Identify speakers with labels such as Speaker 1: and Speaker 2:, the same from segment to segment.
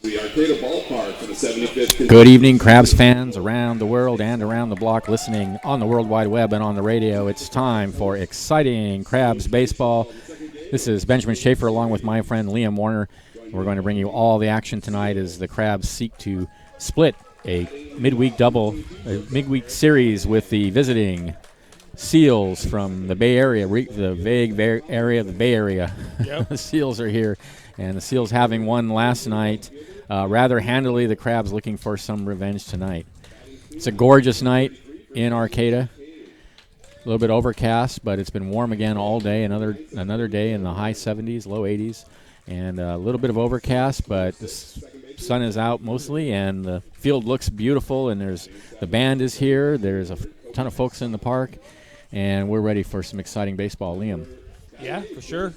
Speaker 1: The Arcata Ballpark for the 75th.
Speaker 2: Good evening, Crabs fans around the world and around the block listening on the World Wide Web and on the radio. It's time for exciting Crabs baseball. This is Benjamin Schaefer along with my friend Liam Warner. We're going to bring you all the action tonight as the Crabs seek to split a midweek series with the visiting Seals from the Bay Area, the vague area of the Bay Area.
Speaker 3: Yep.
Speaker 2: The Seals are here, and the Seals having won last night rather handily. The Crabs looking for some revenge tonight. It's a gorgeous night in Arcata. A little bit overcast, but it's been warm again all day. Another day in the high 70s, low 80s, and a little bit of overcast, but the sun is out mostly, and the field looks beautiful. And the band is here. There's a ton of folks in the park, and we're ready for some exciting baseball. Liam.
Speaker 3: Yeah, for sure.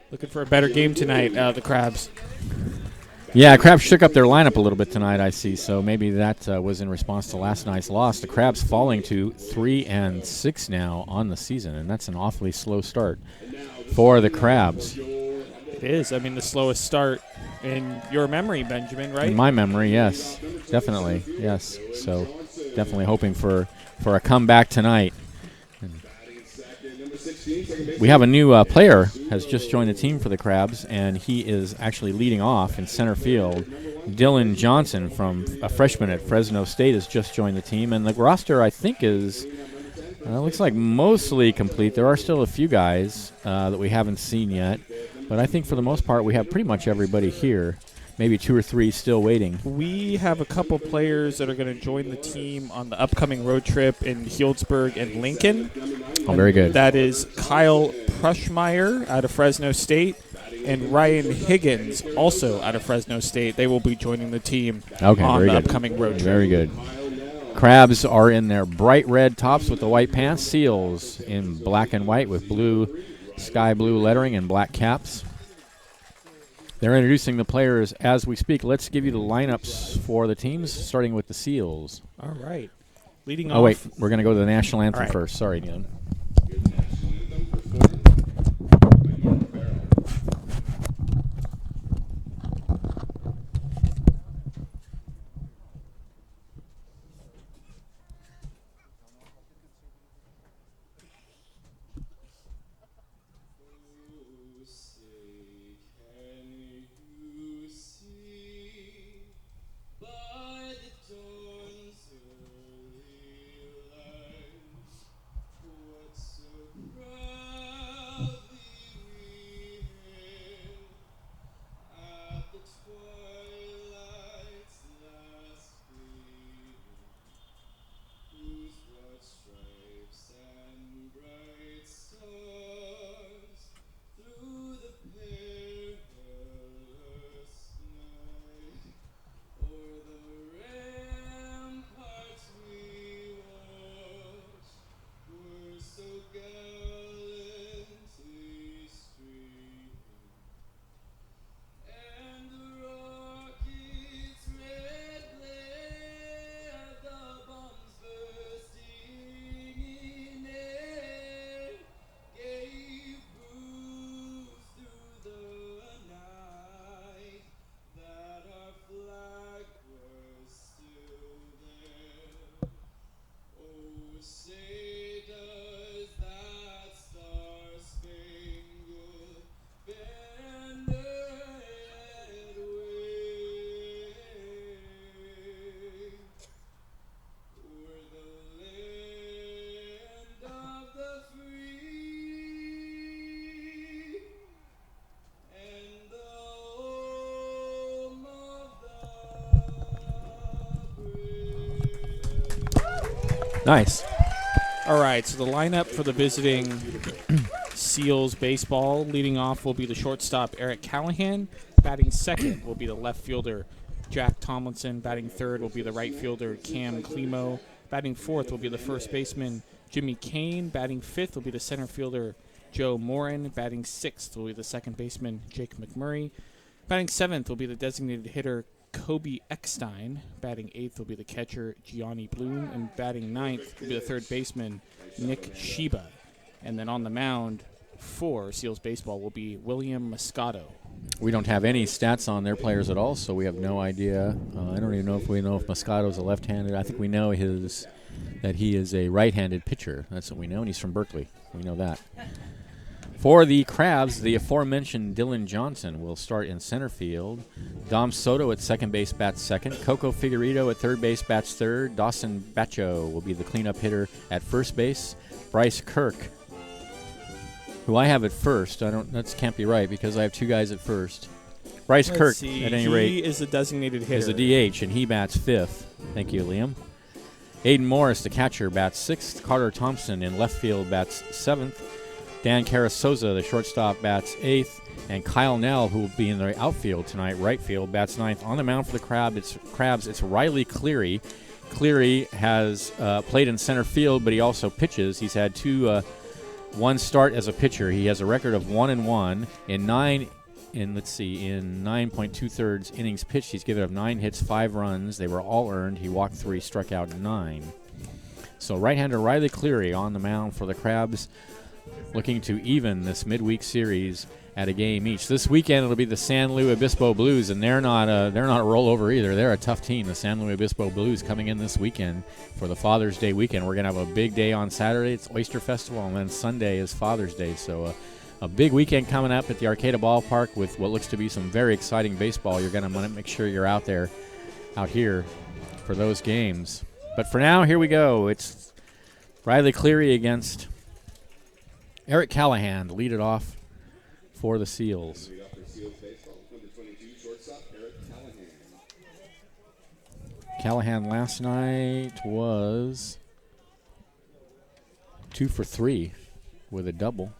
Speaker 3: Looking for a better game tonight, the Crabs.
Speaker 2: Yeah, Crabs shook up their lineup a little bit tonight, I see. So maybe that was in response to last night's loss. The Crabs falling to 3-6 now on the season, and that's an awfully slow start for the Crabs.
Speaker 3: It is. I mean, the slowest start in your memory, Benjamin, right?
Speaker 2: In my memory, yes. Definitely, yes. So definitely hoping for a comeback tonight. We have a new player has just joined the team for the Crabs, and he is actually leading off in center field. Dylan Johnson, from a freshman at Fresno State, has just joined the team, and the roster, I think, is looks like mostly complete. There are still a few guys that we haven't seen yet, but I think for the most part we have pretty much everybody here. Maybe 2 or 3 still waiting.
Speaker 3: We have a couple players that are going to join the team on the upcoming road trip in Healdsburg and Lincoln.
Speaker 2: Oh, very good.
Speaker 3: That is Kyle Prushmeyer out of Fresno State and Ryan Higgins, also out of Fresno State. They will be joining the team on the upcoming road trip.
Speaker 2: Very good. Crabs are in their bright red tops with the white pants. Seals in black and white with blue, sky blue lettering and black caps. They're introducing the players as we speak. Let's give you the lineups for the teams, starting with the Seals.
Speaker 3: All right. Leading off.
Speaker 2: Oh, wait. We're going to go to the national anthem
Speaker 3: right.
Speaker 2: first. Sorry, Neil. Nice.
Speaker 3: All right, so the lineup for the visiting Seals baseball, leading off will be the shortstop Eric Callahan. Batting second will be the left fielder Jack Tomlinson. Batting third will be the right fielder Cam Climo. Batting fourth will be the first baseman Jimmy Kane. Batting fifth will be the center fielder Joe Morin. Batting sixth will be the second baseman Jake McMurray. Batting seventh will be the designated hitter Kobe Eckstein. Batting eighth will be the catcher Gianni Bloom. And batting ninth will be the third baseman Nick Sheba. And then on the mound for Seals baseball will be William Moscato.
Speaker 2: We don't have any stats on their players at all, so we have no idea. I don't even know if we know if Moscato's a left-handed. I think we know that he is a right-handed pitcher. That's what we know, and he's from Berkeley. We know that. For the Crabs, the aforementioned Dylan Johnson will start in center field. Dom Soto at second base bats second. Coco Figueredo at third base bats third. Dawson Bacho will be the cleanup hitter at first base. Bryce Kirk, who I have at first. That can't be right because I have two guys at first. Bryce Kirk, at any rate,
Speaker 3: he is a designated hitter.
Speaker 2: is a DH, and he bats fifth. Thank you, Liam. Aiden Morris, the catcher, bats sixth. Carter Thompson in left field bats seventh. Dan Carasoza, the shortstop, bats eighth. And Kyle Nell, who will be in the outfield tonight, right field, bats ninth. On the mound for the Crabs, it's Riley Cleary. Cleary has played in center field, but he also pitches. He's had one start as a pitcher. He has a record of 1-1 in 9.2 innings pitched. He's given up 9 hits, 5 runs. They were all earned. He walked 3, struck out 9. So right-hander Riley Cleary on the mound for the Crabs, looking to even this midweek series at a game each. This weekend it'll be the San Luis Obispo Blues, and they're not a rollover either. They're a tough team. The San Luis Obispo Blues coming in this weekend for the Father's Day weekend. We're going to have a big day on Saturday. It's Oyster Festival, and then Sunday is Father's Day. So a big weekend coming up at the Arcata Ballpark with what looks to be some very exciting baseball. You're going to want to make sure you're out here for those games. But for now, here we go. It's Riley Cleary against Eric Callahan to lead it off for the Seals.
Speaker 1: Lead off for Seals baseball, number 22, shortstop Eric Callahan.
Speaker 2: Callahan last night was 2 for 3 with a double.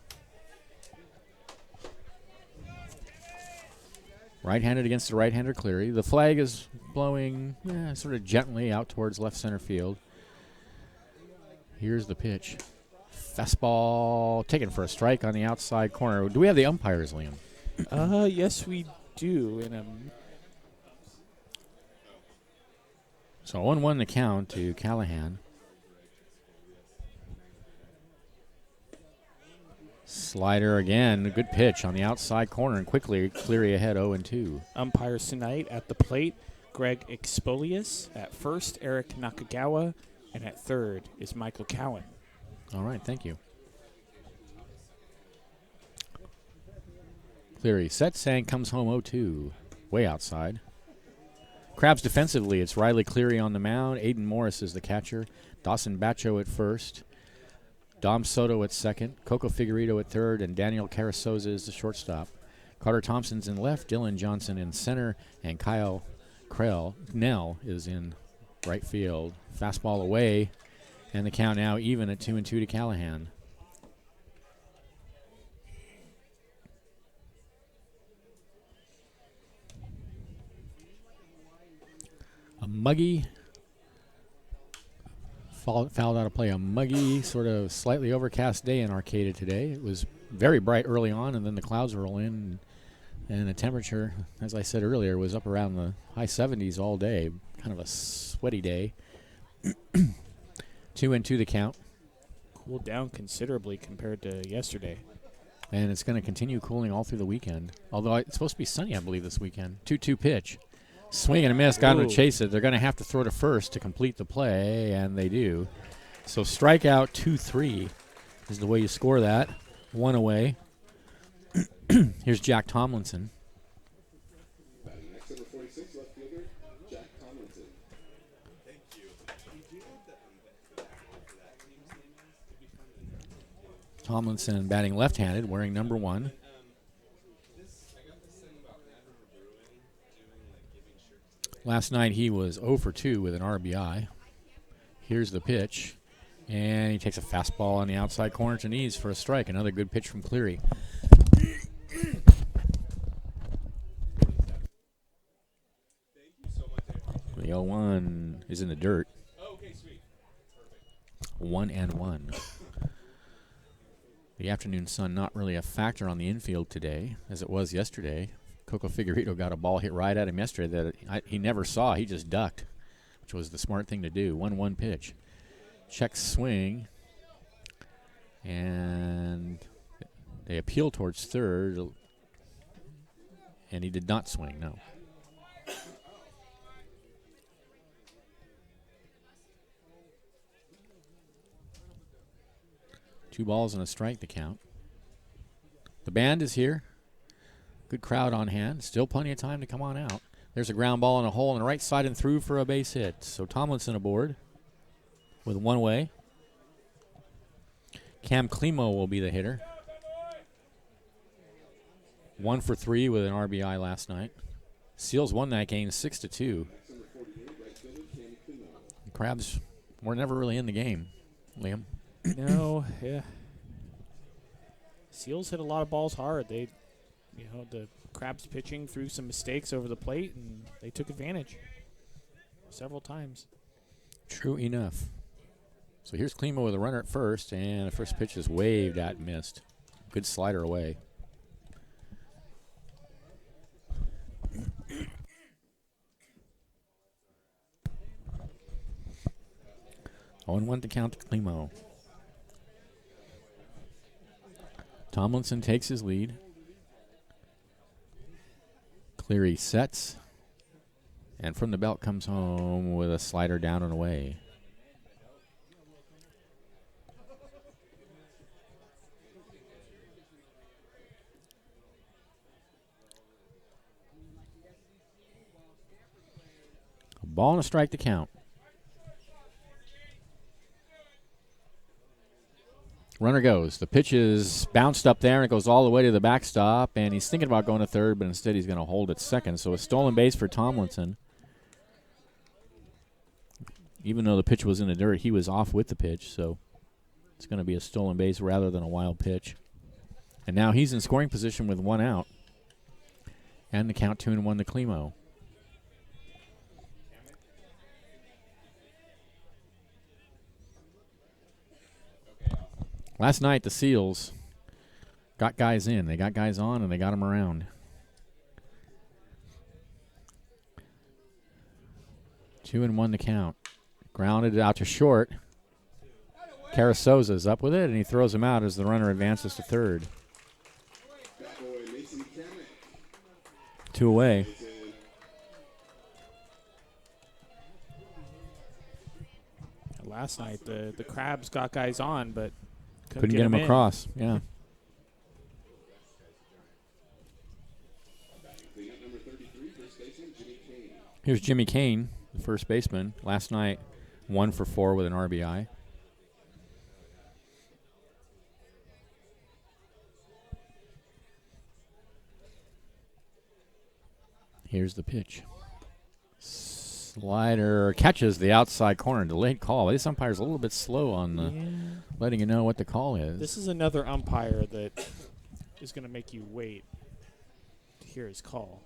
Speaker 2: Right-handed against the right-hander Cleary. The flag is blowing sort of gently out towards left center field. Here's the pitch. Fastball taken for a strike on the outside corner. Do we have the umpires, Liam?
Speaker 3: Yes, we do.
Speaker 2: So 1-1 the count to Callahan. Slider again. A good pitch on the outside corner, and quickly Cleary ahead 0-2.
Speaker 3: Umpires tonight at the plate, Greg Expolius. At first, Eric Nakagawa. And at third is Michael Cowan.
Speaker 2: All right, thank you. Cleary sets and comes home 0-2, way outside. Crabs defensively, it's Riley Cleary on the mound. Aiden Morris is the catcher. Dawson Bacho at first. Dom Soto at second. Coco Figueredo at third. And Daniel Carasoza is the shortstop. Carter Thompson's in left. Dylan Johnson in center. And Kyle Nell is in right field. Fastball away. And the count now even at 2-2 to Callahan. A muggy, fouled out of play, a muggy, sort of slightly overcast day in Arcata today. It was very bright early on, and then the clouds roll in, and the temperature, as I said earlier, was up around the high 70s all day. Kind of a sweaty day. 2-2 the count.
Speaker 3: Cooled down considerably compared to yesterday.
Speaker 2: And it's going to continue cooling all through the weekend. Although it's supposed to be sunny, I believe, this weekend. 2-2 pitch. Swing and a miss. Got him to chase it. They're going to have to throw to first to complete the play, and they do. So strikeout 2-3 is the way you score that. One away. Here's Jack Tomlinson.
Speaker 1: Batting next, number 46, left fielder Jack Tomlinson.
Speaker 2: Tomlinson batting left-handed, wearing number 1. Last night he was 0 for 2 with an RBI. Here's the pitch, and he takes a fastball on the outside corner to knees for a strike. Another good pitch from Cleary. The 0-1 is in the dirt. 1-1. The afternoon sun not really a factor on the infield today, as it was yesterday. Coco Figueredo got a ball hit right at him yesterday that he never saw. He just ducked, which was the smart thing to do. 1-1 pitch. Check swing. And they appeal towards third. And he did not swing, no. 2 balls and a strike to count. The band is here. Good crowd on hand. Still plenty of time to come on out. There's a ground ball in a hole on the right side and through for a base hit. So Tomlinson aboard with 1 away. Cam Klimo will be the hitter. 1 for 3 with an RBI last night. Seals won that game 6-2. The Crabs were never really in the game, Liam.
Speaker 3: No, yeah. Seals hit a lot of balls hard. The Crabs pitching threw some mistakes over the plate, and they took advantage several times.
Speaker 2: True enough. So here's Klimo with a runner at first, and the first pitch is waved at and missed. Good slider away. Oh, and 1 to count to Klimo. Tomlinson takes his lead. Cleary sets. And from the belt comes home with a slider down and away. A ball and a strike to count. Runner goes. The pitch is bounced up there, and it goes all the way to the backstop, and he's thinking about going to third, but instead he's going to hold at second. So a stolen base for Tomlinson. Even though the pitch was in the dirt, he was off with the pitch, so it's going to be a stolen base rather than a wild pitch. And now he's in scoring position with 1 out. And the count 2-1 to Klimo. Last night, the Seals got guys in. They got guys on, and they got them around. 2-1 to count. Grounded it out to short. Carasoza's up with it, and he throws him out as the runner advances to third. 2 away.
Speaker 3: Last night, the Crabs got guys on, but
Speaker 2: couldn't get him across. Yeah. Here's Jimmy Kane, the first baseman. Last night, 1 for 4 with an RBI. Here's the pitch. Slider catches the outside corner. Delayed call. This umpire's a little bit slow on the letting you know what the call is.
Speaker 3: This is another umpire that is going to make you wait to hear his call.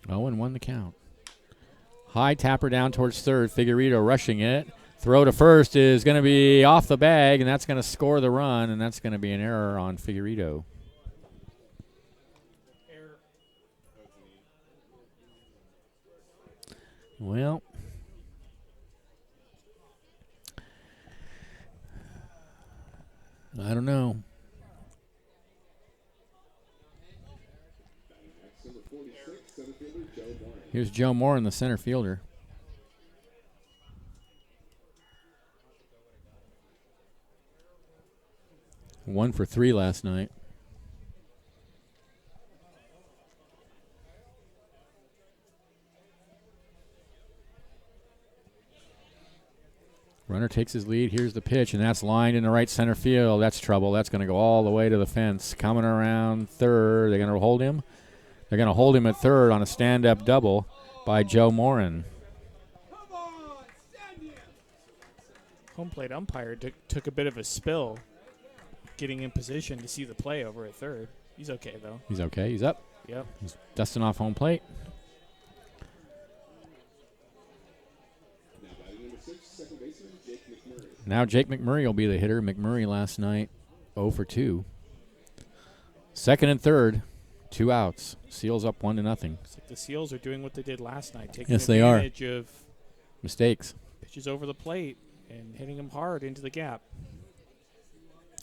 Speaker 2: Oh, and 1 the count. High tapper down towards third. Figueredo rushing it. Throw to first is going to be off the bag, and that's going to score the run, and that's going to be an error on Figueredo. Well, I don't know. Here's Joe Moore in the center fielder. One for 3 last night. Runner takes his lead. Here's the pitch, and that's lined in the right center field. That's trouble. That's going to go all the way to the fence. Coming around third. They're going to hold him. They're going to hold him at third on a stand-up double by Joe Morin.
Speaker 3: Home plate umpire took a bit of a spill getting in position to see the play over at third. He's okay, though.
Speaker 2: He's okay. He's up.
Speaker 3: Yep.
Speaker 2: He's dusting off home plate. Now Jake McMurray will be the hitter. McMurray last night 0 for 2. Second and third, 2 outs. Seals up 1-0.
Speaker 3: It's like the Seals are doing what they did last night, taking
Speaker 2: Yes, they are.
Speaker 3: advantage of
Speaker 2: Mistakes.
Speaker 3: pitches over the plate and hitting them hard into the gap.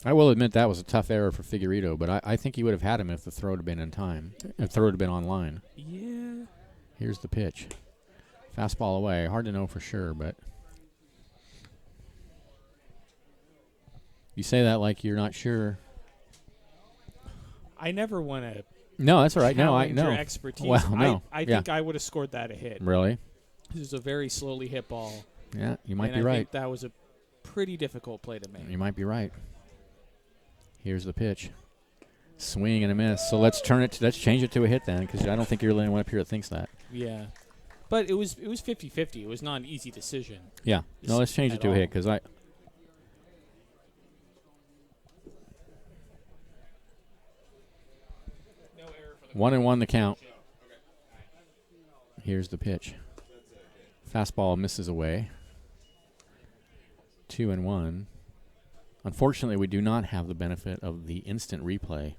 Speaker 2: I will admit that was a tough error for Figueredo, but I think he would have had him if the throw had been in time. If the throw had been online.
Speaker 3: Yeah.
Speaker 2: Here's the pitch. Fastball away. Hard to know for sure, but you say that like you're not sure.
Speaker 3: I never want to.
Speaker 2: No, that's all right. No, I
Speaker 3: Your
Speaker 2: know.
Speaker 3: expertise.
Speaker 2: Well, no.
Speaker 3: I think I would have scored that a hit.
Speaker 2: Really?
Speaker 3: This is a very slowly hit ball.
Speaker 2: Yeah, you might
Speaker 3: and
Speaker 2: be
Speaker 3: I
Speaker 2: right.
Speaker 3: think that was a pretty difficult play to make.
Speaker 2: You might be right. Here's the pitch. Swing and a miss. So let's change it to a hit then, because I don't think you're the only one up here that thinks that.
Speaker 3: Yeah. But it was 50-50. It was not an easy decision.
Speaker 2: Yeah. No, let's change it to a hit, because I. 1-1 the count. Here's the pitch. Fastball misses away. 2-1. Unfortunately, we do not have the benefit of the instant replay.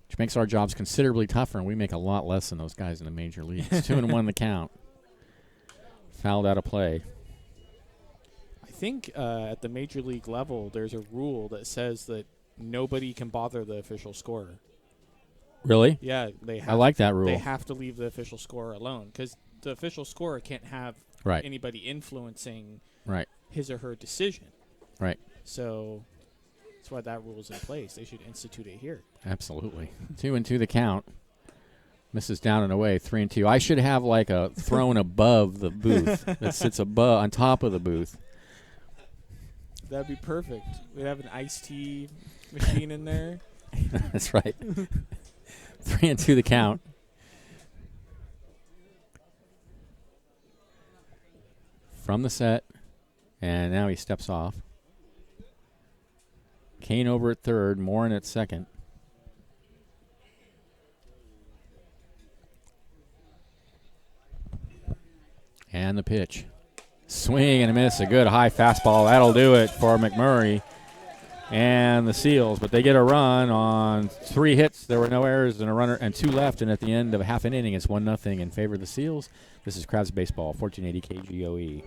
Speaker 2: Which makes our jobs considerably tougher, and we make a lot less than those guys in the major leagues. 2-1 the count. Fouled out of play.
Speaker 3: I think at the major league level, there's a rule that says that nobody can bother the official scorer.
Speaker 2: Really?
Speaker 3: Yeah, they have.
Speaker 2: I like that rule.
Speaker 3: They have to leave the official scorer alone because the official scorer can't have anybody influencing his or her decision.
Speaker 2: Right.
Speaker 3: So that's why that rule is in place. They should institute it here.
Speaker 2: Absolutely. 2-2 the count. Misses down and away. 3-2. I should have like a thrown above the booth that sits above on top of the booth.
Speaker 3: That'd be perfect. We'd have an iced tea machine in there.
Speaker 2: That's right. 3-2 the count. From the set, and now he steps off. Kane over at third, Morin at second. And the pitch. Swing and a miss. A good high fastball. That'll do it for McMurray and the Seals. But they get a run on 3 hits. There were no errors and a runner and 2 left. And at the end of half an inning, it's 1-0 in favor of the Seals. This is Crabs Baseball, 1480 KGOE.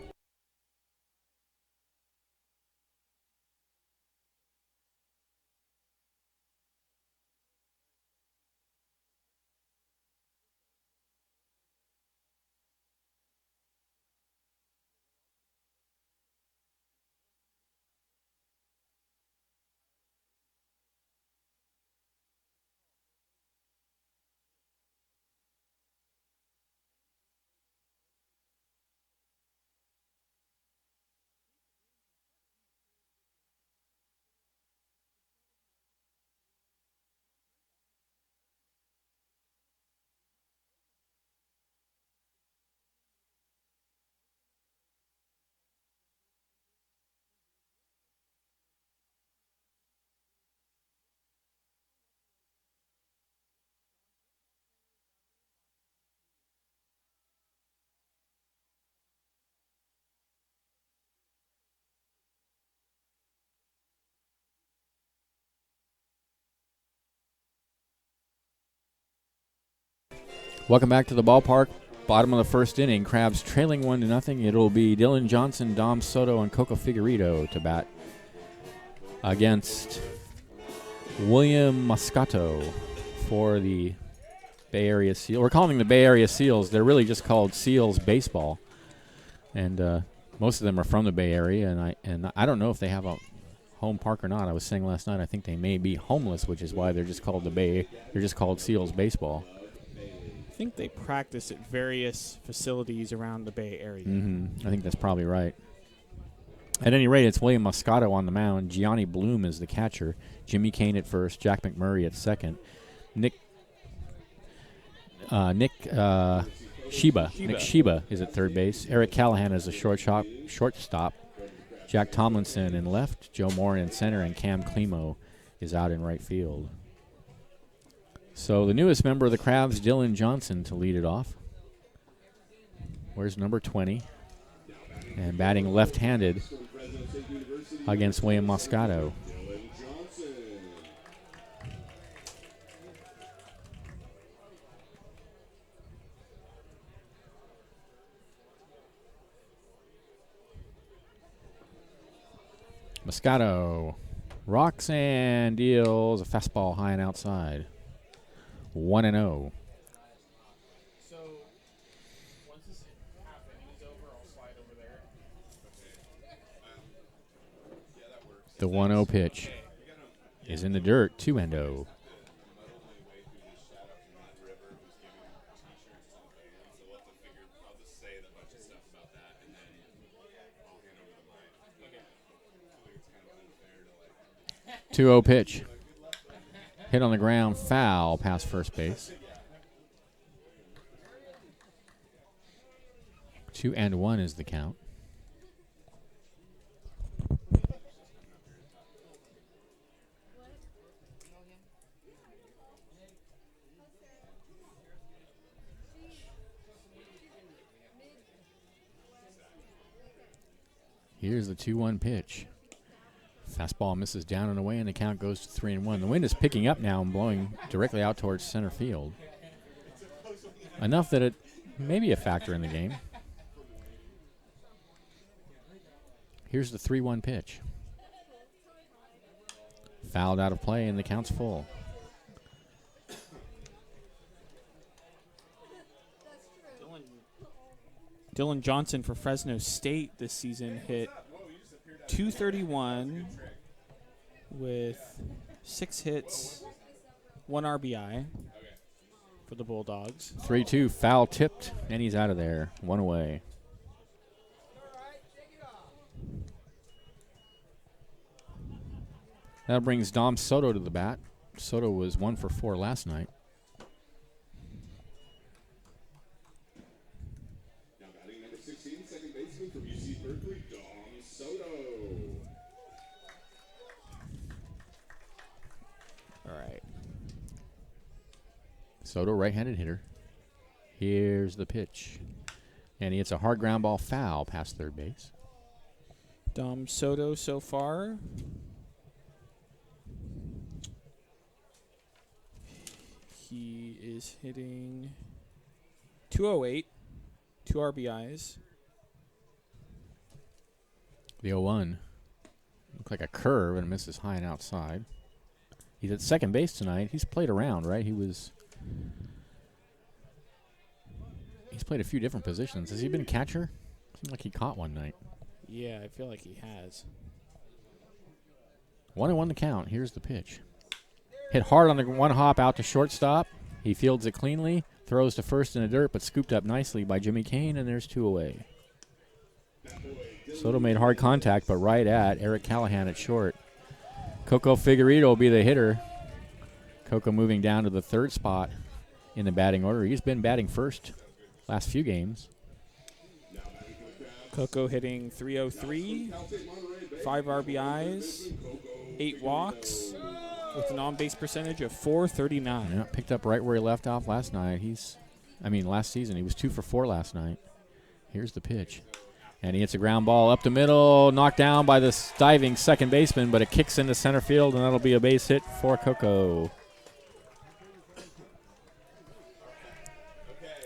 Speaker 2: Welcome back to the ballpark. Bottom of the first inning. Crabs trailing 1-0. It'll be Dylan Johnson, Dom Soto, and Coco Figueredo to bat against William Moscato for the Bay Area Seals. We're calling them the Bay Area Seals. They're really just called Seals Baseball. And most of them are from the Bay Area, and I don't know if they have a home park or not. I was saying last night I think they may be homeless, which is why they're just called they're just called Seals Baseball.
Speaker 3: I think they practice at various facilities around the Bay Area.
Speaker 2: I think that's probably right. At any rate, it's William Moscato on the mound. Gianni Bloom is the catcher. Jimmy Kane at first. Jack McMurray at second. Nick Sheba is at third base. Eric Callahan is a shortstop. Jack Tomlinson in left. Joe Morin in center, and Cam Climo is out in right field. So the newest member of the Crabs, Dylan Johnson, to lead it off. Where's number 20? And batting left-handed against William Moscato. Moscato rocks and deals a fastball high and outside. 1-0.
Speaker 3: So once this half inning is over, I'll slide over there.
Speaker 2: The 1-0 pitch is in the dirt. 2-0. Two-0 pitch. Hit on the ground, foul past first base. 2-1 is the count. Here's the 2-1 pitch. Fastball misses down and away, and the count goes to 3-1. The wind is picking up now and blowing directly out towards center field. Enough that it may be a factor in the game. Here's the 3-1 pitch. Fouled out of play, and the count's full.
Speaker 3: Dylan Johnson for Fresno State this season hit .231 with 6 hits, 1 RBI for the Bulldogs.
Speaker 2: 3-2, foul tipped, and he's out of there. 1 away. That brings Dom Soto to the bat. Soto was 1 for 4 last night.
Speaker 1: Now batting number 16, second baseman from UC Berkeley, Dom Soto.
Speaker 3: All right.
Speaker 2: Soto, right-handed hitter. Here's the pitch. And he hits a hard ground ball foul past third base.
Speaker 3: Dom Soto so far. He is hitting .208, 2 RBIs.
Speaker 2: The 0-1. Looked like a curve and misses high and outside. He's at second base tonight. He's played around, right? He's played a few different positions. Has he been catcher? Seemed like he caught one night.
Speaker 3: Yeah, I feel like he has.
Speaker 2: 1-1 the count. Here's the pitch. Hit hard on the one hop out to shortstop. He fields it cleanly, throws to first in the dirt, but scooped up nicely by Jimmy Kane, and there's 2 away. Soto made hard contact, but right at Eric Callahan at short. Coco Figueredo will be the hitter. Coco moving down to the third spot in the batting order. He's been batting first last few games.
Speaker 3: Coco hitting .303, 5 RBIs, 8 walks, with an on-base percentage of .439.
Speaker 2: Yeah, picked up right where he left off last night. Last season. He was 2 for 4 last night. Here's the pitch. And he hits a ground ball up the middle, knocked down by the diving second baseman, but it kicks into center field, and that'll be a base hit for Coco.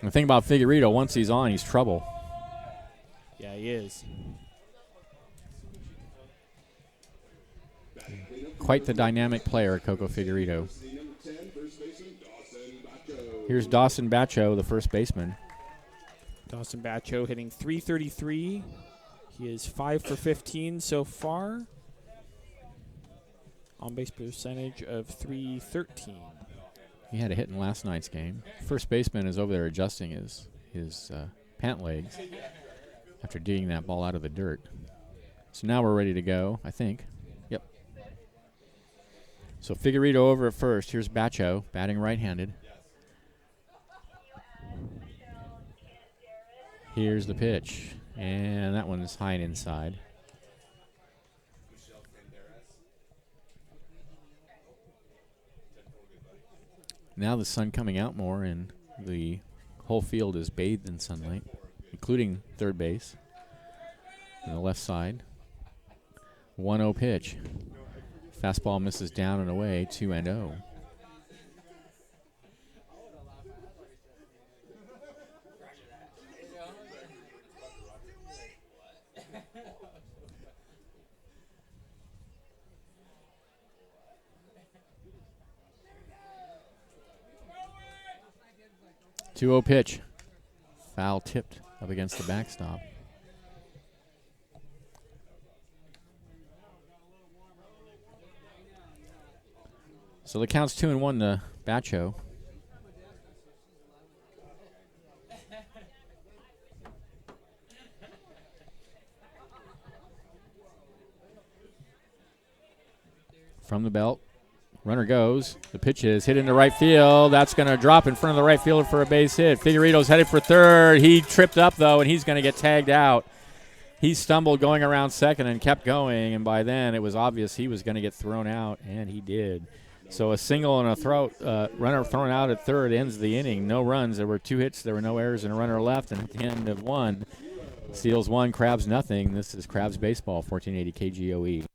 Speaker 2: And the thing about Figueredo, once he's on, he's trouble.
Speaker 3: Yeah, he is.
Speaker 2: Quite the dynamic player, Coco Figueredo. Here's Dawson Bacho, the first baseman.
Speaker 3: Dawson Bacho hitting .333. He is 5 for 15 so far. On-base percentage of .313.
Speaker 2: He had a hit in last night's game. First baseman is over there adjusting his pant legs after digging that ball out of the dirt. So now we're ready to go, I think. Yep. So Figueredo over at first. Here's Bacho, batting right-handed. Here's the pitch, and that one's high and inside. Now the sun coming out more, and the whole field is bathed in sunlight, including third base on the left side. 1-0 pitch. Fastball misses down and away, 2-0. 2-0 pitch. Foul tipped up against the backstop. So the count's 2-1 to Bacho. From the belt. Runner goes. The pitch is hit into right field. That's going to drop in front of the right fielder for a base hit. Figueiredo's headed for third. He tripped up, though, and he's going to get tagged out. He stumbled going around second and kept going, and by then it was obvious he was going to get thrown out, and he did. So a single and a runner thrown out at third ends the inning. No runs. There were 2 hits. There were no errors and a runner left, and at the end of 1, Seals 1, Crabs nothing. This is Crabs Baseball, 1480 KGOE.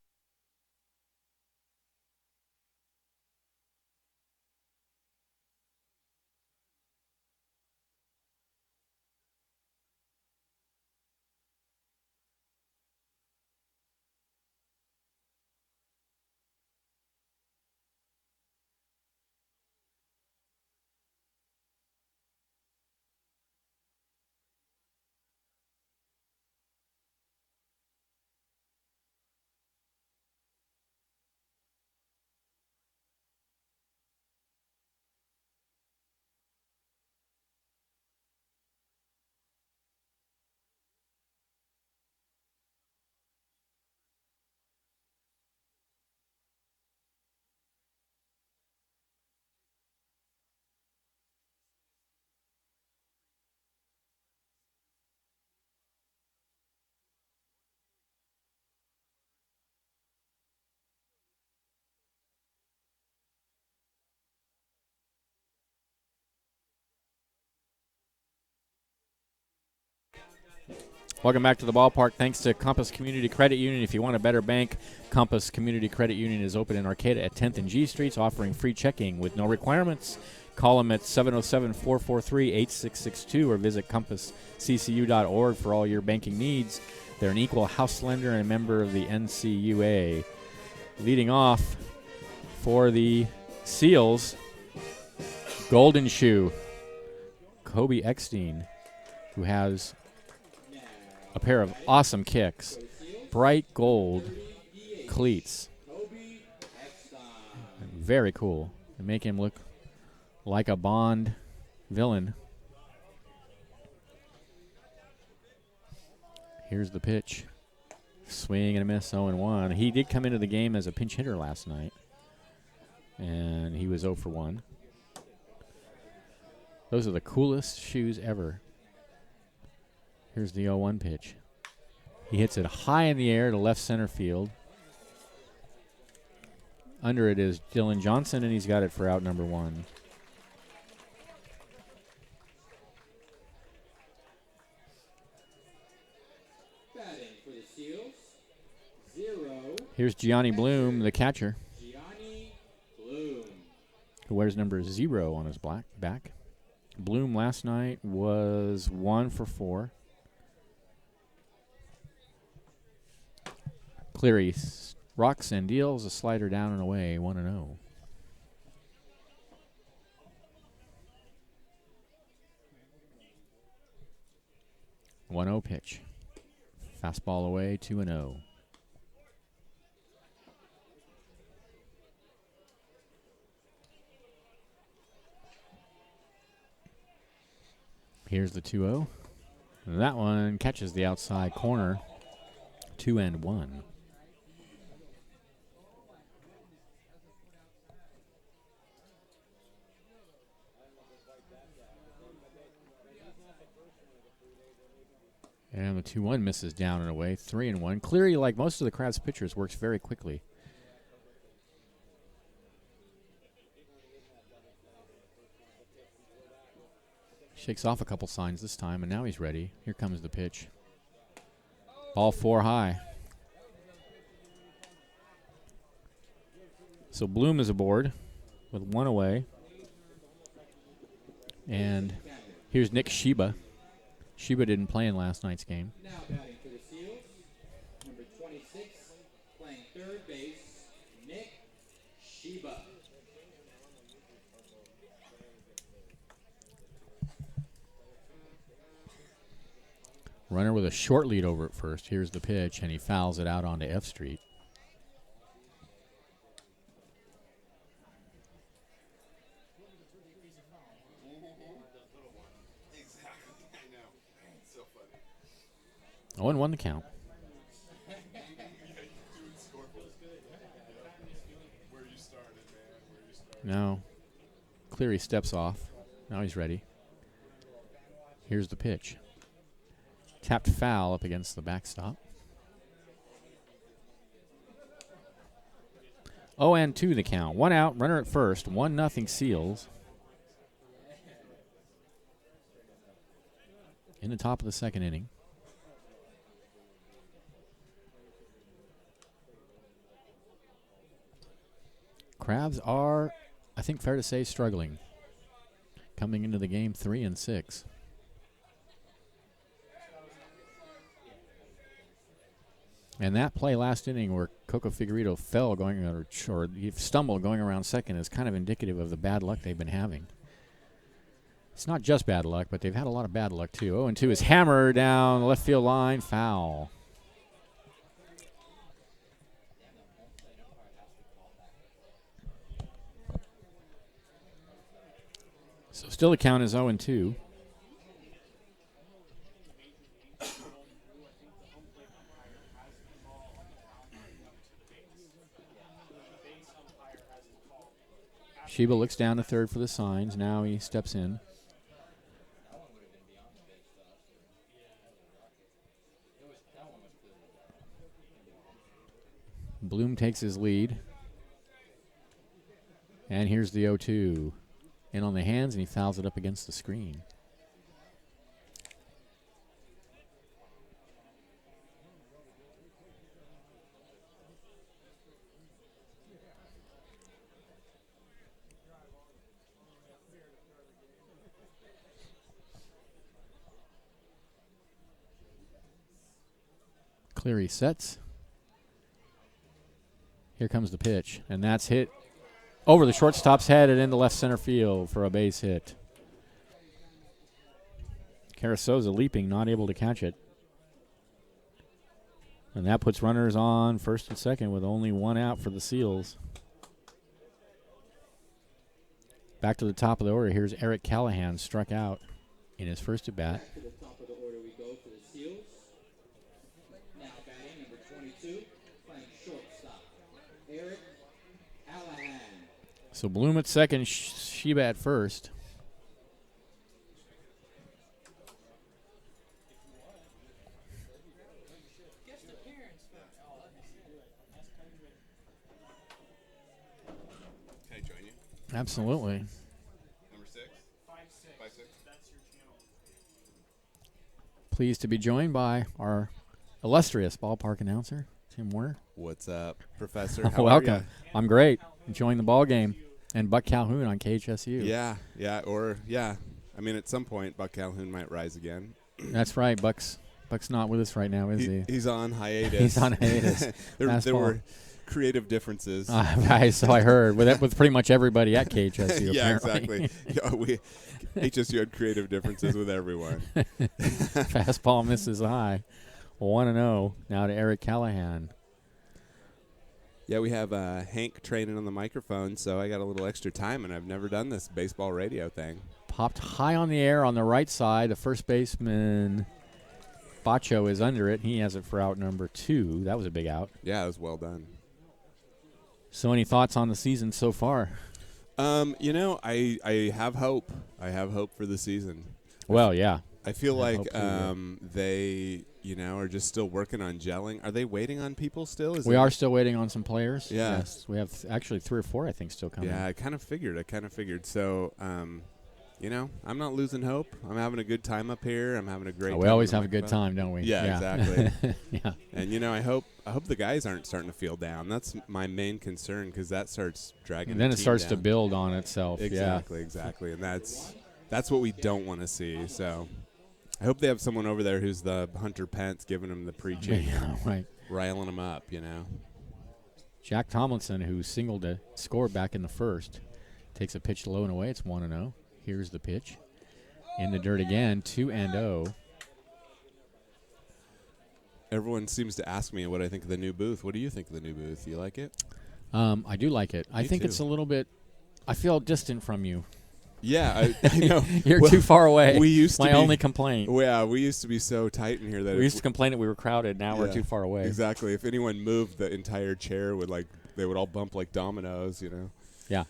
Speaker 2: Welcome back to the ballpark. Thanks to Compass Community Credit Union. If you want a better bank, Compass Community Credit Union is open in Arcata at 10th and G Streets, offering free checking with no requirements. Call them at 707-443-8662 or visit compassccu.org for all your banking needs. They're an equal house lender and a member of the NCUA. Leading off for the Seals, Golden Shoe, Kobe Eckstein, who has a pair of awesome kicks, bright gold cleats. Very cool. They make him look like a Bond villain. Here's the pitch. Swing and a miss, 0-1. He did come into the game as a pinch hitter last night, and he was 0 for 1. Those are the coolest shoes ever. Here's the 0-1 pitch. He hits it high in the air to left center field. Under it is Dylan Johnson, and he's got it for out number 1.
Speaker 4: Batting for the Seals, 0.
Speaker 2: Here's Gianni Bloom, the catcher,
Speaker 4: Gianni Bloom.
Speaker 2: who wears number 0 on his back. Bloom last night was 1 for 4. Cleary rocks and deals a slider down and away, 1-0. One 0 pitch. Fastball away, 2-0. Here's the 2-0. That one catches the outside corner, 2-1. And the 2-1 misses down and away, 3-1. Cleary, like most of the Crabs pitchers, works very quickly. Shakes off a couple signs this time, and now he's ready. Here comes the pitch. Ball 4 high. So Bloom is aboard with 1 away. And here's Nick Sheba. Sheba didn't play in last night's game.
Speaker 4: Now batting for the Seals, number 26, playing third base, Nick Sheba.
Speaker 2: Runner with a short lead over at first. Here's the pitch, and he fouls it out onto F Street. Oh, and 1 the count. Now, Cleary steps off. Now he's ready. Here's the pitch. Tapped foul up against the backstop. 0-2 the count. 1 out, runner at first. 1-0 Seals. In the top of the second inning. Crabs are, I think fair to say, struggling. Coming into the game 3-6. And that play last inning where Coco Figueredo fell going, or he stumbled going around second is kind of indicative of the bad luck they've been having. It's not just bad luck, but they've had a lot of bad luck too. 0-2 is hammered down the left field line, foul. So still the count is 0-2. Sheba looks down to third for the signs. Now he steps in. Bloom takes his lead. And here's the 0-2. In on the hands, and he fouls it up against the screen. Cleary sets. Here comes the pitch, and that's hit over the shortstop's head and into left center field for a base hit. Carasoza leaping, not able to catch it. And that puts runners on first and second with only 1 out for the Seals. Back to the top of the order. Here's Eric Callahan, struck out in his first at-bat.
Speaker 4: To the top of the order we go for the Seals. Now batting number 22, playing shortstop, Eric Callahan.
Speaker 2: So Bloom at second, Sheba at first.
Speaker 5: Can I join you?
Speaker 2: Absolutely.
Speaker 5: Number 6? 5'6".
Speaker 2: Pleased to be joined by our illustrious ballpark announcer, Tim Warner.
Speaker 5: What's up, Professor? How
Speaker 2: Welcome.
Speaker 5: Are ya?
Speaker 2: I'm great. Enjoying the ball game. And Buck Calhoun on KHSU.
Speaker 5: Yeah. I mean, at some point, Buck Calhoun might rise again.
Speaker 2: That's right. Buck's not with us right now, is he?
Speaker 5: He's on hiatus.
Speaker 2: He's on hiatus.
Speaker 5: there were creative differences.
Speaker 2: So I heard. With pretty much everybody at KHSU,
Speaker 5: yeah,
Speaker 2: apparently.
Speaker 5: exactly. HSU had creative differences with everyone.
Speaker 2: Fastball misses high. 1-0 now to Eric Callahan.
Speaker 5: Yeah, we have Hank training on the microphone, so I got a little extra time, and I've never done this baseball radio thing.
Speaker 2: Popped high on the air on the right side. The first baseman, Bacho, is under it. He has it for out number 2. That was a big out.
Speaker 5: Yeah, it was well done.
Speaker 2: So any thoughts on the season so far?
Speaker 5: I have hope. I have hope for the season.
Speaker 2: Well, yeah.
Speaker 5: I feel
Speaker 2: I
Speaker 5: like
Speaker 2: hope so,
Speaker 5: they, are just still working on gelling. Are they waiting on people still?
Speaker 2: We are still waiting on some players.
Speaker 5: Yeah.
Speaker 2: Yes. We have actually 3 or 4, I think, still coming.
Speaker 5: Yeah, I kind of figured. So, I'm not losing hope. I'm having a good time up here. I'm having a great time.
Speaker 2: We always
Speaker 5: on
Speaker 2: have
Speaker 5: the
Speaker 2: a good
Speaker 5: microphone.
Speaker 2: time, don't we?
Speaker 5: Yeah, exactly.
Speaker 2: Yeah.
Speaker 5: And, I hope the guys aren't starting to feel down. That's my main concern because that starts dragging
Speaker 2: And then
Speaker 5: the
Speaker 2: it
Speaker 5: team
Speaker 2: starts to
Speaker 5: down.
Speaker 2: build on itself.
Speaker 5: Exactly. And that's what we don't want to see. So I hope they have someone over there who's the Hunter Pence giving them the preaching,
Speaker 2: Yeah, right.
Speaker 5: riling them up,
Speaker 2: Jack Tomlinson, who singled to score back in the first, takes a pitch low and away. It's 1-0. Here's the pitch. In the dirt again, 2-0.
Speaker 5: Everyone seems to ask me what I think of the new booth. What do you think of the new booth? You like it?
Speaker 2: I do like it. I
Speaker 5: Me
Speaker 2: think
Speaker 5: too.
Speaker 2: it's a little bit. I feel distant from you.
Speaker 5: Yeah, I know.
Speaker 2: You're
Speaker 5: Well,
Speaker 2: too far away.
Speaker 5: We used to
Speaker 2: My
Speaker 5: be,
Speaker 2: only complaint.
Speaker 5: Well, yeah, we used to be so tight in here that
Speaker 2: We
Speaker 5: if
Speaker 2: used to complain that we were crowded. Now we're
Speaker 5: Yeah,
Speaker 2: too far away.
Speaker 5: Exactly. If anyone moved, the entire chair would they would all bump like dominoes.
Speaker 2: Yeah,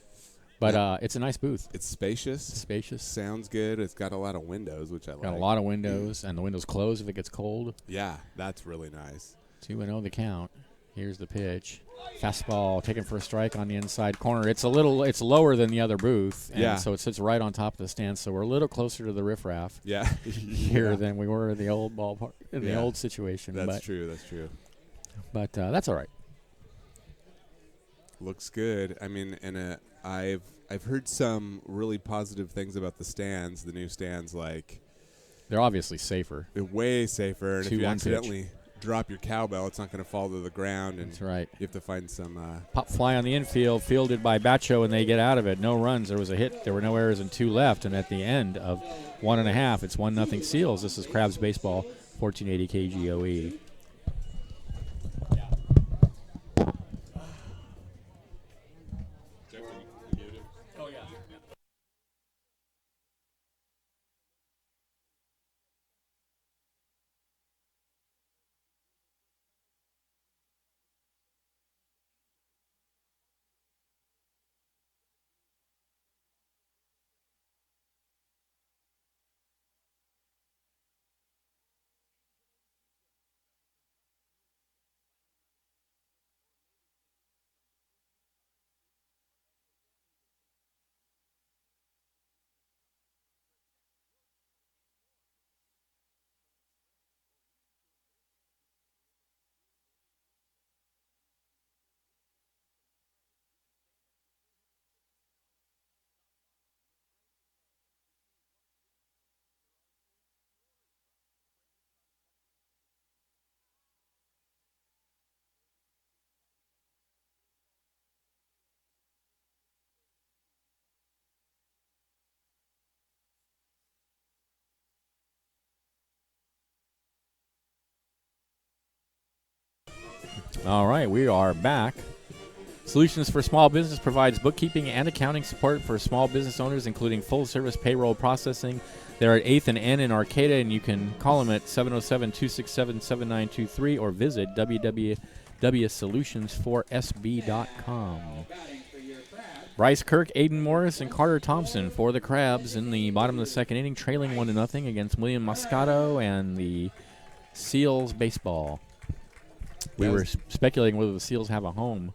Speaker 2: but it's a nice booth.
Speaker 5: It's spacious.
Speaker 2: Spacious.
Speaker 5: Sounds good. It's got a lot of windows, which I like.
Speaker 2: Got a lot of windows, and the windows close if it gets cold.
Speaker 5: Yeah, that's really nice.
Speaker 2: 2-0 the count. Here's the pitch. Fastball taken for a strike on the inside corner. It's lower than the other booth, and
Speaker 5: Yeah.
Speaker 2: so it sits right on top of the stand. So we're a little closer to the riffraff
Speaker 5: Yeah.
Speaker 2: here than we were in the old ballpark, in the
Speaker 5: Yeah.
Speaker 2: old situation.
Speaker 5: That's true. That's true.
Speaker 2: But that's all right.
Speaker 5: Looks good. I mean, and I've heard some really positive things about the stands. The new stands, like
Speaker 2: They're obviously safer.
Speaker 5: they're way safer. And if you
Speaker 2: 2-1 pitch.
Speaker 5: accidentally drop your cowbell, it's not going to fall to the ground, and
Speaker 2: That's right.
Speaker 5: you have to find some.
Speaker 2: Pop fly on the infield, fielded by Bacho, and they get out of it. No runs. There was a hit. There were no errors and 2 left. And at the end of 1.5, it's 1-0 Seals. This is Crabs Baseball, 1480 KGOE. All right, we are back. Solutions for Small Business provides bookkeeping and accounting support for small business owners, including full-service payroll processing. They're at 8th and N in Arcata, and you can call them at 707-267-7923 or visit www.solutions4sb.com. Bryce Kirk, Aiden Morris, and Carter Thompson for the Crabs in the bottom of the second inning, trailing 1-0 against William Moscato and the Seals baseball. We were speculating whether the Seals have a home.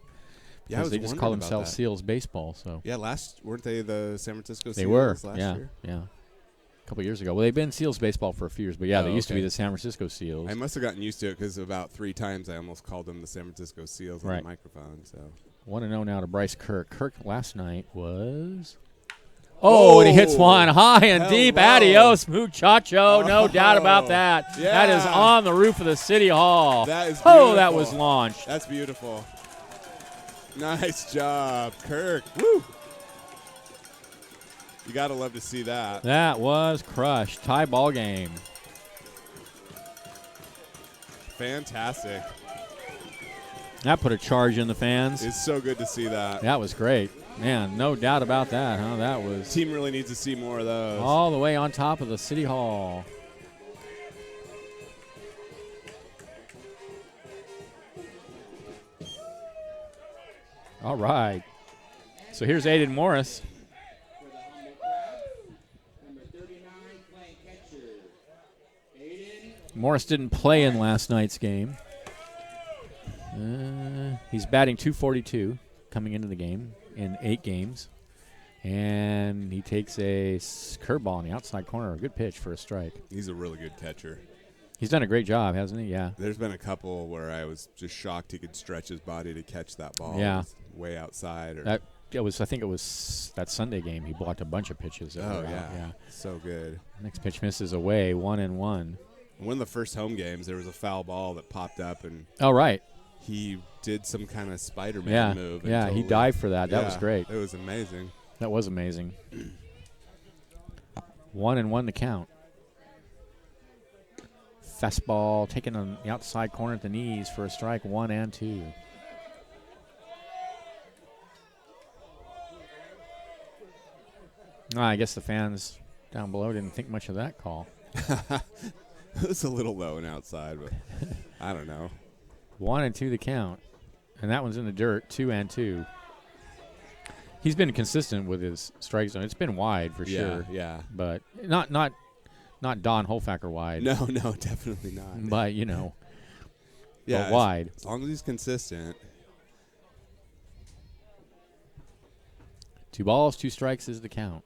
Speaker 5: Yeah, I
Speaker 2: Because
Speaker 5: was
Speaker 2: they just call
Speaker 5: wondering about
Speaker 2: themselves
Speaker 5: that.
Speaker 2: Seals Baseball. So
Speaker 5: Yeah, weren't they the San Francisco Seals
Speaker 2: they were,
Speaker 5: last
Speaker 2: yeah,
Speaker 5: year?
Speaker 2: yeah, a couple years ago. Well, they've been Seals Baseball for a few years, but yeah,
Speaker 5: Oh,
Speaker 2: they used to be
Speaker 5: okay.
Speaker 2: the San Francisco Seals.
Speaker 5: I must have gotten used to it because about 3 times I almost called them the San Francisco Seals on
Speaker 2: Right.
Speaker 5: the microphone. So
Speaker 2: 1-0 now to Bryce Kirk. Kirk last night was. Oh, and he hits one high and deep.
Speaker 5: Hello.
Speaker 2: Adios, muchacho. No doubt about
Speaker 5: Oh,
Speaker 2: that. That is
Speaker 5: yeah.
Speaker 2: on the roof of the City Hall.
Speaker 5: That is
Speaker 2: Oh, that was
Speaker 5: beautiful.
Speaker 2: launched.
Speaker 5: That's beautiful. Nice job, Kirk. Woo! You gotta love to see that.
Speaker 2: That was crushed. Tie ball game.
Speaker 5: Fantastic.
Speaker 2: That put a charge in the fans.
Speaker 5: It's so good to see that.
Speaker 2: That was great. Man, no doubt about that, huh? That was
Speaker 5: Team really needs to see more of those.
Speaker 2: all the way on top of the City Hall. All right. So here's Aiden Morris.
Speaker 4: For the humble crowd, number 39, playing catcher, Aiden.
Speaker 2: Morris didn't play in last night's game. He's batting .242 coming into the game in 8 games. And he takes a curveball in the outside corner. A good pitch for a strike.
Speaker 5: He's a really good catcher.
Speaker 2: He's done a great job, hasn't he? Yeah.
Speaker 5: There's been a couple where I was just shocked he could stretch his body to catch that ball.
Speaker 2: Yeah.
Speaker 5: It was way outside. Or
Speaker 2: I think it was that Sunday game. He blocked a bunch of pitches. that
Speaker 5: oh,
Speaker 2: were out.
Speaker 5: yeah. So good.
Speaker 2: Next pitch misses away, 1-1.
Speaker 5: One of the first home games, there was a foul ball that popped up, and
Speaker 2: Oh, right.
Speaker 5: he did some kind of Spider-Man
Speaker 2: Yeah.
Speaker 5: move. and
Speaker 2: Yeah, he
Speaker 5: totally-
Speaker 2: dived for that. That was
Speaker 5: Yeah,
Speaker 2: great.
Speaker 5: It was amazing.
Speaker 2: That was amazing. 1-1 the count. Fastball taken on the outside corner at the knees for a strike, 1-2. I guess the fans down below didn't think much of that call.
Speaker 5: It was a little low and outside, but I don't know.
Speaker 2: 1-2 the count. And that one's in the dirt, 2-2. He's been consistent with his strike zone. It's been wide for sure.
Speaker 5: Yeah.
Speaker 2: But not Don Holfacker wide.
Speaker 5: No, definitely not.
Speaker 2: But,
Speaker 5: yeah,
Speaker 2: but wide.
Speaker 5: As long as he's consistent.
Speaker 2: 2 balls, 2 strikes is the count.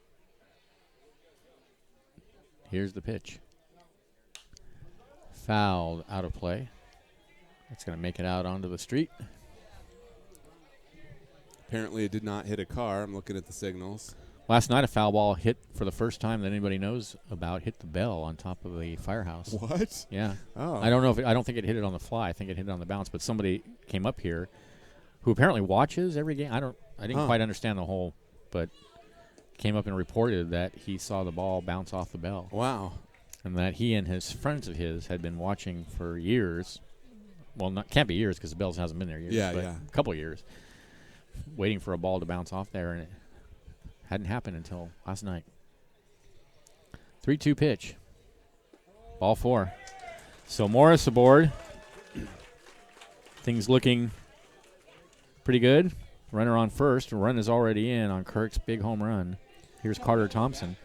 Speaker 2: Here's the pitch. Fouled, out of play. It's going to make it out onto the street.
Speaker 5: Apparently it did not hit a car. I'm looking at the signals.
Speaker 2: Last night a foul ball hit for the first time that anybody knows about, hit the bell on top of the firehouse.
Speaker 5: What?
Speaker 2: Yeah.
Speaker 5: Oh.
Speaker 2: I don't know if I don't think it hit it on the fly. I think it hit it on the bounce, but somebody came up here who apparently watches every game. I didn't quite understand the whole, but came up and reported that he saw the ball bounce off the bell.
Speaker 5: Wow.
Speaker 2: And that he and his friends of his had been watching for years. Well, can't be years because the Bells hasn't been there years.
Speaker 5: Yeah,
Speaker 2: but
Speaker 5: yeah.
Speaker 2: a couple years, waiting for a ball to bounce off there, and it hadn't happened until last night. 3-2 pitch. Ball 4. So Morris aboard. Things looking pretty good. Runner on first. Run is already in on Kirk's big home run. Here's Carter Thompson.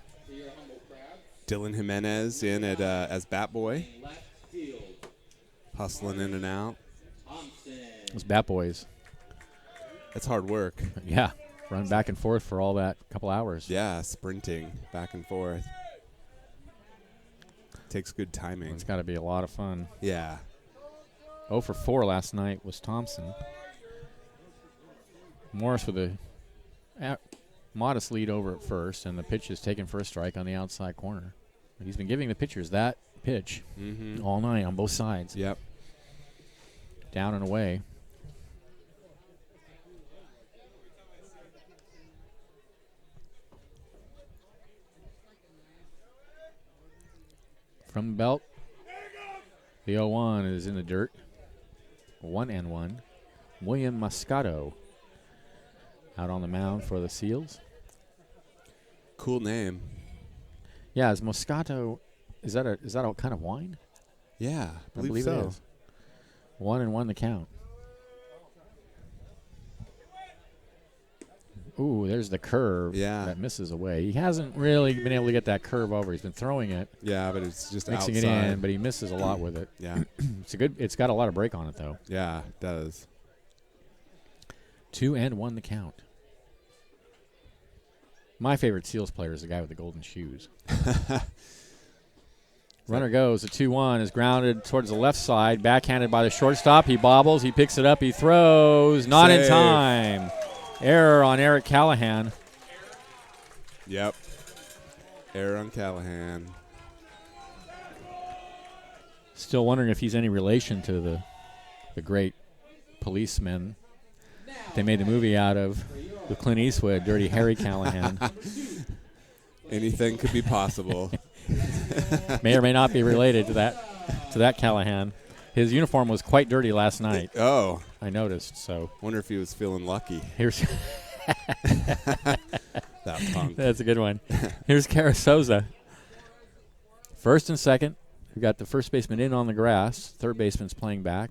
Speaker 5: Dylan Jimenez in at as bat boy. Hustling in and out.
Speaker 2: Those Bat Boys.
Speaker 5: That's hard work.
Speaker 2: Yeah. Run back and forth for all that couple hours.
Speaker 5: Yeah, sprinting back and forth. Takes good timing.
Speaker 2: It's got to be a lot of fun.
Speaker 5: Yeah.
Speaker 2: 0 for 4 last night was Thompson. Morris with a modest lead over at first, and the pitch is taken for a strike on the outside corner. He's been giving the pitchers that pitch all night on both sides.
Speaker 5: Yep.
Speaker 2: Down and away. From the belt, the 0-1 is in the dirt. 1-1. William Moscato out on the mound for the Seals.
Speaker 5: Cool name.
Speaker 2: Yeah, is Moscato, is that a kind of wine?
Speaker 5: Yeah,
Speaker 2: I believe
Speaker 5: so.
Speaker 2: it is. 1-1 the count. Ooh, there's the curve that misses away. He hasn't really been able to get that curve over. He's been throwing it.
Speaker 5: Yeah, but it's just
Speaker 2: mixing
Speaker 5: outside.
Speaker 2: it in, but he misses a lot with it.
Speaker 5: Yeah.
Speaker 2: It's got a lot of break on it though.
Speaker 5: Yeah, it does.
Speaker 2: 2-1 the count. My favorite Seals player is the guy with the golden shoes. Runner goes. The 2-1 is grounded towards the left side. Backhanded by the shortstop. He bobbles. He picks it up. He throws. Not in time. Error on Eric Callahan.
Speaker 5: Yep. Error on Callahan.
Speaker 2: Still wondering if he's any relation to the great policeman they made the movie out of with Clint Eastwood, Dirty Harry Callahan.
Speaker 5: Anything could be possible.
Speaker 2: May or may not be related to that Callahan. His uniform was quite dirty last night.
Speaker 5: Oh.
Speaker 2: I noticed, so.
Speaker 5: Wonder if he was feeling lucky.
Speaker 2: Here's
Speaker 5: that punk.
Speaker 2: That's a good one. Here's Carasoza. First and second. We got the first baseman in on the grass. Third baseman's playing back.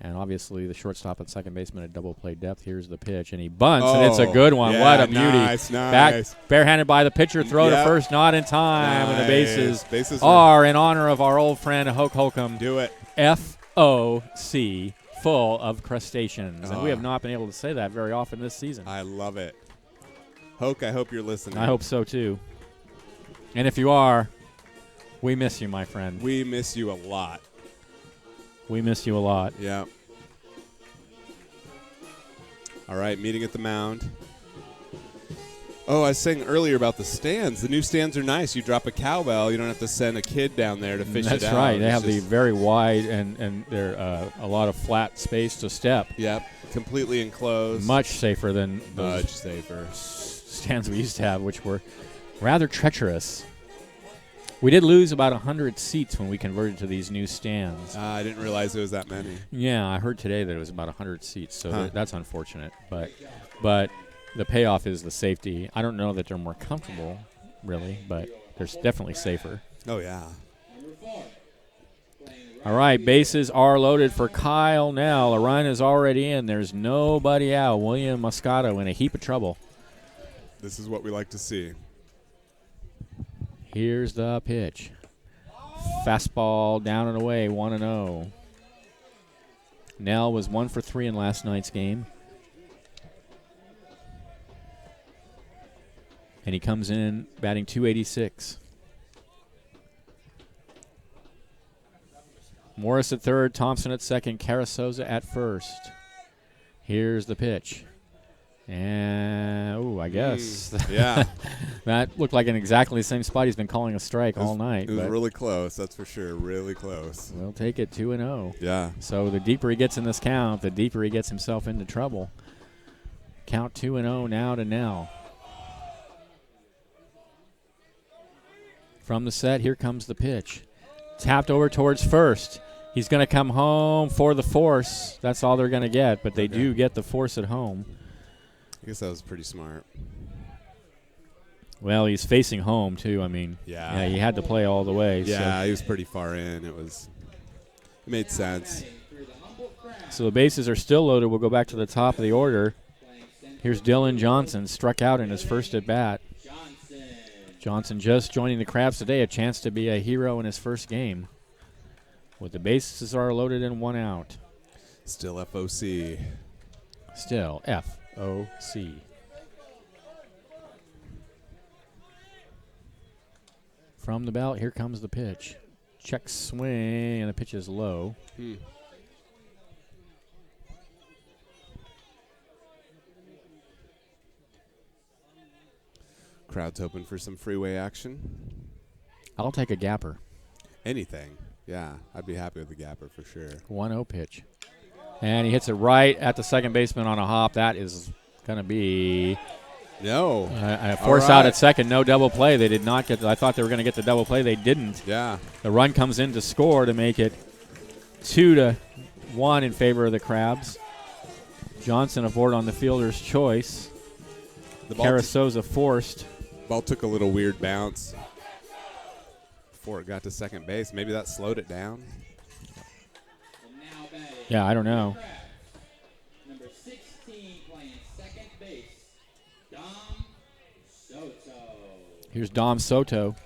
Speaker 2: And obviously the shortstop and second baseman at double play depth. Here's the pitch, and he bunts, and it's a good one.
Speaker 5: Yeah,
Speaker 2: what a beauty.
Speaker 5: Nice.
Speaker 2: Back, barehanded by the pitcher, throw to first, not in time.
Speaker 5: Nice.
Speaker 2: And the bases
Speaker 5: are
Speaker 2: are in honor of our old friend Hoke Holcomb.
Speaker 5: Do it.
Speaker 2: FOC, full of crustaceans. And we have not been able to say that very often this season.
Speaker 5: I love it. Hoke, I hope you're listening.
Speaker 2: I hope so, too. And if you are, we miss you, my friend.
Speaker 5: We miss you a lot.
Speaker 2: We miss you a lot.
Speaker 5: Yeah. All right, meeting at the mound. Oh, I was saying earlier about the stands. The new stands are nice. You drop a cowbell, you don't have to send a kid down there to fish it out.
Speaker 2: That's right. They have the very wide and they're a lot of flat space to step.
Speaker 5: Yep, completely enclosed.
Speaker 2: Much safer than those
Speaker 5: safer
Speaker 2: stands we used to have, which were rather treacherous. We did lose about 100 seats when we converted to these new stands.
Speaker 5: I didn't realize it was that many.
Speaker 2: Yeah, I heard today that it was about 100 seats, so
Speaker 5: Huh.
Speaker 2: that's unfortunate. But the payoff is the safety. I don't know that they're more comfortable, really, but they're definitely safer.
Speaker 5: Oh, yeah.
Speaker 2: All right, bases are loaded for Kyle now. A run is already in. There's nobody out. William Moscato in a heap of trouble.
Speaker 5: This is what we like to see.
Speaker 2: Here's the pitch. Fastball down and away, 1-0. Nell was 1 for 3 in last night's game. And he comes in batting .286. Morris at third, Thompson at second, Carasoza at first. Here's the pitch. And, I guess.
Speaker 5: Yeah.
Speaker 2: That looked like in exactly the same spot he's been calling a strike all night.
Speaker 5: It was
Speaker 2: but
Speaker 5: really close, that's for sure. Really close.
Speaker 2: we'll take it 2-0.
Speaker 5: Yeah.
Speaker 2: So the deeper he gets in this count, the deeper he gets himself into trouble. Count 2-0 now to Nell. From the set, here comes the pitch. Tapped over towards first. He's going to come home for the force. That's all they're going to get, but they do get the force at home.
Speaker 5: I guess that was pretty smart.
Speaker 2: Well, he's facing home, too. I mean,
Speaker 5: Yeah.
Speaker 2: he had to play all the way.
Speaker 5: Yeah, he was pretty far in. It made sense.
Speaker 2: So the bases are still loaded. We'll go back to the top of the order. Here's Dylan Johnson, struck out in his first at-bat. Johnson just joining the Crabs today, a chance to be a hero in his first game. With the bases are loaded and 1 out.
Speaker 5: Still FOC.
Speaker 2: Still FOC. From the belt, here comes the pitch. Check swing, and the pitch is low.
Speaker 5: Crowd's hoping for some freeway action.
Speaker 2: I'll take a gapper.
Speaker 5: Anything. Yeah, I'd be happy with the gapper for sure.
Speaker 2: 1-0 pitch. And he hits it right at the second baseman on a hop. That is going to be
Speaker 5: No.
Speaker 2: a force
Speaker 5: All
Speaker 2: out
Speaker 5: right.
Speaker 2: at second. No double play. They did not get. I thought they were going to get the double play. They didn't.
Speaker 5: Yeah.
Speaker 2: The run comes in to score to make it 2-1 in favor of the Crabs. Johnson aboard on the fielder's choice.
Speaker 5: The ball,
Speaker 2: Carasoza forced.
Speaker 5: ball took a little weird bounce before it got to second base. Maybe that slowed it down.
Speaker 2: Yeah, I don't know.
Speaker 4: Number 16 playing second base, Dom Soto.
Speaker 2: Here's Dom Soto.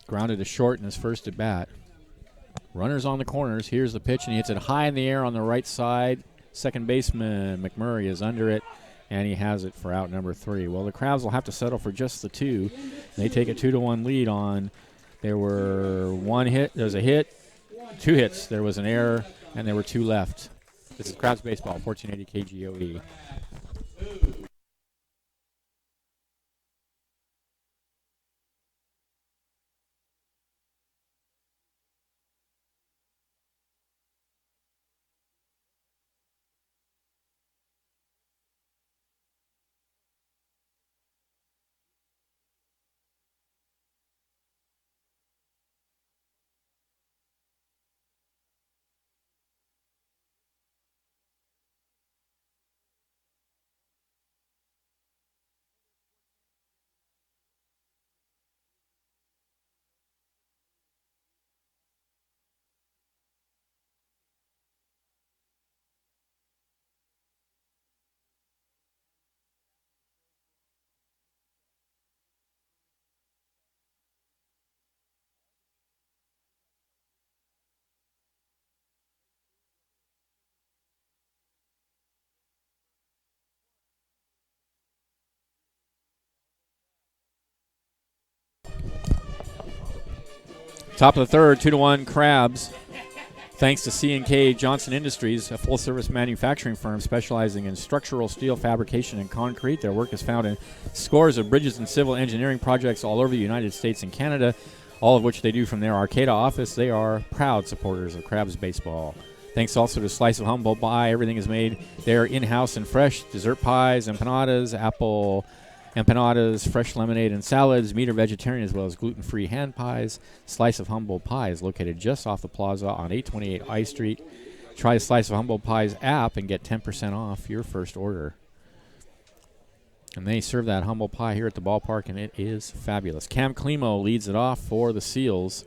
Speaker 2: Grounded to short in his first at bat. Runners on the corners. Here's the pitch, and he hits it high in the air on the right side. Second baseman McMurray is under it, and he has it for out number 3. Well, the Crabs will have to settle for just the 2. They take a 2-1 lead on. There were 1 hit. There's a hit. 2 hits. There was an error, and there were 2 left. This is Crabs Baseball, 1480 KGOE. Top of the third, 2-1 Crabs. Thanks to C&K Johnson Industries, a full-service manufacturing firm specializing in structural steel fabrication and concrete. Their work is found in scores of bridges and civil engineering projects all over the United States and Canada, all of which they do from their Arcata office. They are proud supporters of Crabs baseball. Thanks also to Slice of Humboldt Pie. Everything is made there in-house and fresh. Dessert pies, empanadas, apple Empanadas, fresh lemonade and salads, meat or vegetarian, as well as gluten-free hand pies. Slice of Humble Pie is located just off the plaza on 828 I Street. Try Slice of Humble Pie's app and get 10% off your first order. And they serve that humble pie here at the ballpark, and it is fabulous. Cam Klimo leads it off for the Seals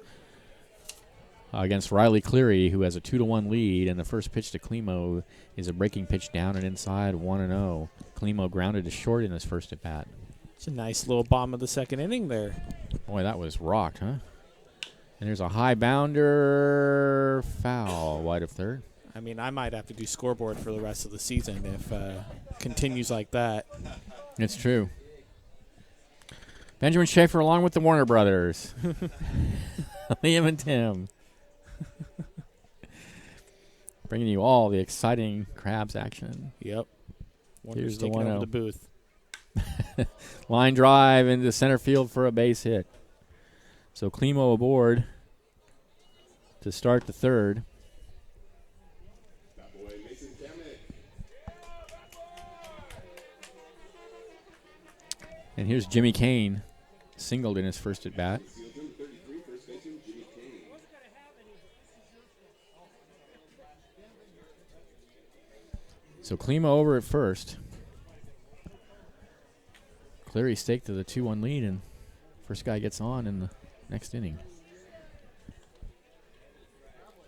Speaker 2: against Riley Cleary, who has a 2-1 lead. And the first pitch to Klimo is a breaking pitch down and inside, 1-0. Klimo grounded to short in his first at bat.
Speaker 3: It's a nice little bomb of the second inning there.
Speaker 2: Boy, that was rocked, huh? And there's a high bounder, foul, wide of third.
Speaker 3: I mean, I might have to do scoreboard for the rest of the season if continues like that.
Speaker 2: It's true. Benjamin Schaefer along with the Warner brothers. Liam and Tim. Bringing you all the exciting Crabs action.
Speaker 3: Yep.
Speaker 2: Here's the
Speaker 3: taking over
Speaker 2: 1-0.
Speaker 3: the booth.
Speaker 2: Line drive into center field for a base hit. So Klimo aboard to start the third.
Speaker 1: That boy, Mason Kamek.
Speaker 2: And here's Jimmy Kane, singled in his first at bat.
Speaker 1: Seals number 33, first baseman Jimmy Kane.
Speaker 2: So Klimo over at first. Cleary staked to the 2-1 lead, and first guy gets on in the next inning.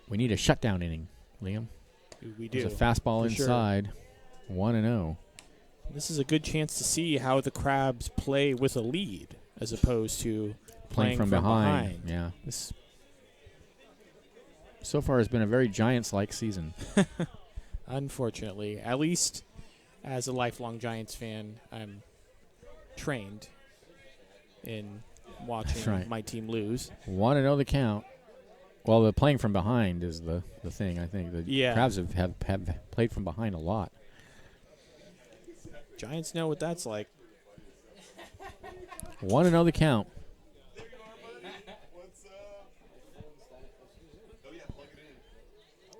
Speaker 2: We need a shutdown inning, Liam.
Speaker 3: We do.
Speaker 2: There's a fastball
Speaker 3: for sure.
Speaker 2: inside, 1-0.
Speaker 3: This is a good chance to see how the Crabs play with a lead as opposed to
Speaker 2: Playing from behind. Yeah. This so far has been a very Giants-like season.
Speaker 3: Unfortunately, at least as a lifelong Giants fan, I'm trained in watching
Speaker 2: That's right.
Speaker 3: my team lose.
Speaker 2: 1-0 the count. Well, the playing from behind is the thing, I think. The
Speaker 3: Yeah.
Speaker 2: Crabs have played from behind a lot.
Speaker 3: Giants know what that's like.
Speaker 2: 1-0 the count.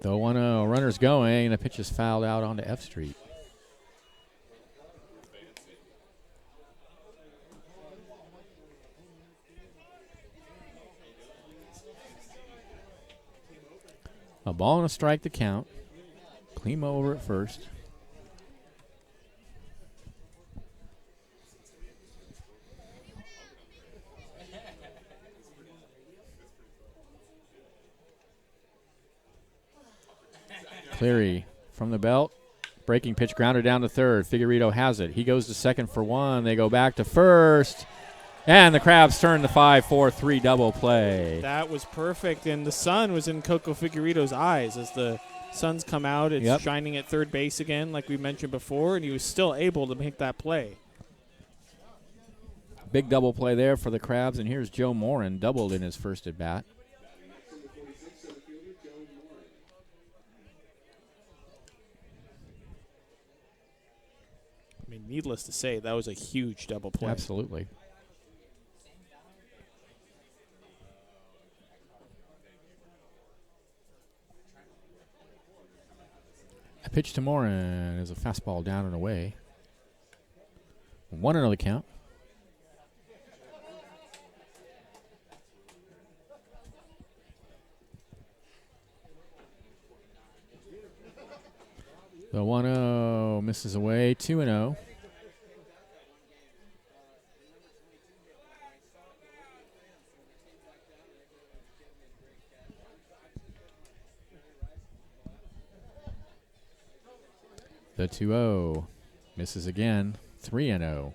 Speaker 2: The 1-0 runner's going, and the pitch is fouled out onto F Street. A ball and a strike to count. Klimo over at first. Cleary from the belt. Breaking pitch grounded down to third. Figueredo has it. He goes to second for one. They go back to first. And the Crabs turn the 5-4-3 double play.
Speaker 3: That was perfect, and the sun was in Coco Figueredo's eyes as the sun's come out. It's shining at third base again, like we mentioned before, and he was still able to make that play.
Speaker 2: Big double play there for the Crabs, and here's Joe Morin, doubled in his first at bat.
Speaker 1: Number 46, center fielder Joe Morin.
Speaker 3: I mean, needless to say, that was a huge double play.
Speaker 2: Absolutely. A pitch to Morin is a fastball down and away. 1-0 the count. The 1-0 misses away. 2-0. The 2-0 misses again. 3-0.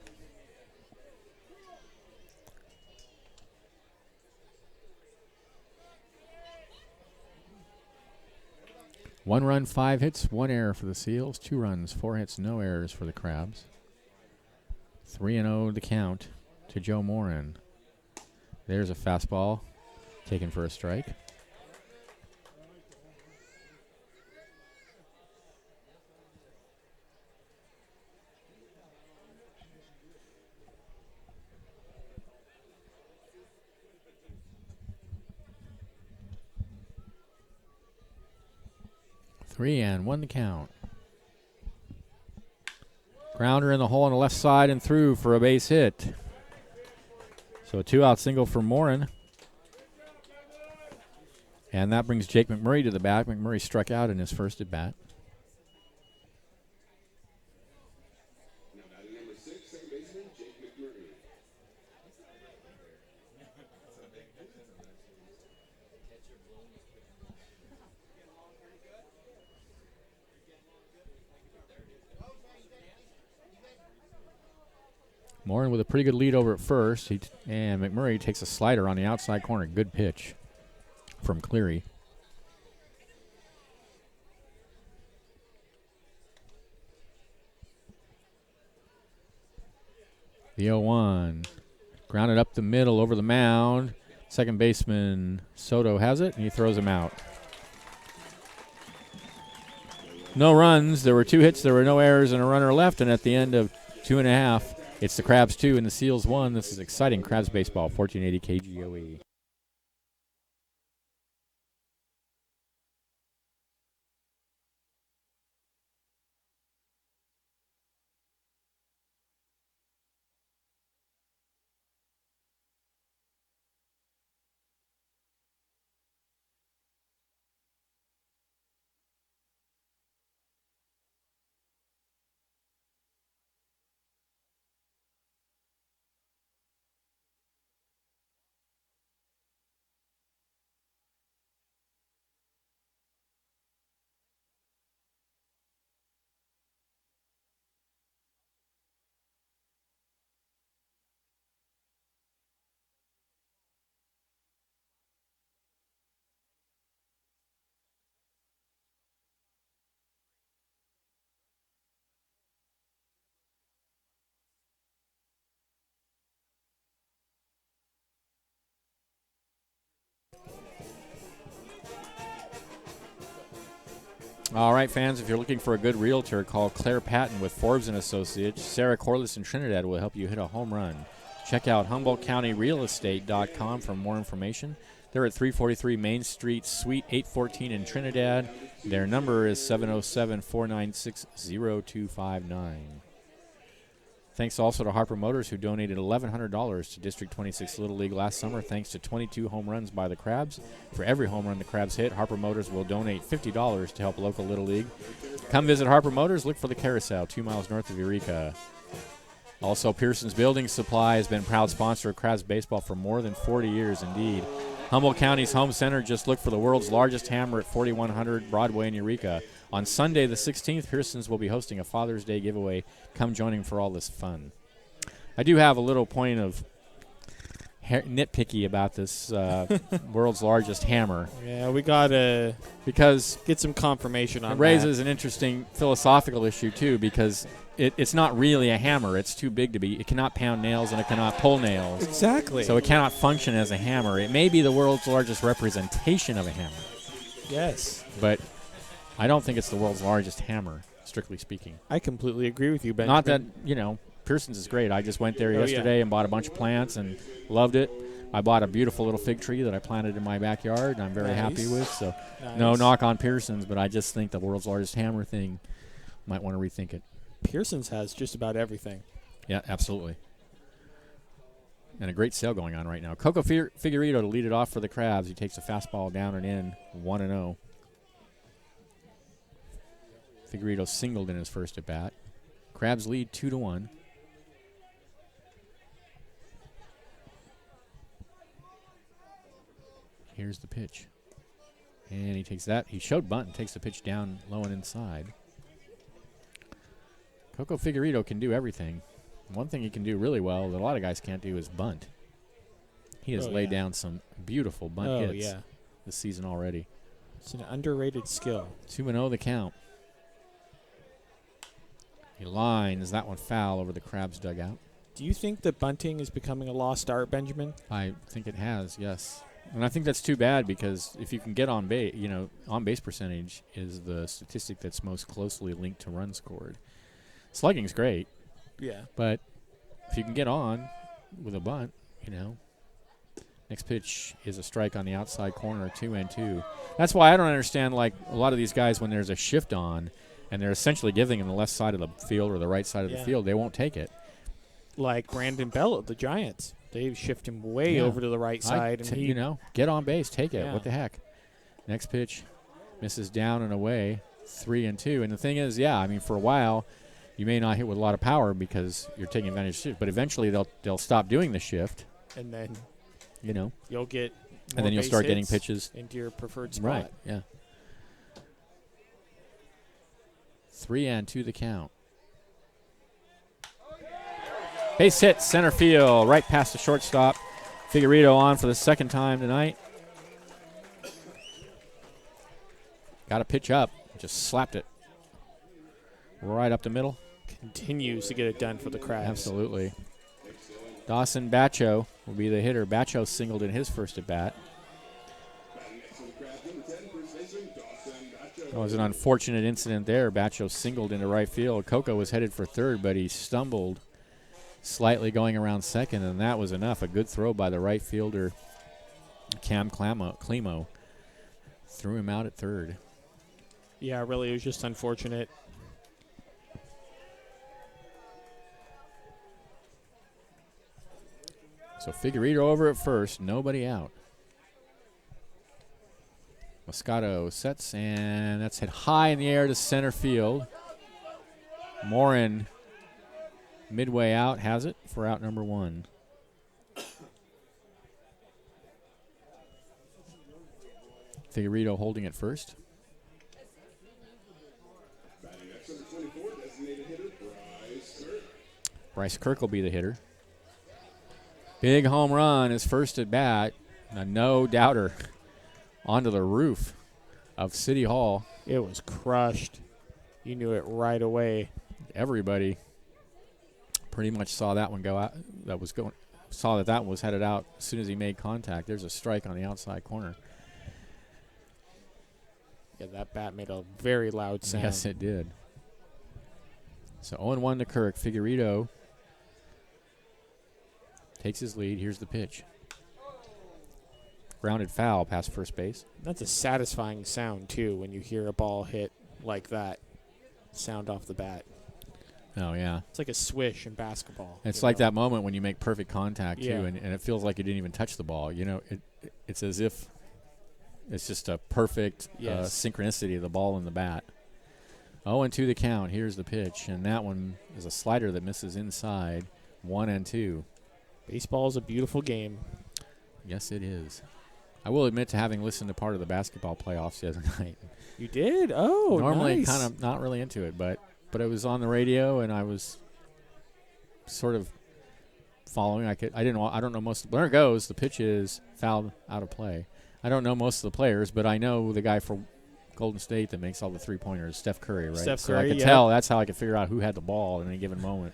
Speaker 2: One run, 5 hits, 1 error for the Seals. 2 runs, 4 hits, no errors for the Crabs. 3-0 the count to Joe Morin. There's a fastball taken for a strike. Three and 1 to count. Grounder in the hole on the left side and through for a base hit. So a 2-out single for Morin. And that brings Jake McMurray to the bat. McMurray struck out in his first at bat.
Speaker 1: Now batting number 6, second baseman Jake McMurray.
Speaker 2: Morin with a pretty good lead over at first. And McMurray takes a slider on the outside corner. Good pitch from Cleary. The 0-1. Grounded up the middle over the mound. Second baseman Soto has it, and he throws him out. No runs. There were 2 hits. There were no errors and a runner left. And at the end of 2.5, it's the Crabs 2 and the Seals 1. This is exciting Crabs baseball, 1480 KGOE. All right, fans, if you're looking for a good realtor, call Claire Patton with Forbes & Associates. Sarah Corliss in Trinidad will help you hit a home run. Check out HumboldtCountyRealEstate.com for more information. They're at 343 Main Street, Suite 814 in Trinidad. Their number is 707-496-0259. Thanks also to Harper Motors, who donated $1,100 to District 26 Little League last summer thanks to 22 home runs by the Crabs. For every home run the Crabs hit, Harper Motors will donate $50 to help local Little League. Come visit Harper Motors. Look for the Carousel, 2 miles north of Eureka. Also, Pearson's Building Supply has been proud sponsor of Crabs baseball for more than 40 years indeed. Humboldt County's home center, just look for the world's largest hammer at 4100 Broadway in Eureka. On Sunday the 16th, Pearson's will be hosting a Father's Day giveaway. Come join him for all this fun. I do have a little point of nitpicky about this world's largest hammer.
Speaker 3: Yeah, we got to
Speaker 2: because
Speaker 3: get some confirmation on
Speaker 2: it raises an interesting philosophical issue, too, because it's not really a hammer. It's too big to be. It cannot pound nails and it cannot pull nails.
Speaker 3: Exactly.
Speaker 2: So it cannot function as a hammer. It may be the world's largest representation of a hammer.
Speaker 3: Yes.
Speaker 2: But I don't think it's the world's largest hammer, strictly speaking.
Speaker 3: I completely agree with you, Benjamin.
Speaker 2: Not that, Pearson's is great. I just went there yesterday and bought a bunch of plants and loved it. I bought a beautiful little fig tree that I planted in my backyard and I'm very happy with. So no knock on Pearson's, but I just think the world's largest hammer thing, might want to rethink it.
Speaker 3: Pearson's has just about everything.
Speaker 2: Yeah, absolutely. And a great sale going on right now. Coco Figueredo to lead it off for the Crabs. He takes a fastball down and in, 1-0. Figueredo singled in his first at bat. Crabs lead 2-1. Here's the pitch. And he takes that. He showed bunt and takes the pitch down low and inside. Coco Figueredo can do everything. One thing he can do really well that a lot of guys can't do is bunt. He has laid down some beautiful bunt hits this season already.
Speaker 3: It's an underrated skill.
Speaker 2: 2-0 the count. He lines that one foul over the Crabs dugout.
Speaker 3: Do you think that bunting is becoming a lost art, Benjamin?
Speaker 2: I think it has, yes. And I think that's too bad because if you can get on base, on base percentage is the statistic that's most closely linked to runs scored. Slugging's great.
Speaker 3: Yeah.
Speaker 2: But if you can get on with a bunt, next pitch is a strike on the outside corner, 2-2. That's why I don't understand, like, a lot of these guys when there's a shift on, and they're essentially giving him the left side of the field or the right side of the
Speaker 3: Yeah.
Speaker 2: field. They won't take it.
Speaker 3: Like Brandon Bell of the Giants. They shift him way
Speaker 2: Yeah.
Speaker 3: over to the right side. And he,
Speaker 2: you know, get on base, take it.
Speaker 3: Yeah.
Speaker 2: What the heck? Next pitch misses down and away, 3-2. And the thing is, yeah, I mean, for a while, you may not hit with a lot of power because you're taking advantage of shift, but eventually they'll stop doing the shift,
Speaker 3: and then
Speaker 2: you know,
Speaker 3: you'll get
Speaker 2: and
Speaker 3: more
Speaker 2: then you'll
Speaker 3: base
Speaker 2: start getting
Speaker 3: hits
Speaker 2: pitches.
Speaker 3: into your preferred spot.
Speaker 2: Right, yeah. 3-2 the count. Base hit, center field, right past the shortstop. Figueredo on for the second time tonight. Got a pitch up, just slapped it right up the middle.
Speaker 3: Continues to get it done for the Crabs.
Speaker 2: Absolutely. Dawson Bacho will be the hitter. Bacho singled in his first at bat. It was an unfortunate incident there. Bacho singled into right field. Coco was headed for third, but he stumbled slightly going around second, and that was enough. A good throw by the right fielder, Cam Climo. Threw him out at third.
Speaker 3: Yeah, really, it was just unfortunate.
Speaker 2: So Figueredo over at first, nobody out. Moscato sets, and that's hit high in the air to center field. Morin midway out has it for out number one. Figueredo holding it first. Bryce Kirk will be the hitter. Big home run, his first at bat. A no doubter onto the roof of City Hall.
Speaker 3: It was crushed. You knew it right away.
Speaker 2: Everybody pretty much saw that one go out. Saw that one was headed out as soon as he made contact. There's a strike on the outside corner.
Speaker 3: Yeah, that bat made a very loud sound.
Speaker 2: Yes, it did. So 0-1 to Kirk. Figueredo takes his lead. Here's the pitch. Grounded foul past first base.
Speaker 3: That's a satisfying sound, too, when you hear a ball hit like that. Sound off the bat.
Speaker 2: Oh, yeah.
Speaker 3: It's like a swish in basketball.
Speaker 2: It's
Speaker 3: you
Speaker 2: like
Speaker 3: know?
Speaker 2: that moment when you make perfect contact, too,
Speaker 3: Yeah.
Speaker 2: and it feels like you didn't even touch the ball. You know, it's as if it's just a perfect
Speaker 3: Yes.
Speaker 2: synchronicity of the ball and the bat. 0-2 the count. Here's the pitch, and that one is a slider that misses inside. 1-2.
Speaker 3: Baseball is a beautiful game.
Speaker 2: Yes, it is. I will admit to having listened to part of the basketball playoffs the other night.
Speaker 3: You did? Oh,
Speaker 2: Normally
Speaker 3: nice.
Speaker 2: kind of not really into it, but it was on the radio, and I was sort of following. I don't know most. There it goes. The pitch is fouled out of play. I don't know most of the players, but I know the guy for Golden State that makes all the three-pointers, Steph Curry, right?
Speaker 3: Steph
Speaker 2: So I
Speaker 3: Curry,
Speaker 2: could
Speaker 3: yeah.
Speaker 2: tell. That's how I could figure out who had the ball at any given moment.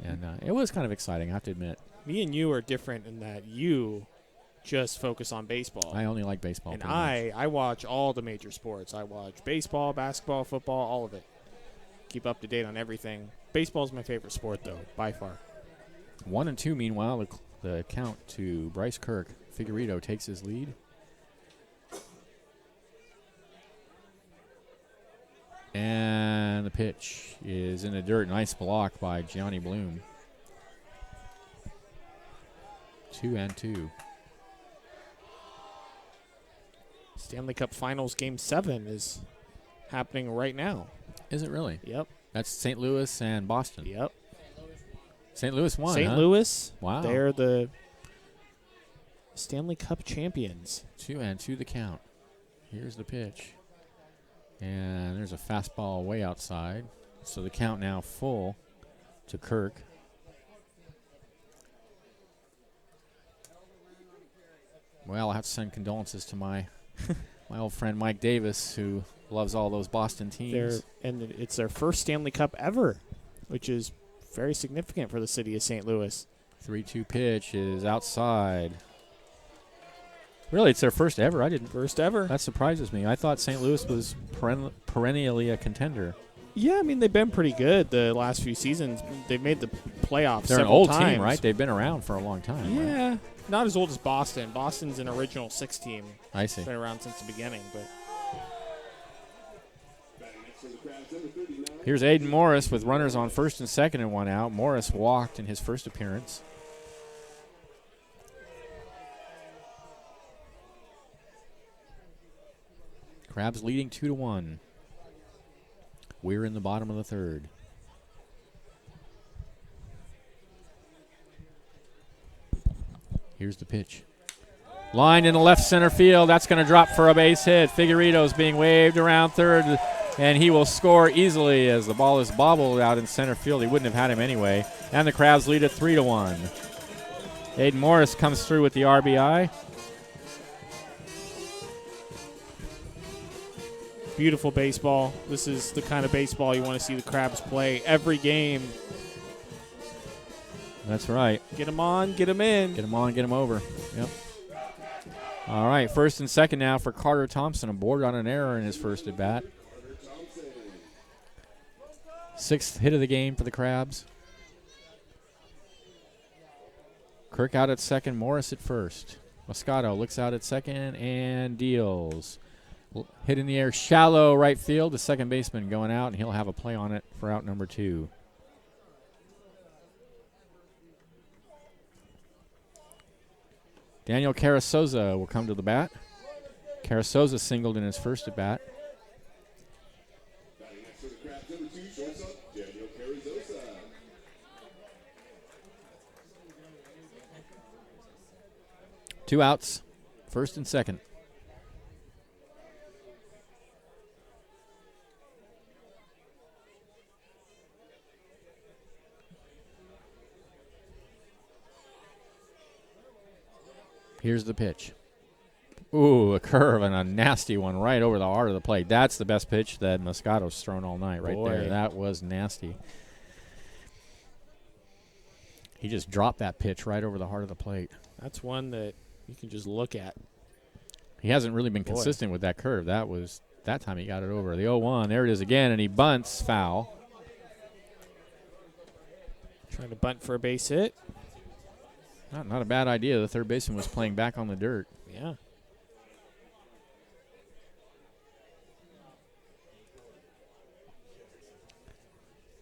Speaker 2: And it was kind of exciting, I have to admit.
Speaker 3: Me and you are different in that you just focus on baseball.
Speaker 2: I only like baseball.
Speaker 3: and
Speaker 2: pretty much.
Speaker 3: I watch all the major sports. I watch baseball, basketball, football, all of it. Keep up to date on everything. Baseball is my favorite sport, though, by far.
Speaker 2: 1-2, meanwhile, the count to Bryce Kirk. Figueredo takes his lead. And the pitch is in the dirt. Nice block by Gianni Bloom. 2-2.
Speaker 3: Stanley Cup Finals Game 7 is happening right now.
Speaker 2: Is it really?
Speaker 3: Yep.
Speaker 2: That's St. Louis and Boston.
Speaker 3: Yep.
Speaker 2: St. Louis won,
Speaker 3: St.
Speaker 2: huh?
Speaker 3: Louis,
Speaker 2: Wow.
Speaker 3: they're the Stanley Cup champions.
Speaker 2: 2-2 the count. Here's the pitch. And there's a fastball way outside. So the count now full to Kirk. Well, I'll have to send condolences to my old friend Mike Davis, who loves all those Boston teams.
Speaker 3: It's their first Stanley Cup ever, which is very significant for the city of St. Louis.
Speaker 2: 3-2 pitch is outside. Really, it's their first ever.
Speaker 3: First ever.
Speaker 2: That surprises me. I thought St. Louis was perennially a contender.
Speaker 3: Yeah, I mean, they've been pretty good the last few seasons. They've made the playoffs
Speaker 2: They're an
Speaker 3: several
Speaker 2: old
Speaker 3: times.
Speaker 2: team, right? They've been around for a long time. Right?
Speaker 3: Yeah, not as old as Boston. Boston's an original 6 team.
Speaker 2: I see.
Speaker 3: Been around since the beginning, but
Speaker 2: Here's Aiden Morris with runners on first and second and one out. Morris walked in his first appearance. Crabs leading 2-1. We're in the bottom of the third. Here's the pitch. Line in the left center field. That's going to drop for a base hit. Figueredo's being waved around third, and he will score easily as the ball is bobbled out in center field. He wouldn't have had him anyway. And the Crabs lead at 3-1. Aiden Morris comes through with the RBI.
Speaker 3: Beautiful baseball. This is the kind of baseball you want to see the Crabs play every game.
Speaker 2: That's right.
Speaker 3: Get them on, get them in.
Speaker 2: Get him on, get him over. Yep. All right, first and second now for Carter Thompson. Aboard on an error in his first at bat. Sixth hit of the game for the Crabs. Kirk out at second, Morris at first. Moscato looks out at second and deals. Hit in the air, shallow right field. The second baseman going out, and he'll have a play on it for out number 2. Daniel Carasoza will come to the bat. Carasoza singled in his first at bat.
Speaker 1: Batting next for the Crabs, number 2, shortstop, Daniel Carrizosa.
Speaker 2: Two outs, first and second. Here's the pitch. Ooh, a curve and a nasty one right over the heart of the plate. That's the best pitch that Moscato's thrown all night right there. That was nasty. He just dropped that pitch right over the heart of the plate.
Speaker 3: That's one that you can just look at.
Speaker 2: He hasn't really been consistent with that curve. That time he got it over. The 0-1, there it is again, and he bunts foul.
Speaker 3: Trying to bunt for a base hit.
Speaker 2: Not a bad idea. The third baseman was playing back on the dirt.
Speaker 3: Yeah.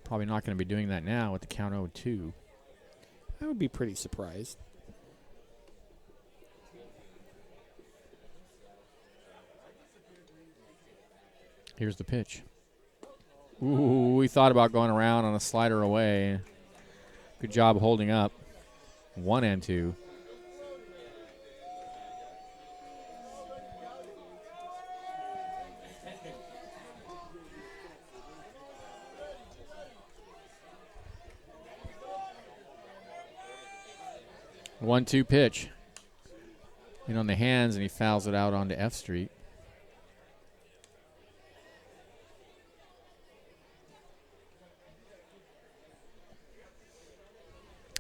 Speaker 2: Probably not going to be doing that now with the count 0-2.
Speaker 3: I would be pretty surprised.
Speaker 2: Here's the pitch. Ooh, we thought about going around on a slider away. Good job holding up. 1-2. One-two pitch. In on the hands, and he fouls it out onto F Street.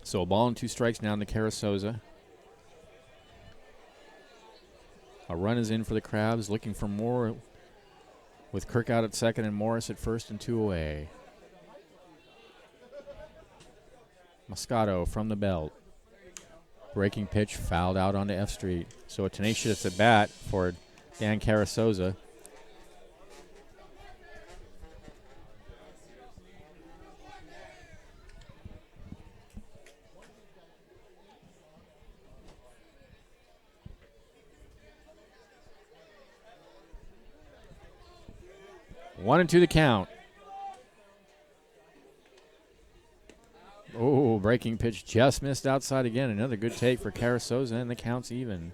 Speaker 2: So a ball and 2 strikes now to Carasoza. A run is in for the Crabs, looking for more with Kirk out at second and Morris at first and 2 away. Moscato from the belt. Breaking pitch fouled out onto F Street. So a tenacious at bat for Dan Carasoza. One and 2 the count. Oh, breaking pitch just missed outside again. Another good take for Carasoza, and the count's even.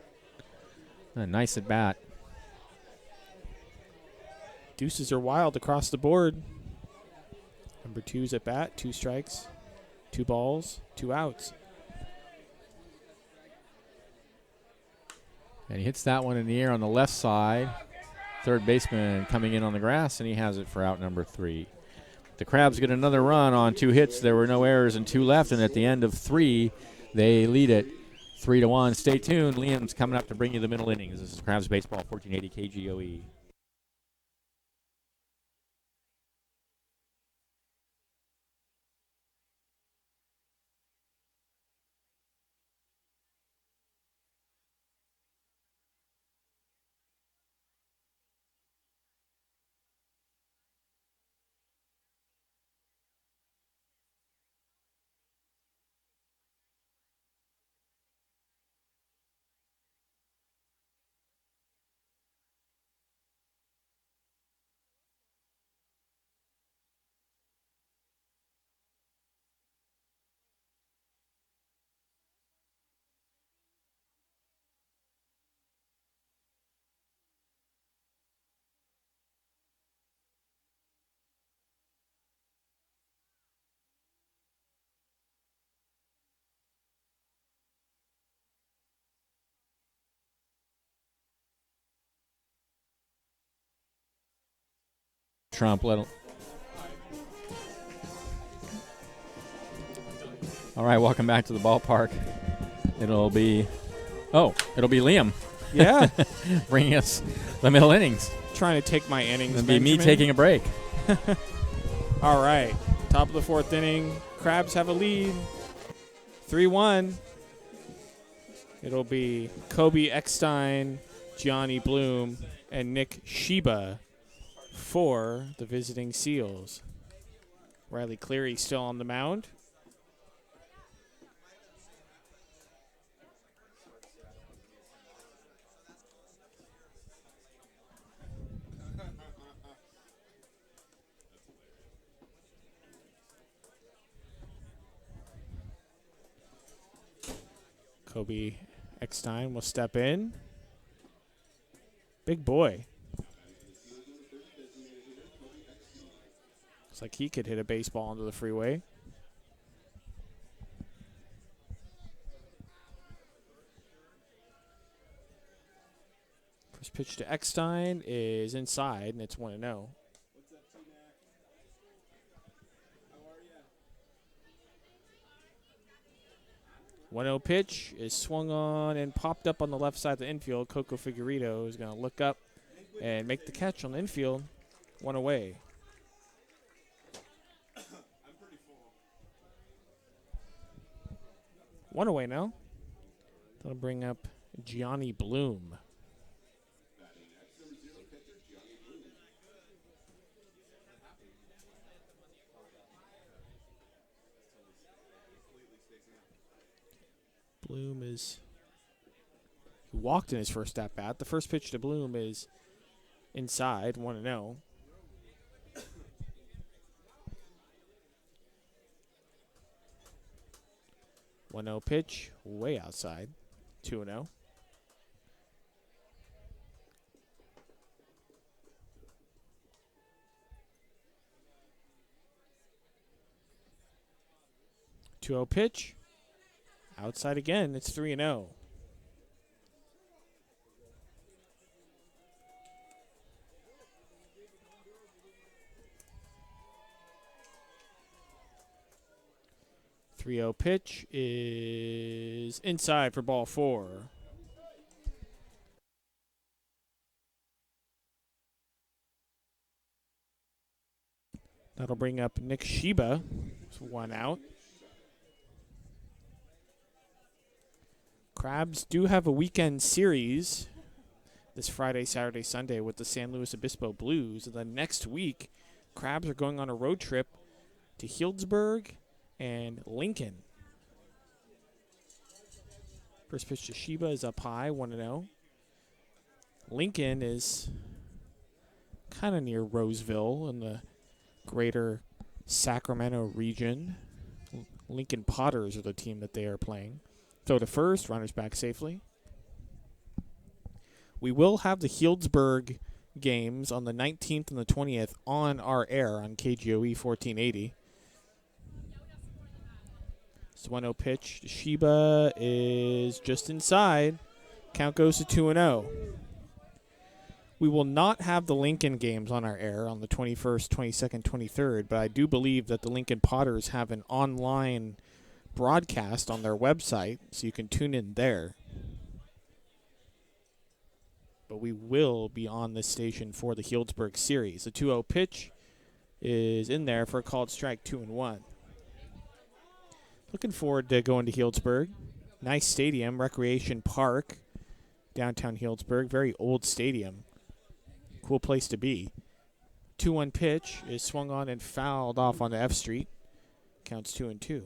Speaker 2: A nice at bat.
Speaker 3: Deuces are wild across the board. Number 2's at bat, 2 strikes, 2 balls, 2 outs.
Speaker 2: And he hits that one in the air on the left side. Third baseman coming in on the grass, and he has it for out number 3. The Crabs get another run on 2 hits. There were no errors and 2 left, and at the end of 3, they lead it 3-1. Stay tuned. Liam's coming up to bring you the middle innings. This is Crabs Baseball, 1480 KGOE. Trump. All right, welcome back to the ballpark. It'll be Liam
Speaker 3: Yeah.
Speaker 2: bringing us the middle innings.
Speaker 3: Trying to take my innings.
Speaker 2: It'll be me
Speaker 3: Benjamin.
Speaker 2: taking a break.
Speaker 3: All right. Top of the 4th inning. Crabs have a lead. 3-1. It'll be Kobe Eckstein, Gianni Bloom, and Nick Sheba for the visiting Seals. Riley Cleary still on the mound. Kobe Eckstein will step in. Big boy. Looks like he could hit a baseball onto the freeway. First pitch to Eckstein is inside, and it's 1-0. 1-0 pitch is swung on and popped up on the left side of the infield. Coco Figueredo is going to look up and make the catch on the infield. 1 away. One away now. That'll bring up Gianni Bloom. Bloom is he walked in his first at bat. The first pitch to Bloom is inside, 1-0. One-0 pitch, way outside, 2-0. Two-0 pitch. Outside again, it's 3-0. .30 pitch is inside for ball 4. That'll bring up Nick Sheba. It's 1 out. Crabs do have a weekend series this Friday, Saturday, Sunday with the San Luis Obispo Blues. And then next week, Crabs are going on a road trip to Healdsburg and Lincoln. First pitch to Sheba is up high, 1-0. Lincoln is kind of near Roseville in the greater Sacramento region. Lincoln Potters are the team that they are playing. Throw to first, runners back safely. We will have the Healdsburg games on the 19th and the 20th on our air on KGOE 1480. It's 1-0 pitch. Sheba is just inside. Count goes to 2-0. We will not have the Lincoln games on our air on the 21st, 22nd, 23rd, but I do believe that the Lincoln Potters have an online broadcast on their website, so you can tune in there. But we will be on this station for the Healdsburg series. The 2-0 pitch is in there for a called strike, 2-1. Looking forward to going to Healdsburg. Nice stadium, Recreation Park, downtown Healdsburg. Very old stadium. Cool place to be. 2-1 pitch is swung on and fouled off onto F Street. Counts 2-2.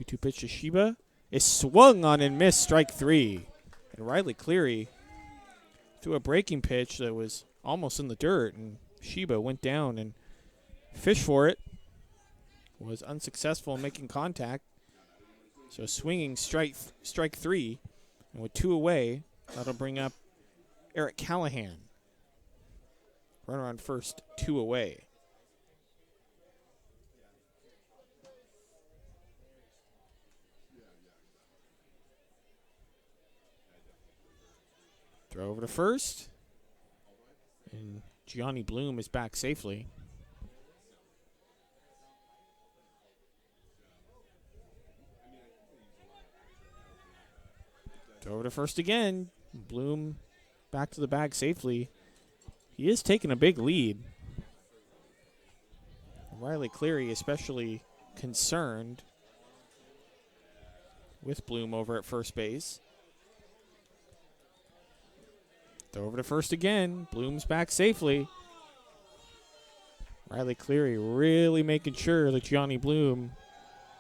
Speaker 3: Two pitch to Sheba is swung on and missed, strike 3. And Riley Cleary threw a breaking pitch that was almost in the dirt, and Sheba went down and fished for it. Was unsuccessful in making contact. So swinging strike 3, and with 2 away, That'll bring up Eric Callahan. Runner on first, 2 away. Throw over to first. And Gianni Bloom is back safely. Throw over to first again. Bloom back to the bag safely. He is taking a big lead. Riley Cleary especially concerned with Bloom over at first base. Throw over to first again. Bloom's back safely. Riley Cleary really making sure that Gianni Bloom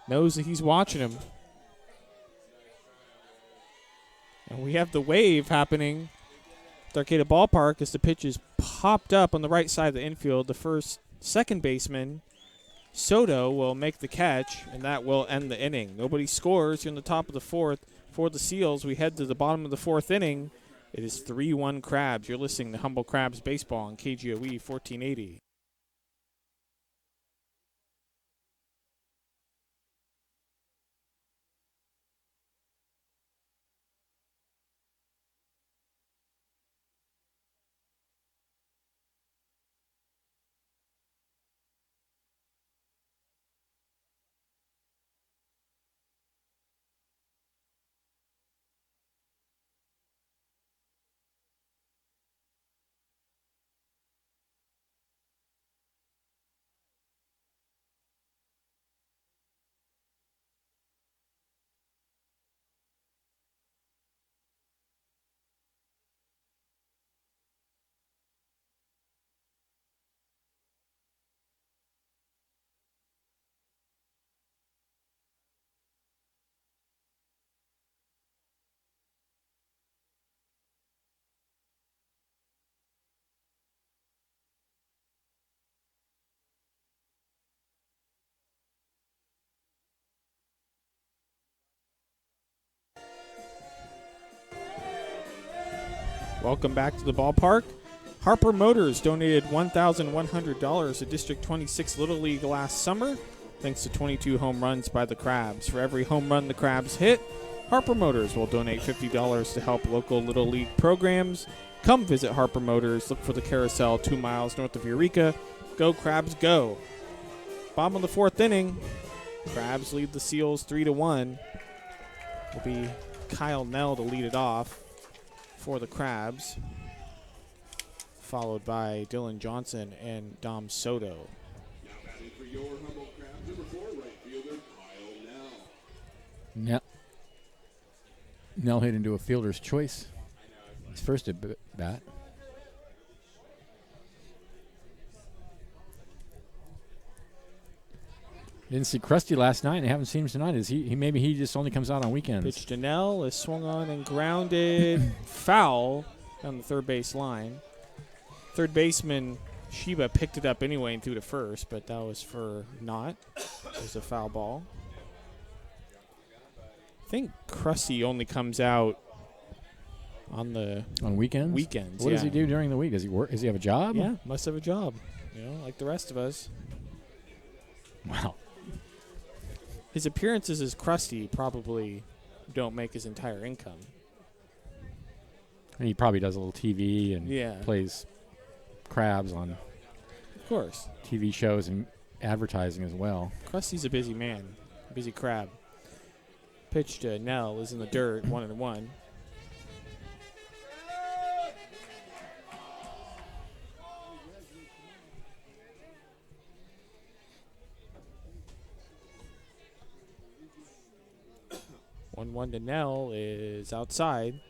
Speaker 3: knows that he's watching him. And we have the wave happening at Arcata Ballpark as the pitch is popped up on the right side of the infield. The second baseman, Soto, will make the catch, and that will end the inning. Nobody scores here in the top of the fourth. For the Seals, we head to the bottom of the fourth inning. It is 3-1 Crabs. You're listening to Humble Crabs Baseball on KGOE 1480. Welcome back to the ballpark. Harper Motors donated $1,100 to District 26 Little League last summer, thanks to 22 home runs by the Crabs. For every home run the Crabs hit, Harper Motors will donate $50 to help local Little League programs. Come visit Harper Motors. Look for the carousel 2 miles north of Eureka. Go Crabs, go. Bottom of the fourth inning. Crabs lead the Seals 3-1. Will be Kyle Nell to lead it off for the Crabs, followed by Dylan Johnson and Dom Soto.
Speaker 1: Now batting for your Humble Crabs, number 4, right fielder Kyle Nell.
Speaker 2: Nell hit into a fielder's choice. His first at bat. Didn't see Krusty last night, and I haven't seen him tonight. Is he maybe he just only comes out on weekends?
Speaker 3: Pitch to Nell is swung on and grounded foul down the third base line. Third baseman Sheba picked it up anyway and threw to first, but that was for naught. It was a foul ball. I think Krusty only comes out on
Speaker 2: weekends.
Speaker 3: Weekends.
Speaker 2: What
Speaker 3: yeah.
Speaker 2: does he do during the week? Does he work? Does he have a job?
Speaker 3: Yeah, must have a job. Like the rest of us.
Speaker 2: Wow.
Speaker 3: His appearances as Krusty probably don't make his entire income.
Speaker 2: And he probably does a little TV and plays Crabs on
Speaker 3: Of course.
Speaker 2: TV shows and advertising as well.
Speaker 3: Krusty's a busy man, a busy crab. Pitch to Nell is in the dirt, 1-1. One to Nell is outside,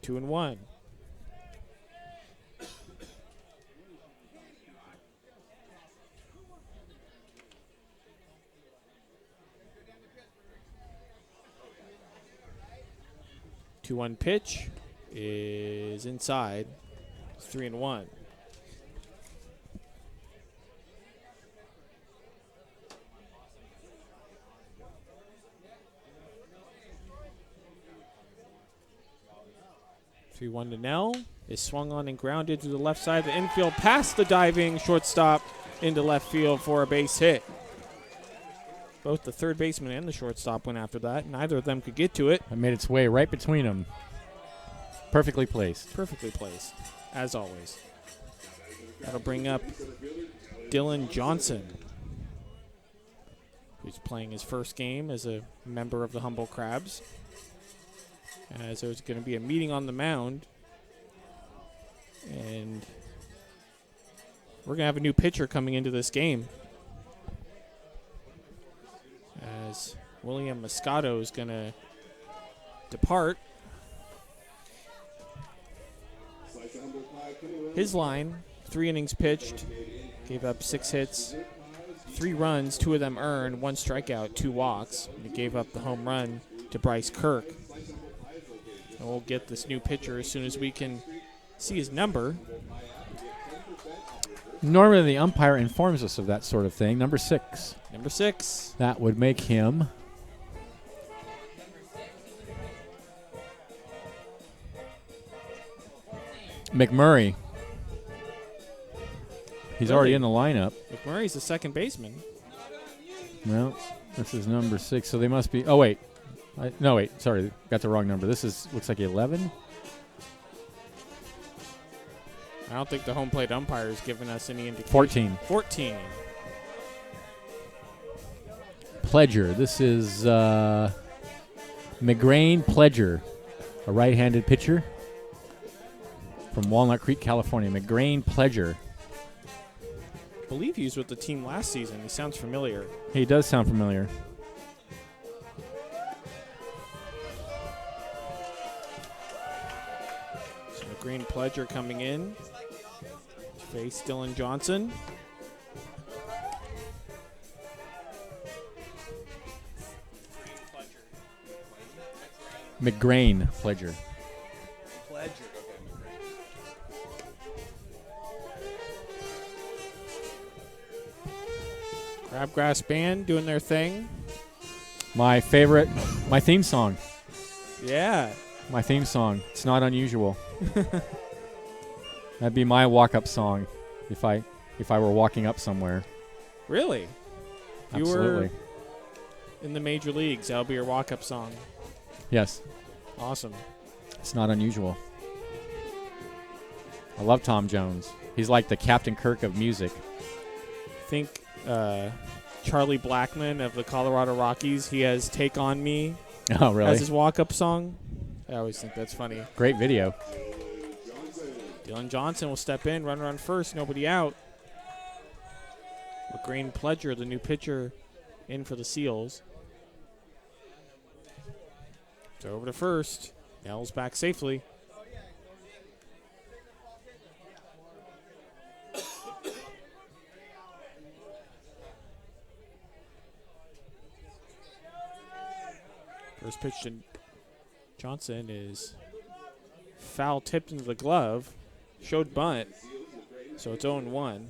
Speaker 3: 2-1. Two-one pitch is inside, 3-1. 3-1 to Nell. Is swung on and grounded to the left side of the infield, past the diving shortstop into left field for a base hit. Both the third baseman and the shortstop went after that. Neither of them could get to it.
Speaker 2: It made its way right between them. Perfectly placed.
Speaker 3: Perfectly placed, as always. That'll bring up Dylan Johnson, who's playing his first game as a member of the Humboldt Crabs. As there's going to be a meeting on the mound. And we're going to have a new pitcher coming into this game. As William Moscato is going to depart. His line, 3 innings pitched, gave up 6 hits, 3 runs, 2 of them earned, 1 strikeout, 2 walks. And he gave up the home run to Bryce Kirk. And we'll get this new pitcher as soon as we can see his number.
Speaker 2: Normally the umpire informs us of that sort of thing. Number 6.
Speaker 3: Number 6.
Speaker 2: That would make him McMurray. He's
Speaker 3: Really?
Speaker 2: already in the lineup.
Speaker 3: McMurray's the second baseman.
Speaker 2: Well, this is number 6, so they must be. Oh wait, no wait, sorry, got the wrong number. This is looks like 11.
Speaker 3: I don't think the home plate umpire has given us any indication.
Speaker 2: 14.
Speaker 3: 14.
Speaker 2: Pledger. This is McGrain Pledger, a right-handed pitcher from Walnut Creek, California. McGrain Pledger.
Speaker 3: I believe he was with the team last season. He sounds familiar.
Speaker 2: He does sound familiar.
Speaker 3: So McGrain Pledger coming in. Face Dylan Johnson.
Speaker 2: McGrain Pledger.
Speaker 3: Crabgrass Band doing their thing.
Speaker 2: My favorite, my theme song.
Speaker 3: Yeah.
Speaker 2: My theme song. It's not unusual. That'd be my walk-up song if I were walking up somewhere.
Speaker 3: Really? If you
Speaker 2: Absolutely.
Speaker 3: were in the major leagues, that'll be your walk-up song.
Speaker 2: Yes.
Speaker 3: Awesome.
Speaker 2: It's not unusual. I love Tom Jones. He's like the Captain Kirk of music.
Speaker 3: Think Charlie Blackmon of the Colorado Rockies, he has Take On Me
Speaker 2: Oh, really?
Speaker 3: as his walk-up song. I always think that's funny.
Speaker 2: Great video.
Speaker 3: Dylan Johnson will step in, run first, nobody out. McGrain Pledger, the new pitcher, in for the Seals. So over to first. Nell's back safely. First pitch to Johnson is foul tipped into the glove. Showed bunt. So it's 0-1.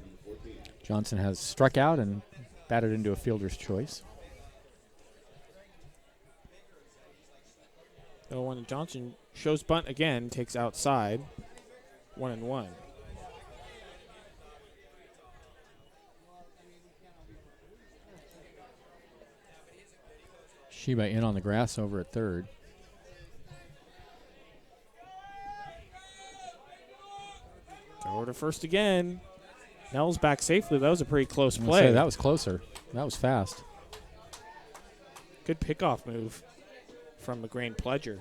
Speaker 2: Johnson has struck out and batted into a fielder's choice.
Speaker 3: 0-1 to Johnson. Shows bunt again. Takes outside. 1-1.
Speaker 2: Sheba in on the grass over at third.
Speaker 3: Over to first again. Nell's back safely. That was a pretty close
Speaker 2: I'm gonna
Speaker 3: play.
Speaker 2: say, that was closer. That was fast.
Speaker 3: Good pickoff move from McGrain Pledger.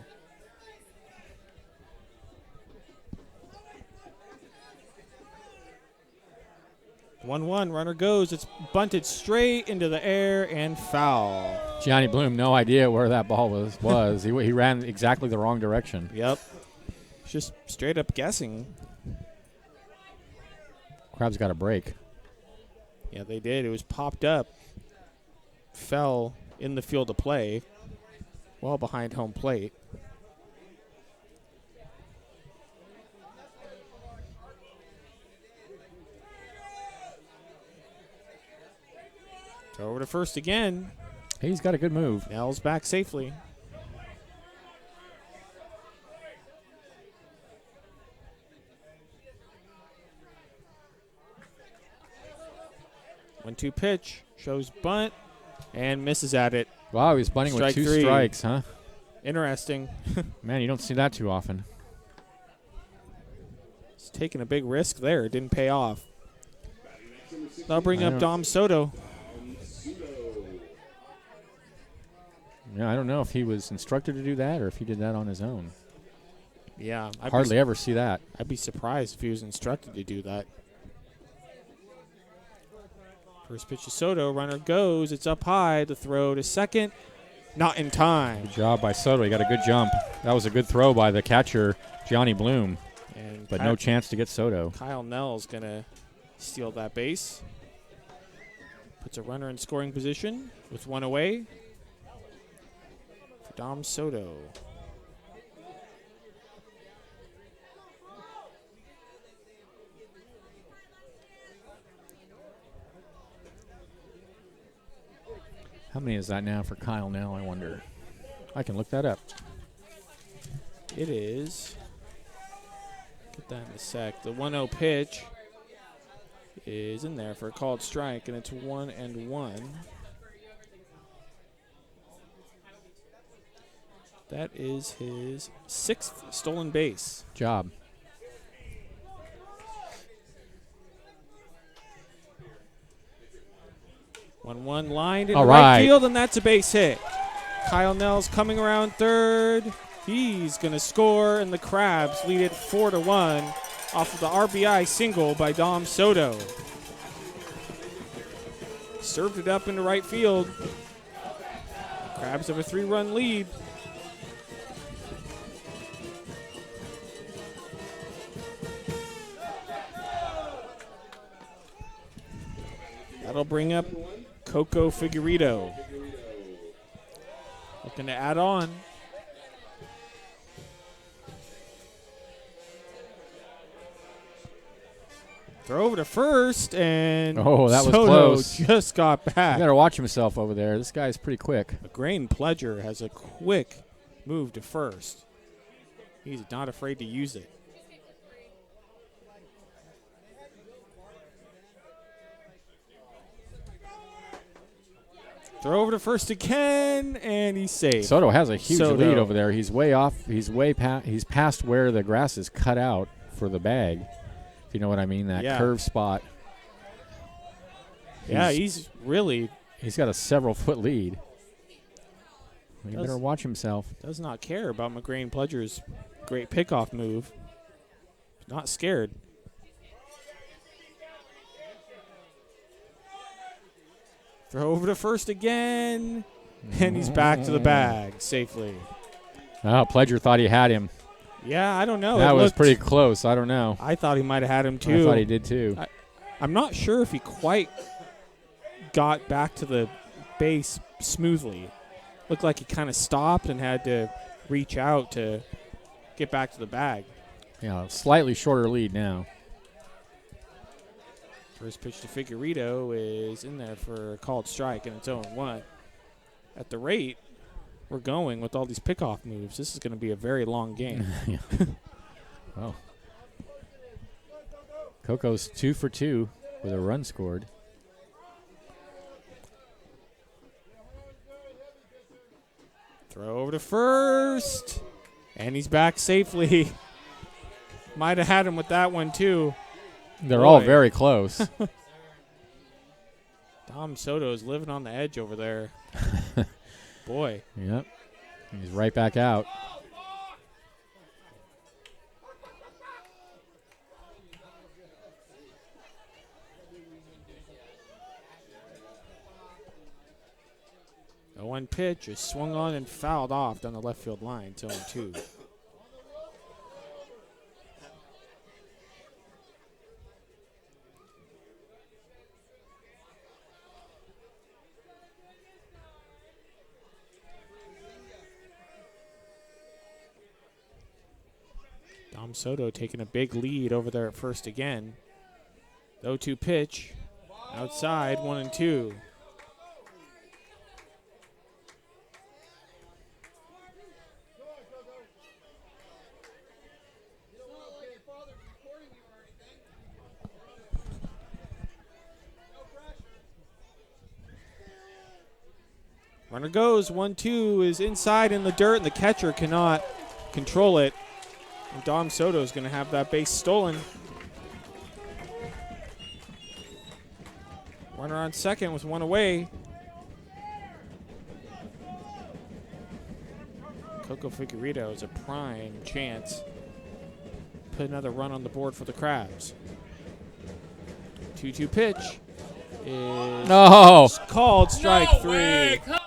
Speaker 3: One runner goes. It's bunted straight into the air and foul.
Speaker 2: Gianni Bloom, no idea where that ball was. He ran exactly the wrong direction.
Speaker 3: Yep. Just straight up guessing.
Speaker 2: Crabs got a break.
Speaker 3: Yeah, they did. It was popped up. Fell in the field of play. Well behind home plate. So over to first again.
Speaker 2: Hey, he's got a good move.
Speaker 3: Nell's back safely. 1-2 pitch. Shows bunt and misses at it.
Speaker 2: Wow, he's bunting with
Speaker 3: Strike
Speaker 2: 2
Speaker 3: three.
Speaker 2: strikes, huh?
Speaker 3: Interesting.
Speaker 2: Man, you don't see that too often.
Speaker 3: He's taking a big risk there. It didn't pay off. That'll bring up Dom Soto.
Speaker 2: Yeah, I don't know if he was instructed to do that or if he did that on his own.
Speaker 3: Yeah.
Speaker 2: Hardly ever see that.
Speaker 3: I'd be surprised if he was instructed to do that. First pitch to Soto. Runner goes. It's up high. The throw to second. Not in time.
Speaker 2: Good job by Soto. He got a good jump. That was a good throw by the catcher, Johnny Bloom,
Speaker 3: And
Speaker 2: but no chance to get Soto.
Speaker 3: Kyle Nell's going to steal that base. Puts a runner in scoring position with 1 away for Dom Soto.
Speaker 2: How many is that now for Kyle Nell, I wonder? I can look that up.
Speaker 3: It is. Get that in a sec. The 1-0 pitch is in there for a called strike, and it's 1-1. That is his 6th stolen base.
Speaker 2: Job.
Speaker 3: One lined in
Speaker 2: All
Speaker 3: right
Speaker 2: right.
Speaker 3: field, and that's a base hit. Kyle Nell's coming around third. He's going to score, and the Crabs lead it 4-1 off of the RBI single by Dom Soto. Served it up into right field. Crabs have a 3-run lead. That'll bring up Coco Figueredo. Looking to add on. Throw over to first, and
Speaker 2: Oh, that was
Speaker 3: Soto
Speaker 2: close.
Speaker 3: just got
Speaker 2: You
Speaker 3: back.
Speaker 2: better watch himself over there. This guy's pretty quick.
Speaker 3: McGrain Pledger has a quick move to first. He's not afraid to use it. Throw over to first again, and he's safe.
Speaker 2: Soto has a huge
Speaker 3: Soto.
Speaker 2: lead over there. He's way off. He's way past. He's past where the grass is cut out for the bag. If you know what I mean, that
Speaker 3: Yeah.
Speaker 2: curved spot.
Speaker 3: Yeah, he's really
Speaker 2: He's got a several-foot lead. He
Speaker 3: Does-
Speaker 2: better watch himself.
Speaker 3: does not care about McGrain Pledger's great pickoff move. Not scared. Throw over to first again, and he's back to the bag safely.
Speaker 2: Oh, Pledger thought he had him.
Speaker 3: Yeah, I don't know.
Speaker 2: That
Speaker 3: It
Speaker 2: was
Speaker 3: looked-
Speaker 2: pretty close. I don't know.
Speaker 3: I thought he might have had him too.
Speaker 2: I thought he did too.
Speaker 3: I'm not sure if he quite got back to the base smoothly. Looked like he kind of stopped and had to reach out to get back to the bag.
Speaker 2: Yeah, slightly shorter lead now.
Speaker 3: First pitch to Figueredo is in there for a called strike, and it's 0-1. At the rate we're going with all these pickoff moves, this is going to be a very long game.
Speaker 2: Oh. Coco's 2 for 2 with a run scored.
Speaker 3: Throw over to first, and he's back safely. Might have had him with that one, too.
Speaker 2: They're all
Speaker 3: Boy.
Speaker 2: very close.
Speaker 3: Dom Soto is living on the edge over there. Boy.
Speaker 2: Yep. He's right back out.
Speaker 3: The one pitch is swung on and fouled off down the left field line. It's 0-2. Dom Soto taking a big lead over there at first again. The 0-2 pitch. Outside, 1-2. Runner goes. 1-2 is inside in the dirt, and the catcher cannot control it. And Dom Soto is going to have that base stolen. Runner on second with one away. Coco Figueredo is a prime chance. Put another run on the board for the Crabs. 2-2 pitch is
Speaker 2: No.
Speaker 3: called strike
Speaker 6: No
Speaker 3: 3.
Speaker 6: way. Come on,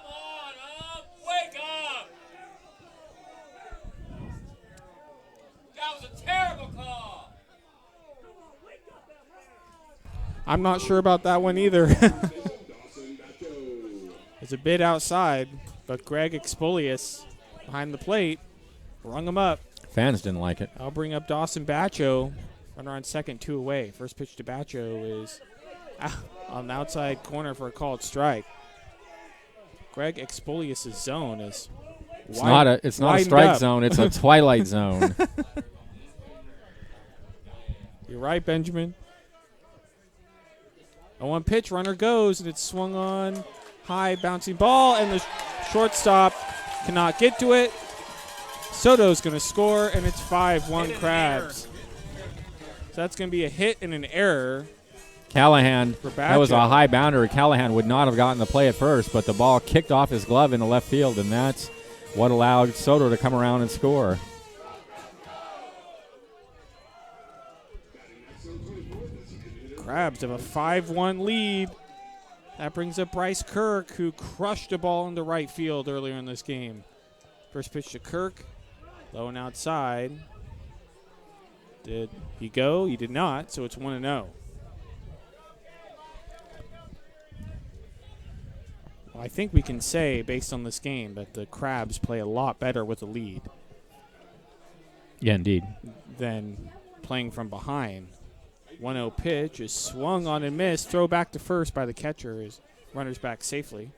Speaker 6: wake up! That was a terrible call.
Speaker 3: I'm not sure about that one either.
Speaker 1: Dawson Bacho.
Speaker 3: It's a bit outside, but Greg Expolius behind the plate rung him up.
Speaker 2: Fans didn't like it.
Speaker 3: I'll bring up Dawson Bacho. Runner on second, 2 away. First pitch to Bacho is on the outside corner for a called strike. Greg Expolius' zone is
Speaker 2: It's not a strike zone. It's a twilight zone.
Speaker 3: You're right, Benjamin. 0-1 pitch, runner goes, and it's swung on. High bouncing ball, and the shortstop cannot get to it. Soto's going to score, and it's 5-1 Crabs. So that's going to be a hit and an error.
Speaker 2: Callahan,
Speaker 3: For
Speaker 2: that was a
Speaker 3: Bacho.
Speaker 2: high bounder. Callahan would not have gotten the play at first, but the ball kicked off his glove in the left field, and that's what allowed Soto to come around and score.
Speaker 3: Crabs have a 5-1 lead. That brings up Bryce Kirk, who crushed a ball into right field earlier in this game. First pitch to Kirk, low and outside. Did he go? He did not, so it's 1-0. Well, I think we can say, based on this game, that the Crabs play a lot better with a lead
Speaker 2: Yeah, indeed.
Speaker 3: than playing from behind. 1-0 pitch is swung on and missed. Throw back to first by the catcher as runners back safely.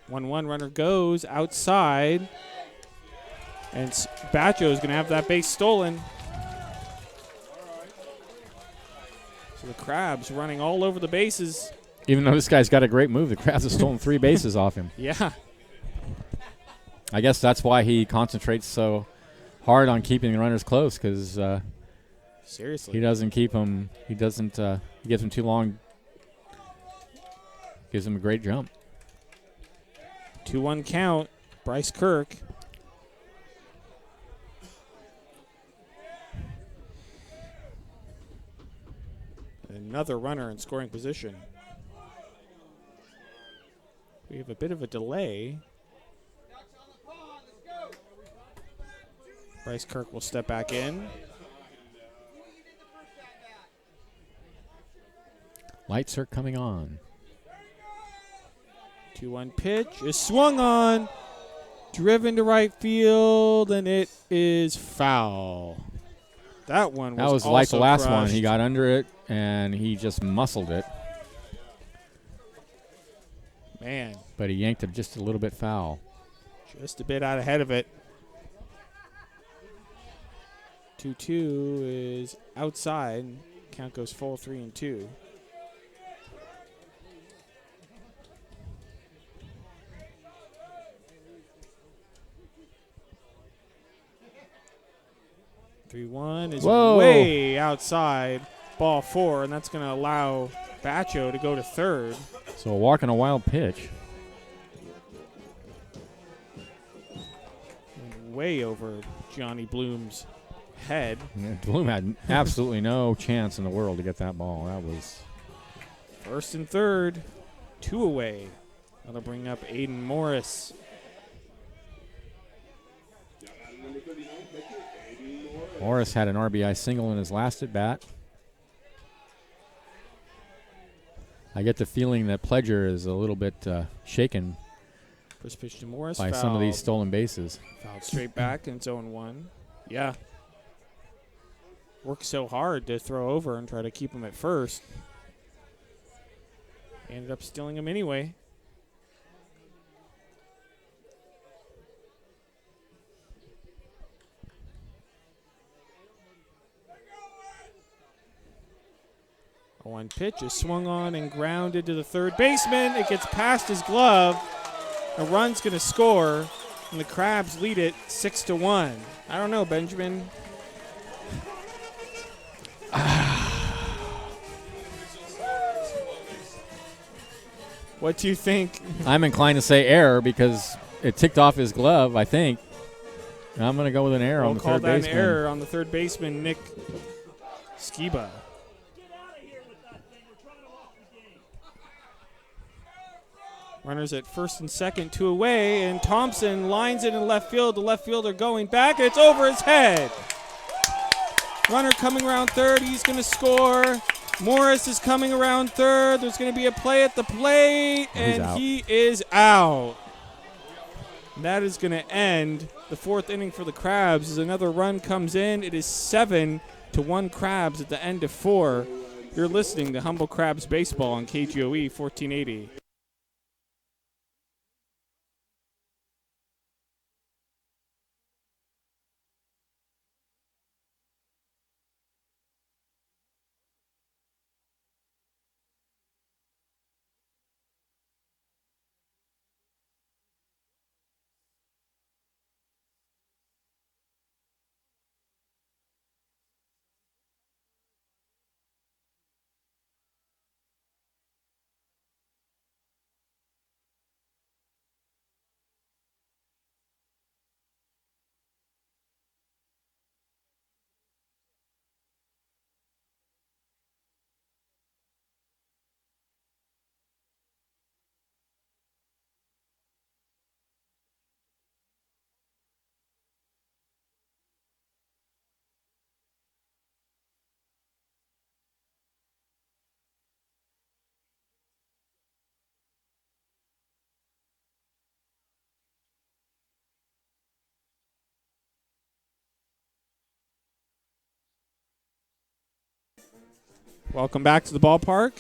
Speaker 3: One runner goes outside, and Bacho is going to have that base stolen. So the Crabs running all over the bases.
Speaker 2: Even though this guy's got a great move, the Crabs have stolen 3 bases off him.
Speaker 3: Yeah.
Speaker 2: I guess that's why he concentrates so hard on keeping the runners close, because
Speaker 3: Seriously.
Speaker 2: he doesn't keep them. He doesn't. He gives them too long. Gives them a great jump.
Speaker 3: 2-1 count. Bryce Kirk. Another runner in scoring position. We have a bit of a delay. Bryce Kirk will step back in.
Speaker 2: Lights are coming on.
Speaker 3: 2-1 pitch is swung on, driven to right field, and it is foul. That one
Speaker 2: That was like the
Speaker 3: also
Speaker 2: last one.
Speaker 3: crushed.
Speaker 2: He got under it, and he just muscled it,
Speaker 3: Man,
Speaker 2: but he yanked it just a little bit foul.
Speaker 3: just a bit out ahead of it. 2-2 is outside. Count goes full 3-2. Three-one is
Speaker 2: Whoa.
Speaker 3: way outside. Ball 4, and that's going to allow Bacho to go to third.
Speaker 2: So a walk and a wild pitch.
Speaker 3: Way over Johnny Bloom's head.
Speaker 2: Yeah, Bloom had absolutely no chance in the world to get that ball. That was
Speaker 3: First and third, 2 away. That'll bring up Aiden Morris.
Speaker 1: Number 39 pitcher, Aiden Morris.
Speaker 2: Morris had an RBI single in his last at bat. I get the feeling that Pledger is a little bit shaken
Speaker 3: First pitch to Morris.
Speaker 2: by some of these
Speaker 3: fouled.
Speaker 2: stolen bases.
Speaker 3: Fouled straight back, and it's 0-1. Yeah. Worked so hard to throw over and try to keep him at first. Ended up stealing him anyway. 1 pitch is swung on and grounded to the third baseman. It gets past his glove. A run's going to score, and the Crabs lead it 6-1. I don't know, Benjamin. What do you think?
Speaker 2: I'm inclined to say error because it ticked off his glove, I think. I'm going to go with an error on the
Speaker 3: We'll
Speaker 2: third
Speaker 3: call that
Speaker 2: baseman.
Speaker 3: an error on the third baseman, Nick Skiba. Runners at first and second, 2 away, and Thompson lines it in left field. The left fielder going back, and it's over his head. Runner coming around third. He's going to score. Morris is coming around third. There's going to be a play at the plate, and
Speaker 2: out.
Speaker 3: he is out. And that is going to end the 4th inning for the Crabs as another run comes in. It is 7-1 Crabs at the end of 4. You're listening to Humble Crabs Baseball on KGOE 1480. Welcome back to the ballpark.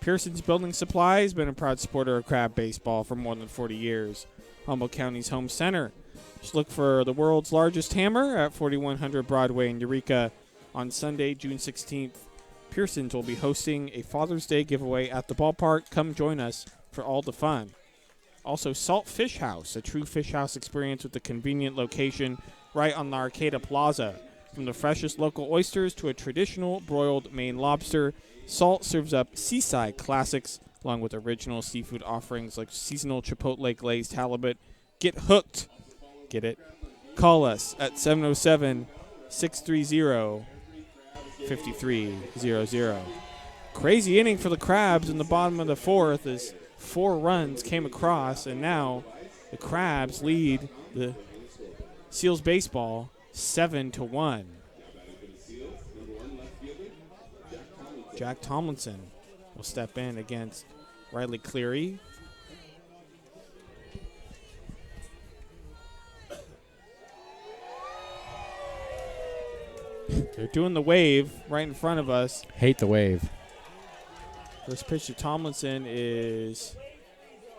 Speaker 3: Pearson's Building Supply has been a proud supporter of crab baseball for more than 40 years. Humboldt County's home center. Just look for the world's largest hammer at 4100 Broadway in Eureka on Sunday, June 16th. Pearson's will be hosting a Father's Day giveaway at the ballpark. Come join us for all the fun. Also, Salt Fish House, a true fish house experience with a convenient location right on the Arcata Plaza. From the freshest local oysters to a traditional broiled Maine lobster, Salt serves up seaside classics along with original seafood offerings like seasonal chipotle glazed halibut. Get hooked. Get it? Call us at 707-630-5300. Crazy inning for the Crabs in the bottom of the 4th as 4 runs came across, and now the Crabs lead the Seals baseball 7-1. Jack Tomlinson will step in against Riley Cleary. They're doing the wave right in front of us.
Speaker 2: Hate the wave.
Speaker 3: First pitch to Tomlinson is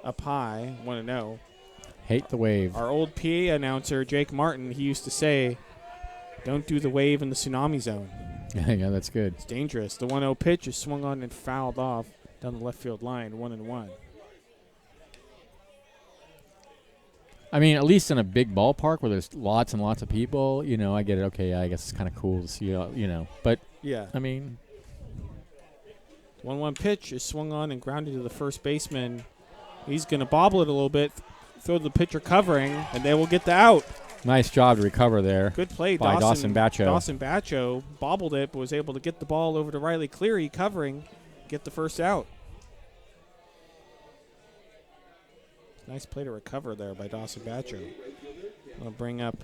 Speaker 3: up high, 1-0.
Speaker 2: Hate the wave.
Speaker 3: Our old PA announcer, Jake Martin, he used to say, don't do the wave in the tsunami zone.
Speaker 2: Yeah, that's good.
Speaker 3: It's dangerous. The 1-0 pitch is swung on and fouled off down the left field line, 1-1.
Speaker 2: I mean, at least in a big ballpark where there's lots and lots of people, you know, I get it. Okay, yeah, I guess it's kind of cool to see, you know. But,
Speaker 3: Yeah.
Speaker 2: I mean,
Speaker 3: 1-1 pitch is swung on and grounded to the first baseman. He's going to bobble it a little bit, throw the pitcher covering, and they will get the out.
Speaker 2: nice job to recover there.
Speaker 3: Good play,
Speaker 2: by Dawson Bacho.
Speaker 3: Dawson Bacho bobbled it, but was able to get the ball over to Riley Cleary, covering, get the first out. Nice play to recover there by Dawson Bacho. I'll bring up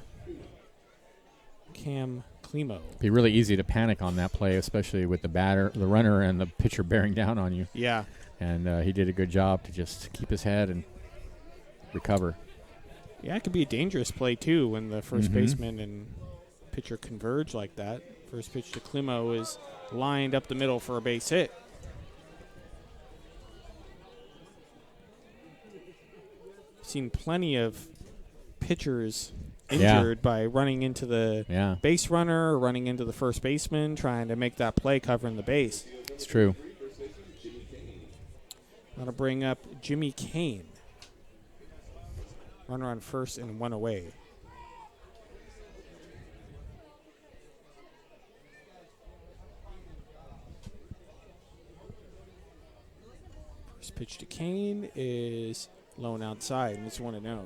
Speaker 3: Cam Klimo.
Speaker 2: Be really easy to panic on that play, especially with the runner, and the pitcher bearing down on you.
Speaker 3: Yeah.
Speaker 2: And he did a good job to just keep his head and recover.
Speaker 3: Yeah, it could be a dangerous play, too, when the first
Speaker 2: Mhm.
Speaker 3: baseman and pitcher converge like that. First pitch to Klimo is lined up the middle for a base hit. Seen plenty of pitchers injured by running into the
Speaker 2: Yeah.
Speaker 3: base runner or running into the first baseman, trying to make that play covering the base.
Speaker 2: It's true.
Speaker 3: That'll bring up Jimmy Kane. Runner on first and one away. First pitch to Kane is low and outside, and it's 1-0.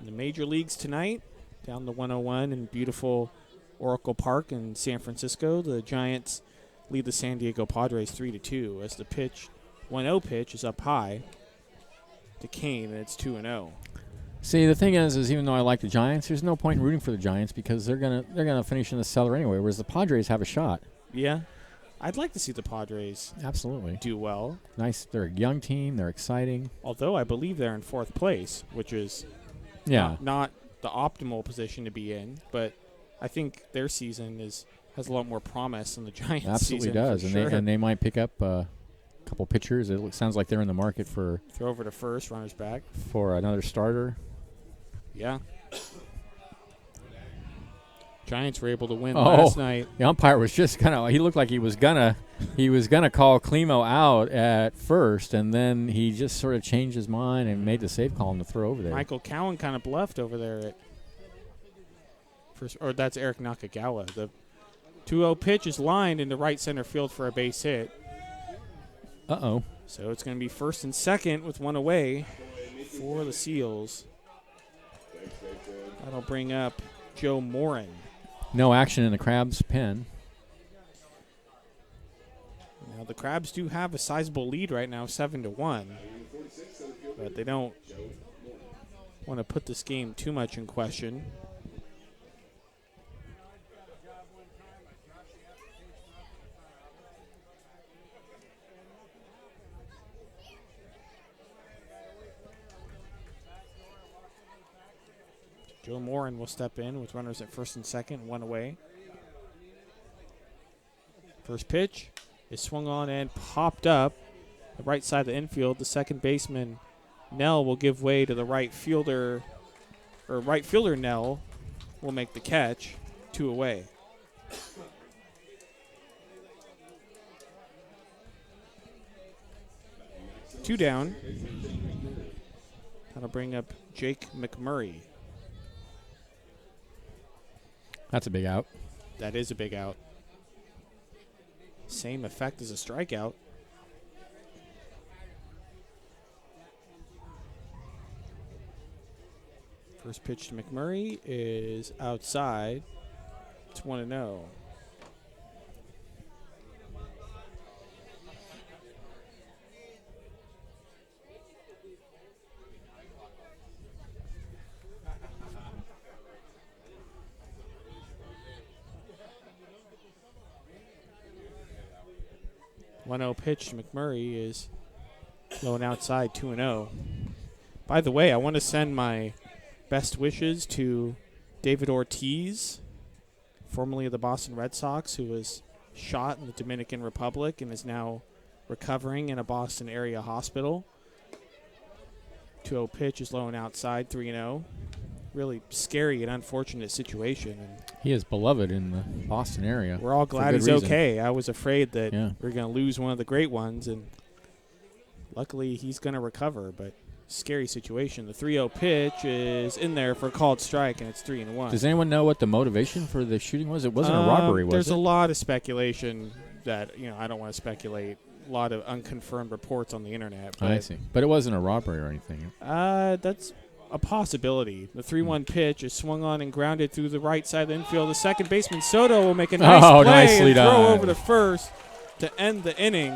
Speaker 3: In the major leagues tonight, down the 101 in beautiful Oracle Park in San Francisco, the Giants lead the San Diego Padres 3-2 as the 1-0 pitch is up high to Kane, and it's 2-0.
Speaker 2: See, the thing is even though I like the Giants, there's no point in rooting for the Giants because they're gonna finish in the cellar anyway. Whereas the Padres have a shot.
Speaker 3: Yeah, I'd like to see the Padres
Speaker 2: Absolutely.
Speaker 3: do well.
Speaker 2: Nice. They're a young team. They're exciting.
Speaker 3: Although I believe they're in fourth place, which is
Speaker 2: Yeah.
Speaker 3: not the optimal position to be in, but I think their season has a lot more promise than the Giants'
Speaker 2: Absolutely
Speaker 3: season.
Speaker 2: does,
Speaker 3: for
Speaker 2: and
Speaker 3: sure.
Speaker 2: they might pick up a couple pitchers. It sounds like they're in the market for
Speaker 3: Throw over to first, runners back.
Speaker 2: another starter.
Speaker 3: Yeah. Giants were able to win
Speaker 2: Oh.
Speaker 3: last night.
Speaker 2: The umpire was just he looked like he was gonna call Klimo out at first, and then he just sort of changed his mind and made the save call him to throw over there.
Speaker 3: Michael Cowan kind of bluffed over there at first, or that's Eric Nakagawa. The 2-0 pitch is lined into right center field for a base hit.
Speaker 2: Uh-oh.
Speaker 3: So it's going to be first and second with one away for the Seals. That'll bring up Joe Morin.
Speaker 2: No action in the Crabs' pen.
Speaker 3: Now the Crabs do have a sizable lead right now, 7-1, but they don't want to put this game too much in question. Joe Morin will step in with runners at first and second, one away. First pitch is swung on and popped up the right side of the infield. The second baseman, Nell, will give way to the right fielder, or right fielder Nell will make the catch, 2 away. Two down. That'll bring up Jake McMurray.
Speaker 2: That's a big out.
Speaker 3: That is a big out. Same effect as a strikeout. First pitch to McMurray is outside. It's 1-0. Pitch to McMurray is low and outside, 2-0. By the way, I want to send my best wishes to David Ortiz, formerly of the Boston Red Sox, who was shot in the Dominican Republic and is now recovering in a Boston area hospital. 2-0 pitch is low and outside, 3-0. Really scary and unfortunate situation. And
Speaker 2: He is beloved in the Boston area.
Speaker 3: we're all
Speaker 2: for
Speaker 3: glad
Speaker 2: good
Speaker 3: he's
Speaker 2: reason.
Speaker 3: okay. I was afraid that
Speaker 2: Yeah.
Speaker 3: we're going to lose one of the great ones, and luckily he's going to recover, but scary situation. The 3-0 pitch is in there for a called strike, and it's 3-1.
Speaker 2: Does anyone know what the motivation for the shooting was? It wasn't a robbery, was
Speaker 3: There's
Speaker 2: it?
Speaker 3: a lot of speculation that, I don't want to speculate. A lot of unconfirmed reports on the internet. But,
Speaker 2: I see. But it wasn't a robbery or anything.
Speaker 3: That's a possibility. The 3-1 pitch is swung on and grounded through the right side of the infield. The second baseman, Soto, will make a nice play
Speaker 2: nicely
Speaker 3: and throw
Speaker 2: done.
Speaker 3: over to first to end the inning.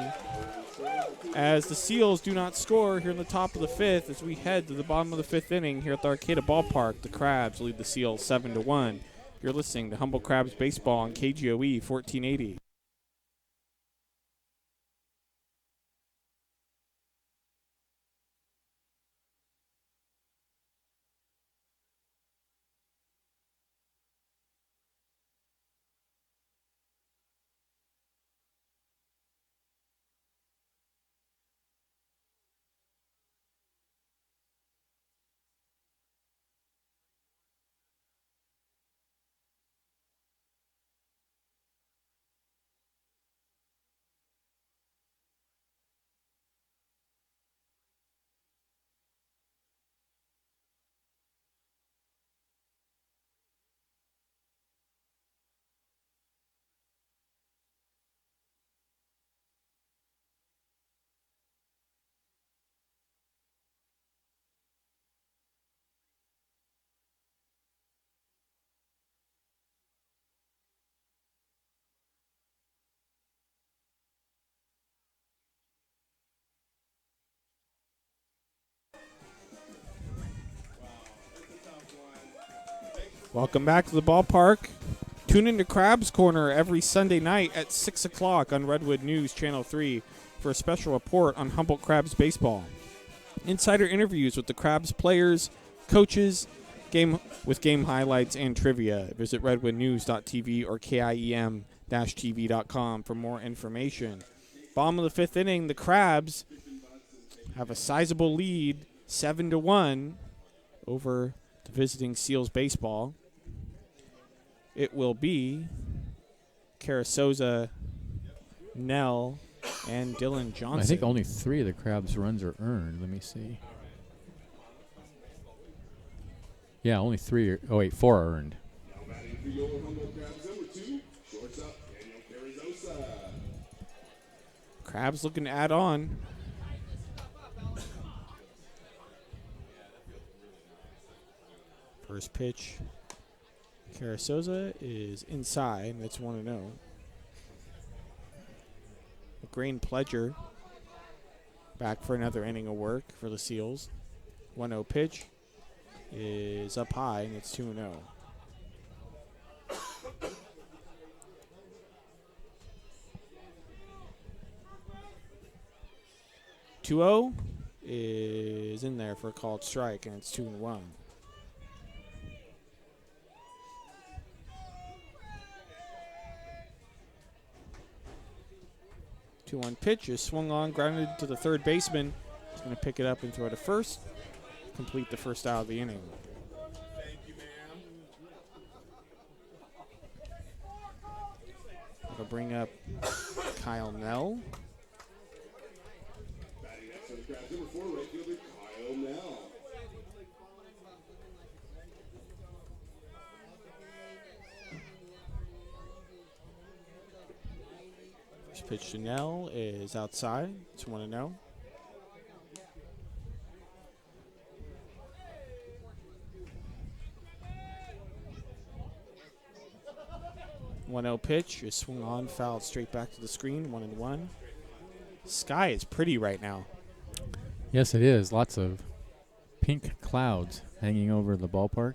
Speaker 3: As the Seals do not score here in the top of the fifth, as we head to the bottom of the fifth inning here at the Arcata Ballpark, the Crabs lead the Seals 7-1. You're listening to Humble Crabs Baseball on KGOE 1480. Welcome back to the ballpark. Tune into Crabs Corner every Sunday night at 6 o'clock on Redwood News Channel 3 for a special report on Humboldt Crabs baseball. Insider interviews with the Crabs players, coaches, game highlights and trivia. Visit redwoodnews.tv or KIEM-TV.com for more information. Bottom of the fifth inning, the Crabs have a sizable lead, 7-1 over the visiting Seals baseball. It will be Carasoza, Nell, and Dylan Johnson.
Speaker 2: I think only 3 of the Crabs' runs are earned. Let me see. Yeah, only 3. 4 are earned.
Speaker 1: Now batting for your Humboldt Crabs, number 2, shortstop Daniel Carrizosa.
Speaker 3: Crabs looking to add on. First pitch. Carasoza is inside. That's 1-0. McGrain Pledger back for another inning of work for the Seals. 1-0 pitch is up high, and it's 2-0. Two-0 is in there for a called strike, and it's 2-1. Two-one pitch is swung on, grounded to the third baseman. He's going to pick it up and throw to first, complete the first out of the inning.
Speaker 5: Thank you, ma'am.
Speaker 3: That'll bring up Kyle Nell.
Speaker 1: Batting next for the Crabs, number 4, right fielder Kyle Nell.
Speaker 3: First pitch to Nell is outside. It's 1-0. One-0 pitch is swung on, fouled straight back to the screen. 1-1. Sky is pretty right now.
Speaker 2: Yes, it is. Lots of pink clouds hanging over the ballpark.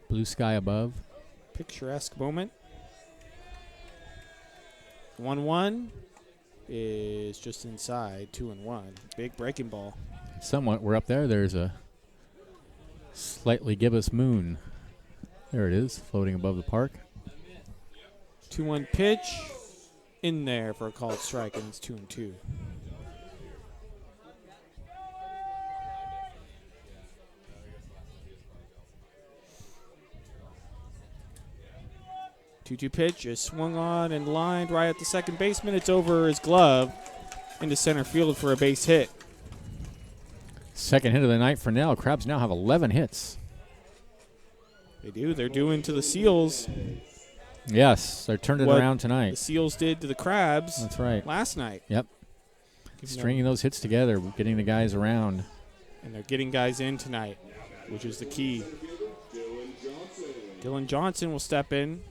Speaker 2: Blue sky above.
Speaker 3: Picturesque moment. 1-1 is just inside. 2-1. Big breaking ball.
Speaker 2: Somewhat, we're up there. There's a slightly gibbous moon. There it is, floating above the park.
Speaker 3: 2-1 pitch in there for a called strike, and it's 2-2. Two-two pitch is swung on and lined right at the second baseman. It's over his glove into center field for a base hit.
Speaker 2: Second hit of the night for Nell. Crabs now have 11 hits.
Speaker 3: They do. They're doing to the Seals
Speaker 2: Yes, they're turning it
Speaker 3: what
Speaker 2: around
Speaker 3: the
Speaker 2: tonight.
Speaker 3: Seals did to the Crabs
Speaker 2: That's right.
Speaker 3: last night.
Speaker 2: Yep.
Speaker 3: Giving
Speaker 2: Stringing those hits together, getting the guys around.
Speaker 3: And they're getting guys in tonight, which is the key.
Speaker 1: Dylan Johnson.
Speaker 3: Dylan Johnson will step in.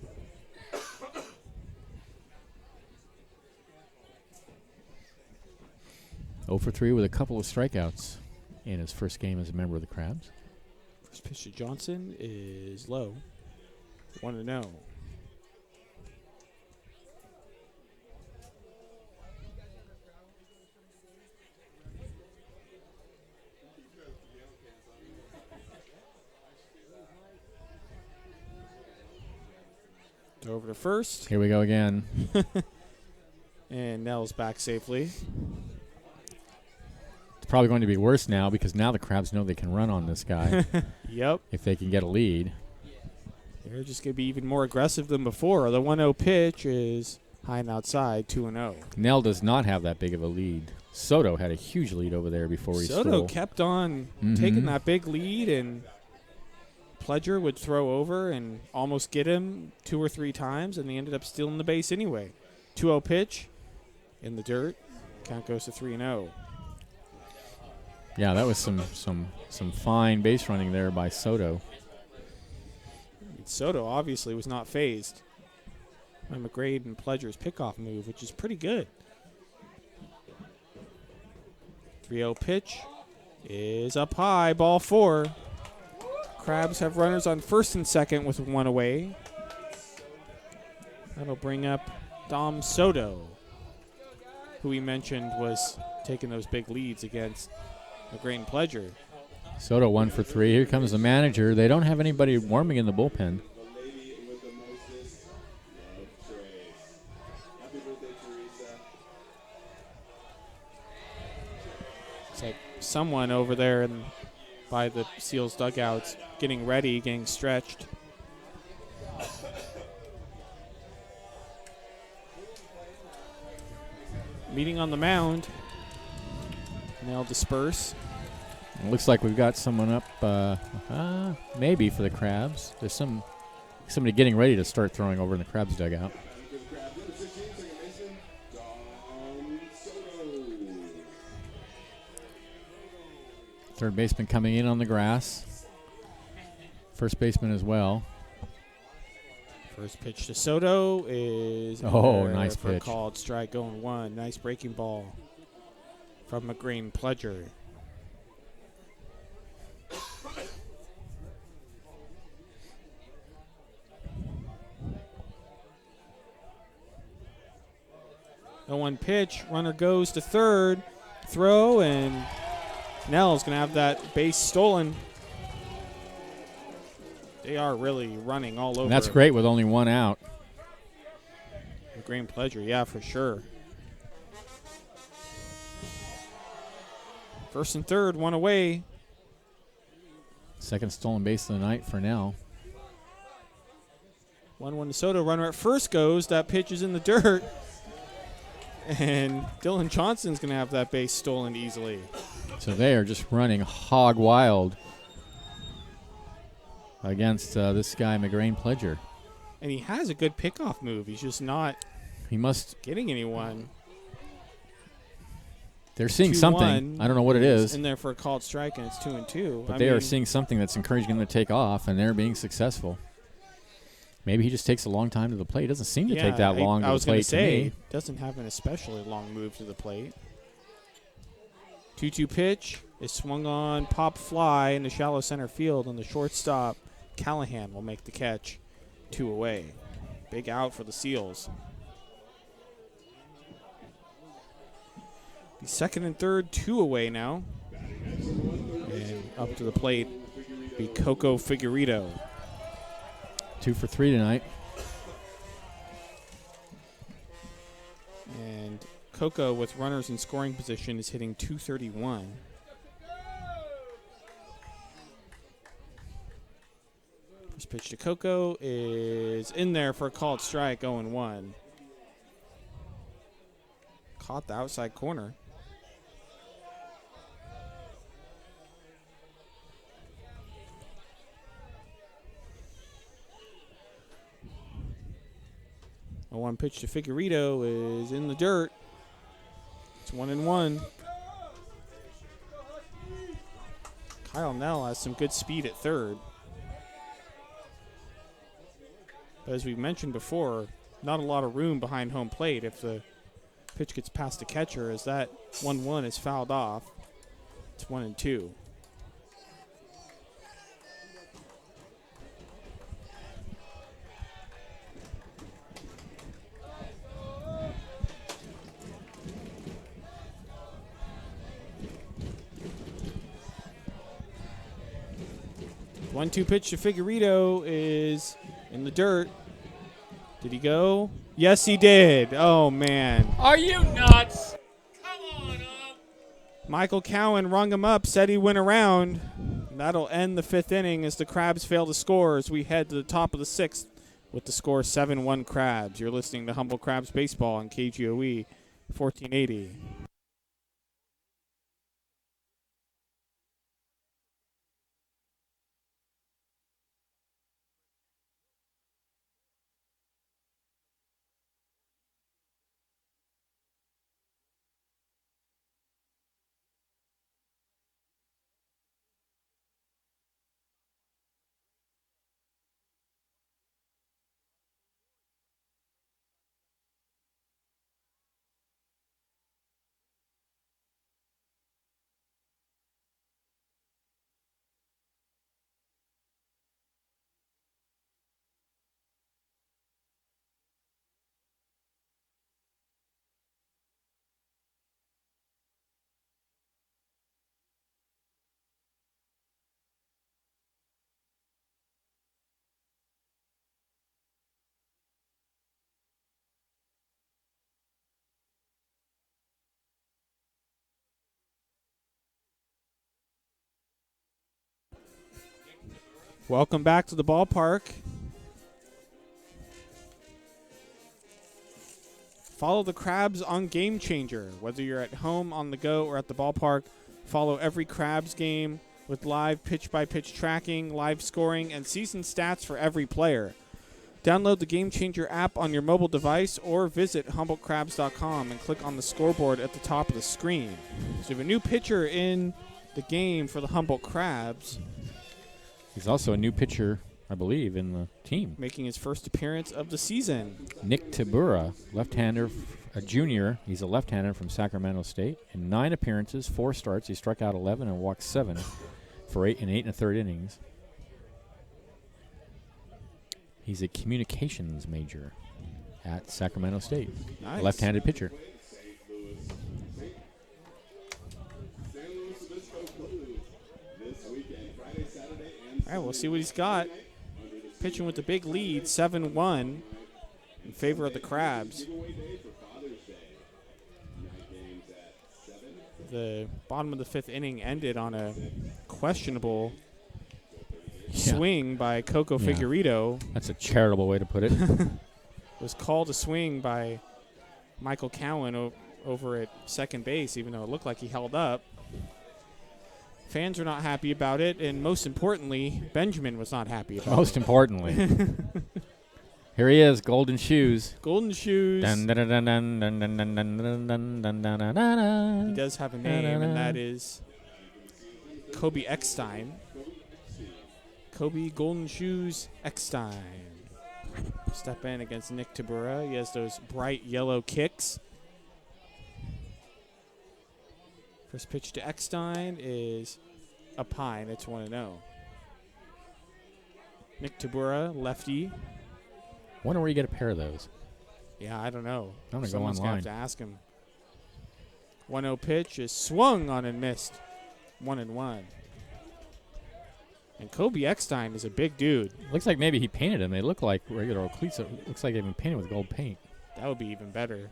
Speaker 2: Oh for 3 with a couple of strikeouts in his first game as a member of the Crabs.
Speaker 3: First pitch to Johnson is low. 1-0. Throw over to first,
Speaker 2: Here we go again.
Speaker 3: and Nell's back safely.
Speaker 2: It's probably going to be worse now because now the Crabs know they can run on this guy
Speaker 3: Yep.
Speaker 2: if they can get a lead.
Speaker 3: They're just going to be even more aggressive than before. The 1-0 pitch is high and outside, 2-0.
Speaker 2: Nell does not have that big of a lead. Soto had a huge lead over there before he
Speaker 3: Soto
Speaker 2: stole.
Speaker 3: kept on
Speaker 2: Mhm.
Speaker 3: taking that big lead, and Pledger would throw over and almost get him 2 or 3 times, and they ended up stealing the base anyway. 2-0 pitch in the dirt. Count goes to 3-0.
Speaker 2: Yeah, that was some fine base running there by Soto.
Speaker 3: Soto obviously was not phased by McGrade and Pledger's pickoff move, which is pretty good. 3-0 pitch is up high, ball 4. Crabs have runners on first and second with one away. That'll bring up Dom Soto, who we mentioned was taking those big leads against a Great Pleasure.
Speaker 2: Soto 1 for 3. Here comes the manager. They don't have anybody warming in the bullpen.
Speaker 1: The lady with the mostest love trays. Happy birthday, Teresa.
Speaker 3: It's like someone over there by the Seals dugouts getting ready, getting stretched. Meeting on the mound. And they'll disperse.
Speaker 2: It looks like we've got someone up, maybe for the Crabs. There's somebody getting ready to start throwing over in the Crabs dugout.
Speaker 1: For the Crabs, number 16, second baseman, Dom Soto.
Speaker 2: Third baseman coming in on the grass. First baseman as well.
Speaker 3: First pitch to Soto is in
Speaker 2: Oh,
Speaker 3: there
Speaker 2: nice
Speaker 3: for a
Speaker 2: pitch.
Speaker 3: called strike going one. Nice breaking ball from McGreen Pledger. The one pitch, runner goes to third, throw, and Nell's going to have that base stolen. They are really running all over.
Speaker 2: And that's great with only one out.
Speaker 3: Green Pleasure, yeah, for sure. First and third, one away.
Speaker 2: Second stolen base of the night for Nell.
Speaker 3: 1-1 to Soto. Runner at first goes. That pitch is in the dirt. And Dylan Johnson's going to have that base stolen easily.
Speaker 2: So they are just running hog wild against this guy, McGrane Pledger.
Speaker 3: And he has a good pickoff move. He's just not
Speaker 2: He must.
Speaker 3: getting anyone.
Speaker 2: They're seeing
Speaker 3: 2-1.
Speaker 2: something. I don't know what it
Speaker 3: It's
Speaker 2: is,
Speaker 3: in there for a called strike, and it's 2-2.
Speaker 2: but they are seeing something that's encouraging them to take off, and they're being successful. Maybe he just takes a long time to the plate. It doesn't seem to take that long
Speaker 3: I
Speaker 2: to
Speaker 3: was
Speaker 2: the
Speaker 3: gonna
Speaker 2: plate to
Speaker 3: say,
Speaker 2: me.
Speaker 3: doesn't have an especially long move to the plate. 2-2 pitch is swung on, pop fly in the shallow center field, and the shortstop, Callahan, will make the catch. 2 away. Big out for the Seals. The second and third, 2 away now. And up to the plate be Coco Figueredo.
Speaker 2: 2 for 3 tonight.
Speaker 3: And Coco, with runners in scoring position, is hitting .231. First pitch to Coco is in there for a called strike, 0-1. Caught the outside corner. A one pitch to Figueredo is in the dirt. It's 1-1. Kyle Nell has some good speed at third. But as we mentioned before, not a lot of room behind home plate if the pitch gets past the catcher, as that 1-1 is fouled off. It's 1-2. One-two pitch to Figueredo is in the dirt. Did he go? Yes, he did. Oh, man.
Speaker 6: Are you nuts? Come on up.
Speaker 3: Michael Cowan rung him up, said he went around. That'll end the fifth inning as the Crabs fail to score as we head to the top of the sixth with the score 7-1 Crabs. You're listening to Humble Crabs Baseball on KGOE 1480. Welcome back to the ballpark. Follow the Crabs on Game Changer. Whether you're at home, on the go, or at the ballpark, follow every Crabs game with live pitch-by-pitch tracking, live scoring, and season stats for every player. Download the Game Changer app on your mobile device or visit HumboldtCrabs.com and click on the scoreboard at the top of the screen. So we have a new pitcher in the game for the Humboldt Crabs,
Speaker 2: He's also a new pitcher, I believe, in the team.
Speaker 3: making his first appearance of the season.
Speaker 2: Nick Tabura, left-hander, a junior. He's a left-hander from Sacramento State. In 9 appearances, 4 starts, he struck out 11 and walked 7 for 8 1/3 innings. He's a communications major at Sacramento State.
Speaker 3: Nice.
Speaker 2: Left-handed pitcher.
Speaker 1: San Luis Obispo Blues this weekend, Friday, Saturday, and
Speaker 3: All right, we'll see what he's got. Pitching with the big lead, 7-1 in favor of the Crabs.
Speaker 1: giveaway day for Father's Day. Night games at 7.
Speaker 3: The bottom of the 5th inning ended on a questionable swing by Coco
Speaker 2: Yeah.
Speaker 3: Figueredo.
Speaker 2: That's a charitable way to put it.
Speaker 3: It was called a swing by Michael Cowan over at second base, even though it looked like he held up. Fans are not happy about it, and most importantly, Benjamin was not happy about
Speaker 2: Most importantly. Here he is, Golden Shoes.
Speaker 3: it. Golden Shoes.
Speaker 2: Dun, dun, dun, dun, dun, dun, dun, dun, dun, dun, dun, dun, dun, dun.
Speaker 3: He does have a name, and that is Kobe Eckstein. Kobe Golden Shoes Eckstein. Step in against Nick Tabura. He has those bright yellow kicks. First pitch to Eckstein is a pine. It's 1-0. Nick Tabura, lefty.
Speaker 2: Wonder where you get a pair of those.
Speaker 3: Yeah, I don't know.
Speaker 2: I'm gonna go
Speaker 3: Someone's gonna have
Speaker 2: online.
Speaker 3: to ask him. 1-0 pitch is swung on and missed. 1-1. And Kobe Eckstein is a big dude.
Speaker 2: Looks like maybe he painted them. They look like regular cleats. It looks like they've been painted with gold paint.
Speaker 3: That would be even better.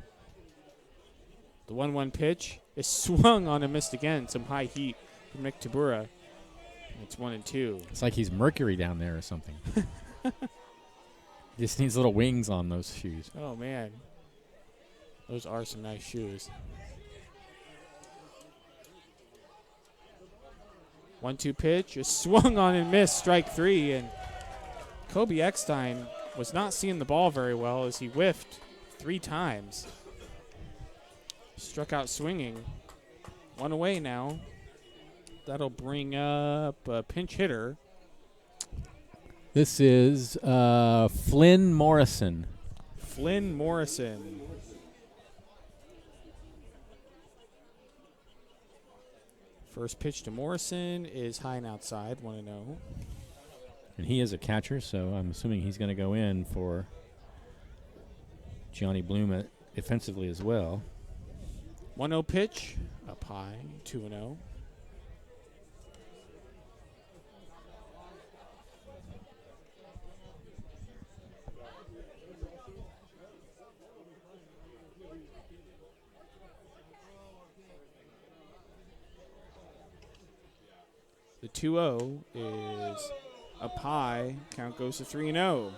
Speaker 3: The 1-1 pitch is swung on and missed again. Some high heat from Nick Tabura. It's 1-2.
Speaker 2: It's like he's Mercury down there or something. He just needs little wings on those shoes.
Speaker 3: Oh, man. Those are some nice shoes. 1-2 pitch is swung on and missed. Strike 3. And Kobe Eckstein was not seeing the ball very well as he whiffed 3 times. Struck out swinging. 1 away now. That'll bring up a pinch hitter.
Speaker 2: This is Flynn Morrison.
Speaker 3: Flynn Morrison. First pitch to Morrison is high and outside, 1-0.
Speaker 2: And he is a catcher, so I'm assuming he's going to go in for Johnny Bloom defensively as well.
Speaker 3: 1-0 pitch, up high, 2-0. The 2-0 is up high. Count goes to 3-0.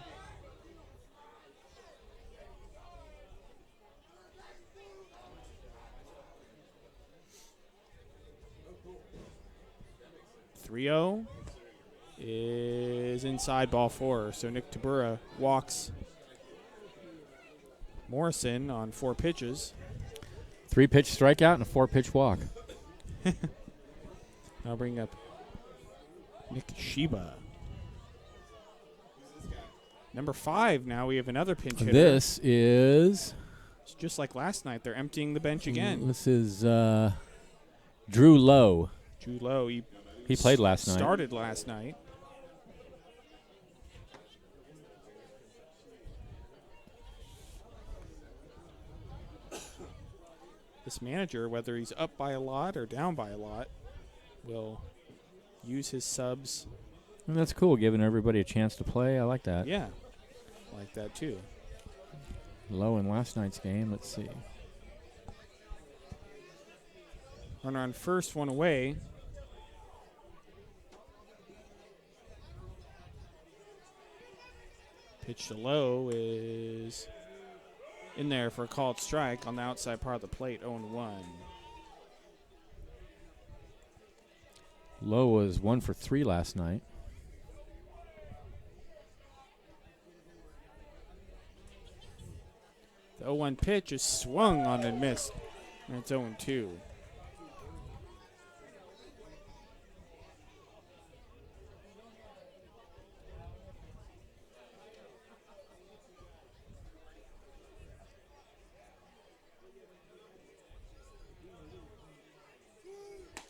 Speaker 3: Is inside ball 4. So Nick Tabura walks Morrison on 4 pitches.
Speaker 2: 3-pitch strikeout and a 4-pitch walk.
Speaker 3: I'll bring up Nick Shiba. Number 5 now. We have another pinch hitter.
Speaker 2: This is
Speaker 3: It's just like last night. They're emptying the bench again.
Speaker 2: This is Drew Lowe.
Speaker 3: Drew Lowe.
Speaker 2: He played last night.
Speaker 3: Started last night. This manager, whether he's up by a lot or down by a lot, will use his subs.
Speaker 2: And that's cool, giving everybody a chance to play. I like that.
Speaker 3: Yeah, like that too.
Speaker 2: Lowe in last night's game. Let's see.
Speaker 3: Runner on first, 1 away. Pitch to low is in there for a called strike on the outside part of the plate, 0-1.
Speaker 2: Lowe was 1 for 3 last night.
Speaker 3: The 0-1 pitch is swung on and missed, and it's 0-2.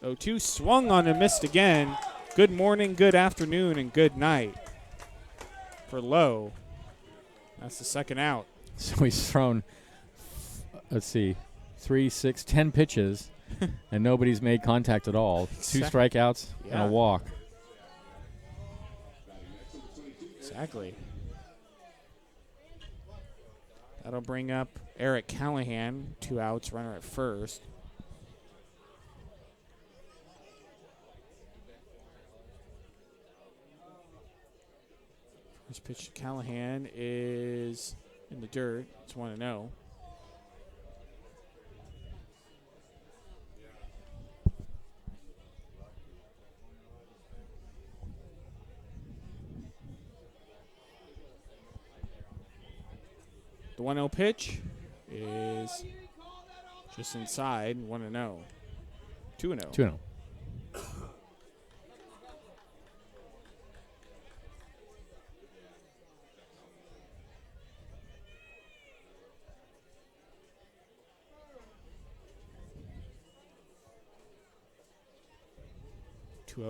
Speaker 3: Oh, 2 swung on and missed again. Good morning, good afternoon, and good night for Lowe. That's the second out.
Speaker 2: So he's thrown, let's see, 3, 6, 10 pitches, and nobody's made contact at all. 2 strikeouts and
Speaker 3: Yeah.
Speaker 2: a walk.
Speaker 3: Exactly. That'll bring up Eric Callahan, 2 outs, runner at first. First pitch to Callahan is in the dirt. It's 1-0. The 1-0 pitch is just inside, 1-0. 2-0.
Speaker 2: 2-0.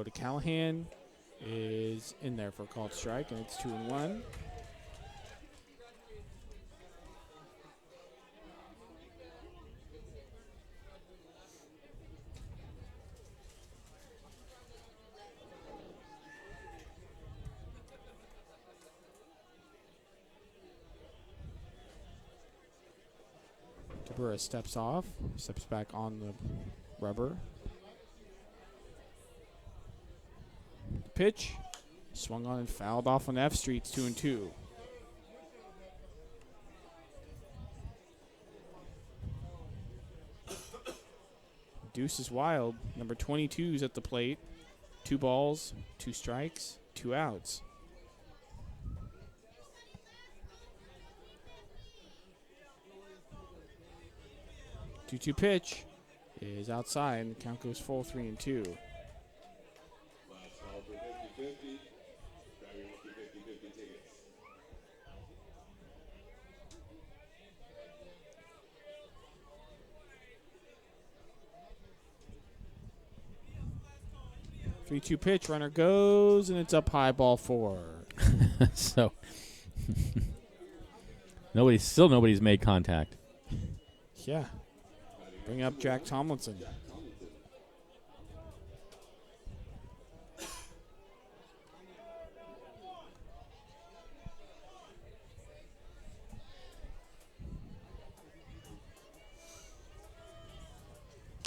Speaker 3: To Callahan is in there for a called strike, and it's 2-1. Tabura steps off, steps back on the rubber. Pitch, swung on and fouled off on F Street. 2-2. Deuce is wild. Number 22 is at the plate. 2 balls, 2 strikes, 2 outs. Two pitch is outside, and the count goes full 3-2.
Speaker 1: Last call for 50-50. Grab your lucky 50-50 tickets.
Speaker 3: Three-two pitch, runner goes, and it's up high, ball 4.
Speaker 2: So nobody's made contact.
Speaker 3: Yeah. Bring up Jack Tomlinson.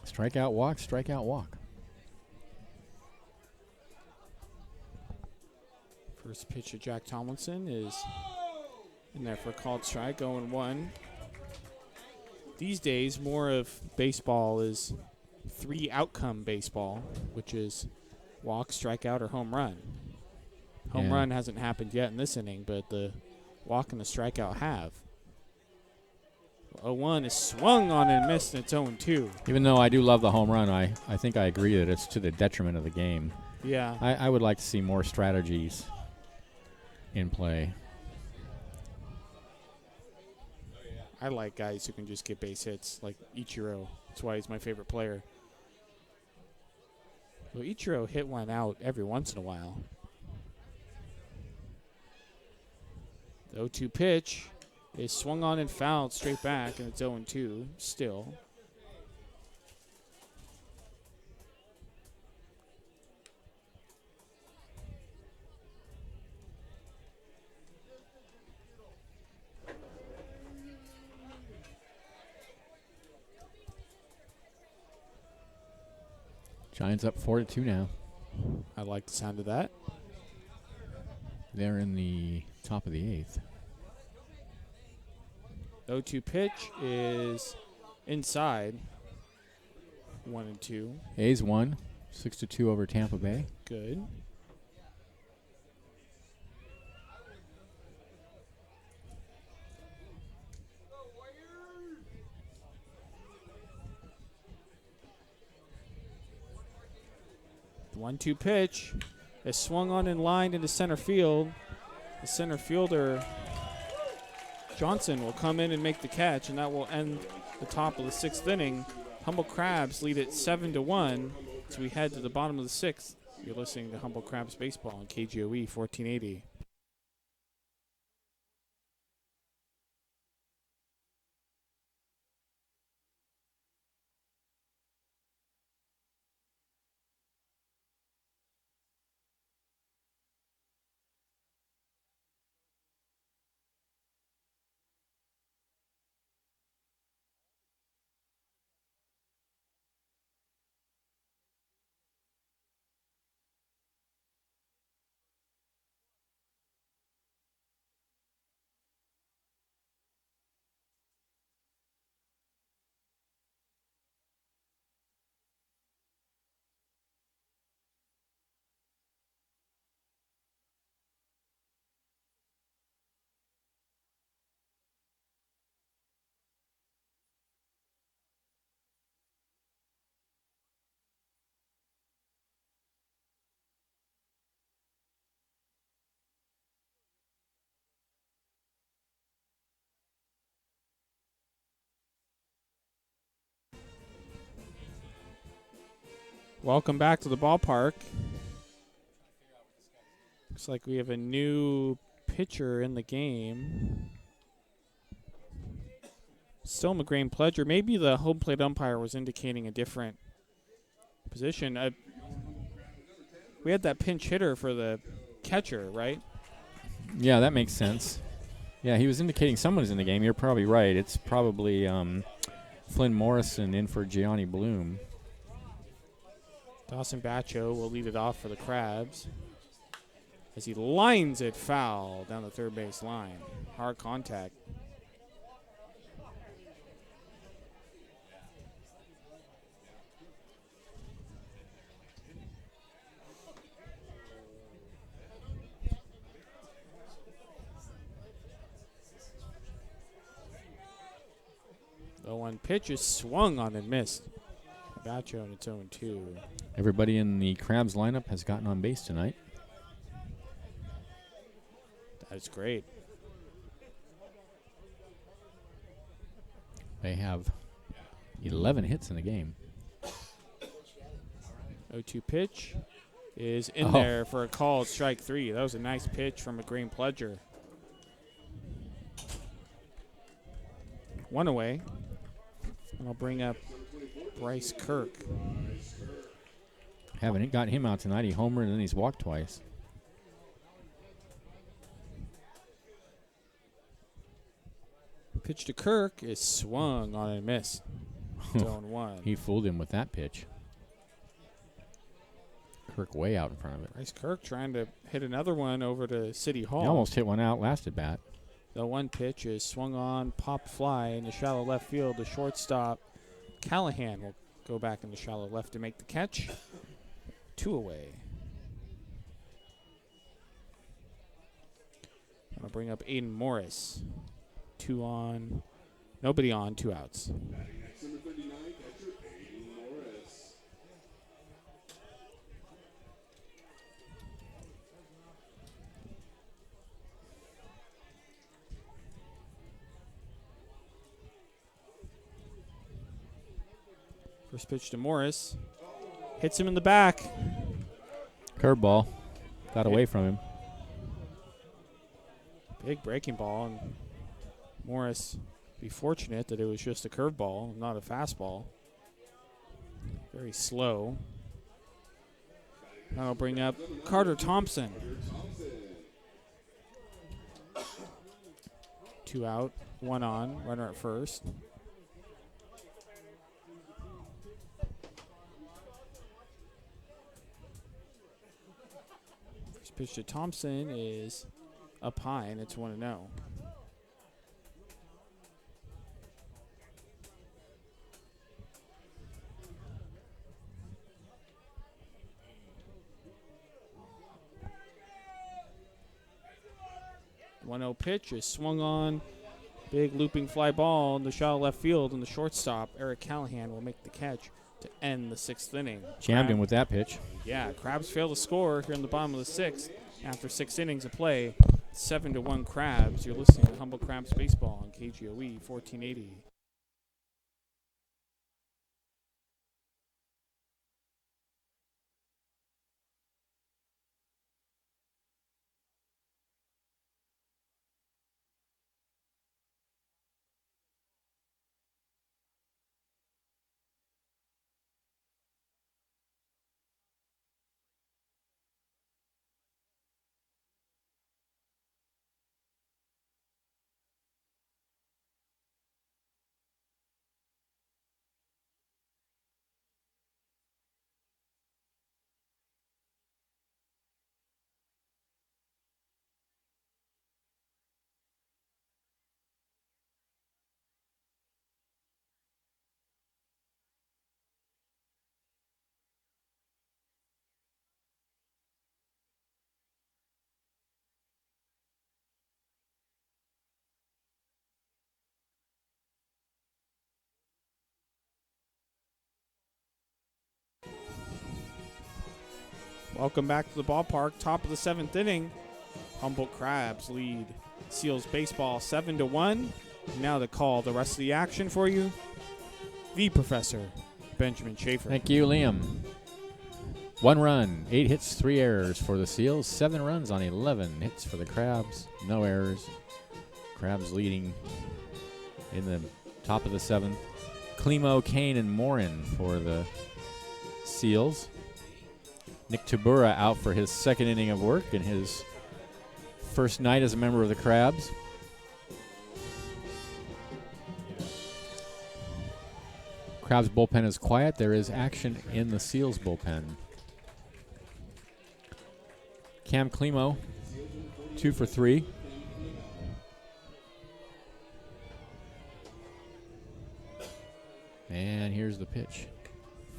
Speaker 2: Strikeout, walk, strikeout, walk.
Speaker 3: First pitch of Jack Tomlinson is in there for a called strike, 0-1. These days, more of baseball is 3 outcome baseball, which is walk, strikeout, or home run. Home
Speaker 2: Yeah.
Speaker 3: run hasn't happened yet in this inning, but the walk and the strikeout have. 0-1 is swung on and missed, and it's 0-2.
Speaker 2: Even though I do love the home run, I think I agree that it's to the detriment of the game.
Speaker 3: Yeah.
Speaker 2: I would like to see more strategies in play.
Speaker 3: I like guys who can just get base hits, like Ichiro. That's why he's my favorite player. Well, Ichiro hit one out every once in a while. The 0-2 pitch is swung on and fouled straight back, and it's 0-2 still.
Speaker 2: Giants up 4-2 now.
Speaker 3: I like the sound of that.
Speaker 2: They're in the top of the 8th.
Speaker 3: 0-2 pitch is inside. 1-2.
Speaker 2: A's won 6-2 over Tampa Bay.
Speaker 3: Good. The 1-2 pitch is swung on and lined into center field. The center fielder, Johnson, will come in and make the catch, and that will end the top of the 6th inning. Humble Crabs lead it 7-1 as we head to the bottom of the 6th. You're listening to Humble Crabs Baseball on KGOE 1480. Welcome back to the ballpark. Looks like we have a new pitcher in the game. Still McGrain Pledger. Maybe the home plate umpire was indicating a different position. We had that pinch hitter for the catcher, right?
Speaker 2: Yeah, that makes sense. Yeah, he was indicating someone's in the game. You're probably right. It's probably Flynn Morrison in for Gianni Bloom.
Speaker 3: Dawson Bacho will lead it off for the Crabs as he lines it foul down the third base line. Hard contact. The 1 pitch is swung on and missed. Bacho on its own 2.
Speaker 2: Everybody in the Crabs lineup has gotten on base tonight.
Speaker 3: That's great.
Speaker 2: They have 11 hits in the game.
Speaker 3: 0-2 pitch is in there for a called strike 3. That was a nice pitch from McGrain Pledger. 1 away. And I'll bring up Bryce Kirk.
Speaker 2: Haven't got him out tonight. He homered and then he's walked twice.
Speaker 3: Pitch to Kirk is swung on and missed. Zone 1.
Speaker 2: He fooled him with that pitch. Kirk way out in front of it.
Speaker 3: Bryce Kirk trying to hit another one over to City Hall.
Speaker 2: He almost hit one out last at bat.
Speaker 3: The 1 pitch is swung on, pop fly in the shallow left field. The shortstop, Callahan, will go back in the shallow left to make the catch. 2 away. I'm going to bring up Aiden Morris. 2 on, nobody on, 2 outs.
Speaker 1: Number 39, catcher Aiden Morris.
Speaker 3: First pitch to Morris. Hits him in the back.
Speaker 2: Curveball. Got away from him.
Speaker 3: Big breaking ball, and Morris be fortunate that it was just a curveball, not a fastball. Very slow. That'll bring up Carter Thompson. 2 out, 1 on, runner at first. First Pitch to Thompson is up high, and it's 1-0. One-zero pitch is swung on. Big looping fly ball in the shallow left field, and the shortstop, Eric Callahan, will make the catch to end the 6th inning.
Speaker 2: Jammed him with that pitch.
Speaker 3: Yeah, Crabs fail to score here in the bottom of the 6th after 6 innings of play. 7-1 Crabs. You're listening to Humboldt Crabs Baseball on KGOE 1480. Welcome back to the ballpark. Top of the 7th inning. Humboldt Crabs lead Seals baseball 7-1. Now to call the rest of the action for you, the Professor, Benjamin Schaefer.
Speaker 2: Thank you, Liam. 1 run, 8 hits, 3 errors for the Seals. 7 runs on 11 hits for the Crabs. No errors. Crabs leading in the top of the 7th. Klimo, Kane, and Morin for the Seals. Nick Tabura out for his 2nd inning of work and his first night as a member of the Crabs. Crabs bullpen is quiet. There is action in the Seals bullpen. Cam Klimo, 2 for 3. And here's the pitch.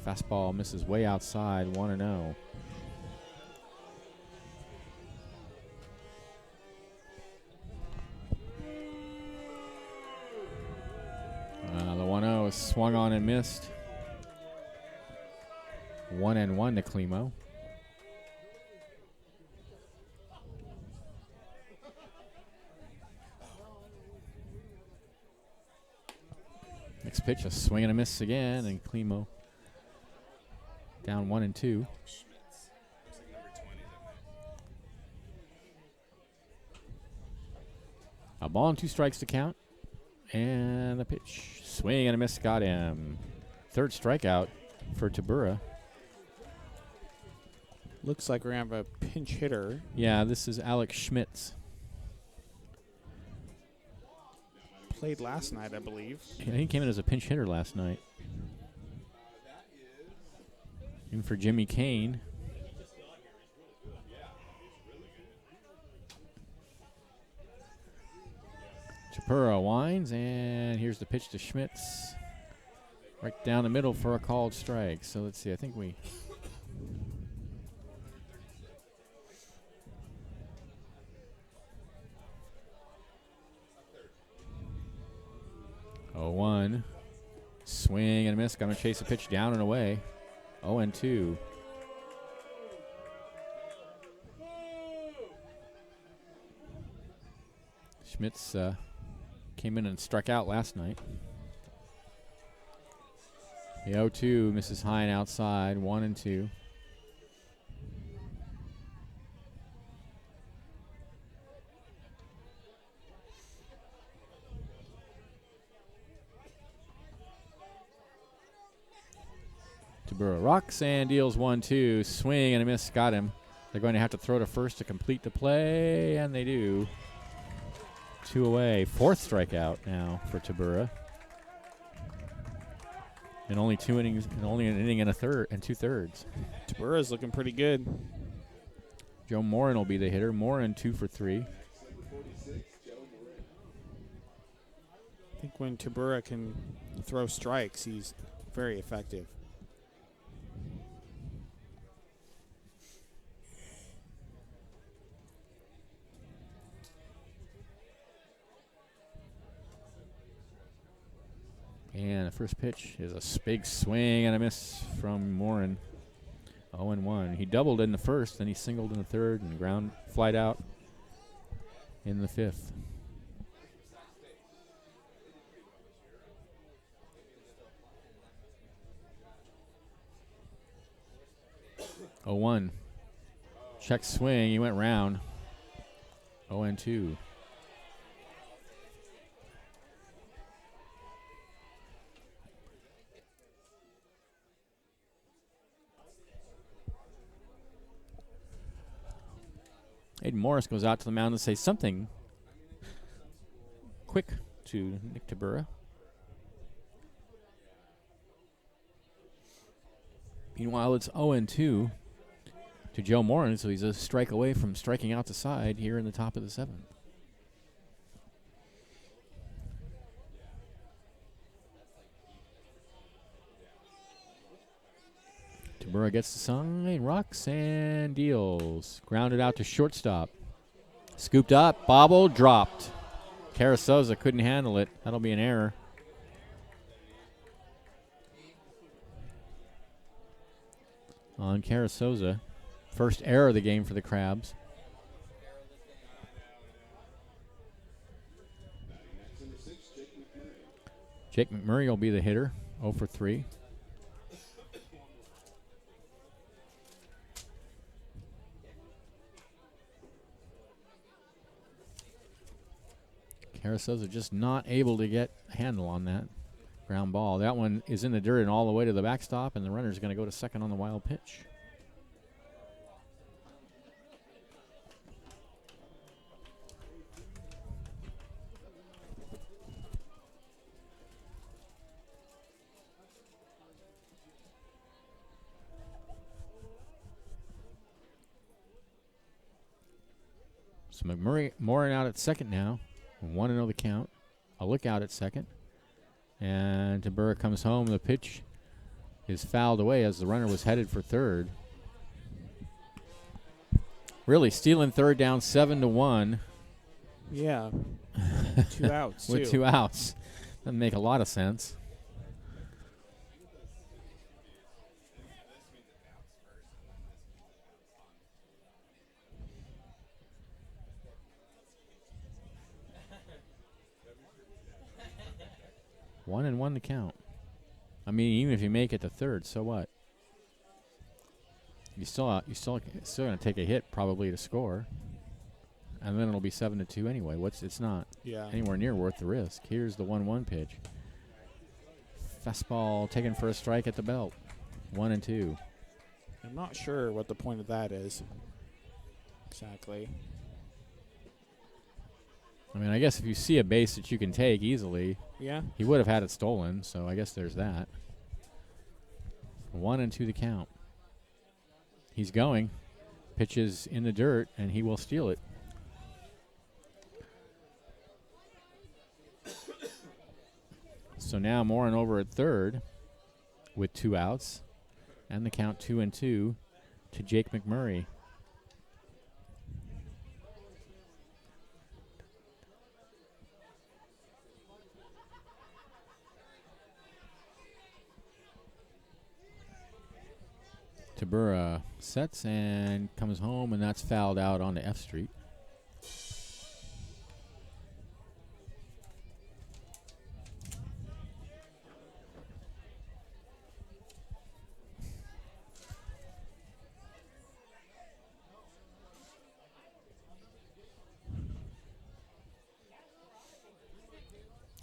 Speaker 2: Fastball misses way outside, 1-0. The 1-0 is swung on and missed. 1-1 to Klimo. Next pitch, a swing and a miss again, and Klimo down 1-2. A ball and 2 strikes to count. And the pitch. Swing and a miss got him. 3rd strikeout for Tabura.
Speaker 3: Looks like we're going to have a pinch hitter.
Speaker 2: Yeah, this is Alex Schmitz.
Speaker 3: Played last night, I believe.
Speaker 2: Yeah, he came in as a pinch hitter last night. In for Jimmy Kane. Chapura winds, and here's the pitch to Schmitz. Right down the middle for a called strike. So let's see, I think we... Oh, 1. Swing and a miss. Going to chase a pitch down and away. 0-2. Schmitz came in and struck out last night. The 0-2 misses high and outside. 1-2. Tabura rocks and deals 1-2. Swing and a miss got him. They're going to have to throw to first to complete the play, and they do. 2 away. 4th strikeout now for Tabura. And only 2 innings, and only an inning and a third and 2/3.
Speaker 3: Tabura's looking pretty good.
Speaker 2: Joe Morin will be the hitter. Morin 2 for 3.
Speaker 3: I think when Tabura can throw strikes, he's very effective.
Speaker 2: And the first pitch is a big swing and a miss from Morin. 0-1. He doubled in the first, then he singled in the third, and ground flied out in the fifth. Oh, 1. Check swing. He went round. 0-2. Aiden Morris goes out to the mound to say something quick to Nick Tabura. Meanwhile, it's 0-2 to Joe Morin, so he's a strike away from striking out the side here in the top of the seventh. Tabura gets the sign, rocks, and deals. Grounded out to shortstop. Scooped up, bobbled, dropped. Carasoza couldn't handle it. That'll be an error. On Carasoza. First error of the game for the Crabs. Jake McMurray will be the hitter, 0 for 3. Carasoza just not able to get a handle on that ground ball. That one is in the dirt and all the way to the backstop, and the runner's going to go to second on the wild pitch. So McMurray, Morin out at second now. 1-0 the count. A look out at second. And Tabura comes home. The pitch is fouled away as the runner was headed for third. Really stealing third down 7-1.
Speaker 3: Yeah. 2 outs,
Speaker 2: With
Speaker 3: too.
Speaker 2: 2 outs. Doesn't make a lot of sense. One and one to count. I mean, even if you make it to third, so what? You're still going to take a hit probably to score, and then it'll be 7-2 anyway. It's not anywhere near worth the risk. Here's the 1-1 pitch. Fastball taken for a strike at the belt. 1-2.
Speaker 3: I'm not sure what the point of that is exactly.
Speaker 2: I mean, I guess if you see a base that you can take easily,
Speaker 3: Yeah.
Speaker 2: he would have had it stolen, so I guess there's that. 1-2 to count. He's going. Pitches in the dirt, and he will steal it. So now Morin over at third with 2 outs, and the count 2-2 to Jake McMurray. Tabura sets and comes home, and that's fouled out onto F Street.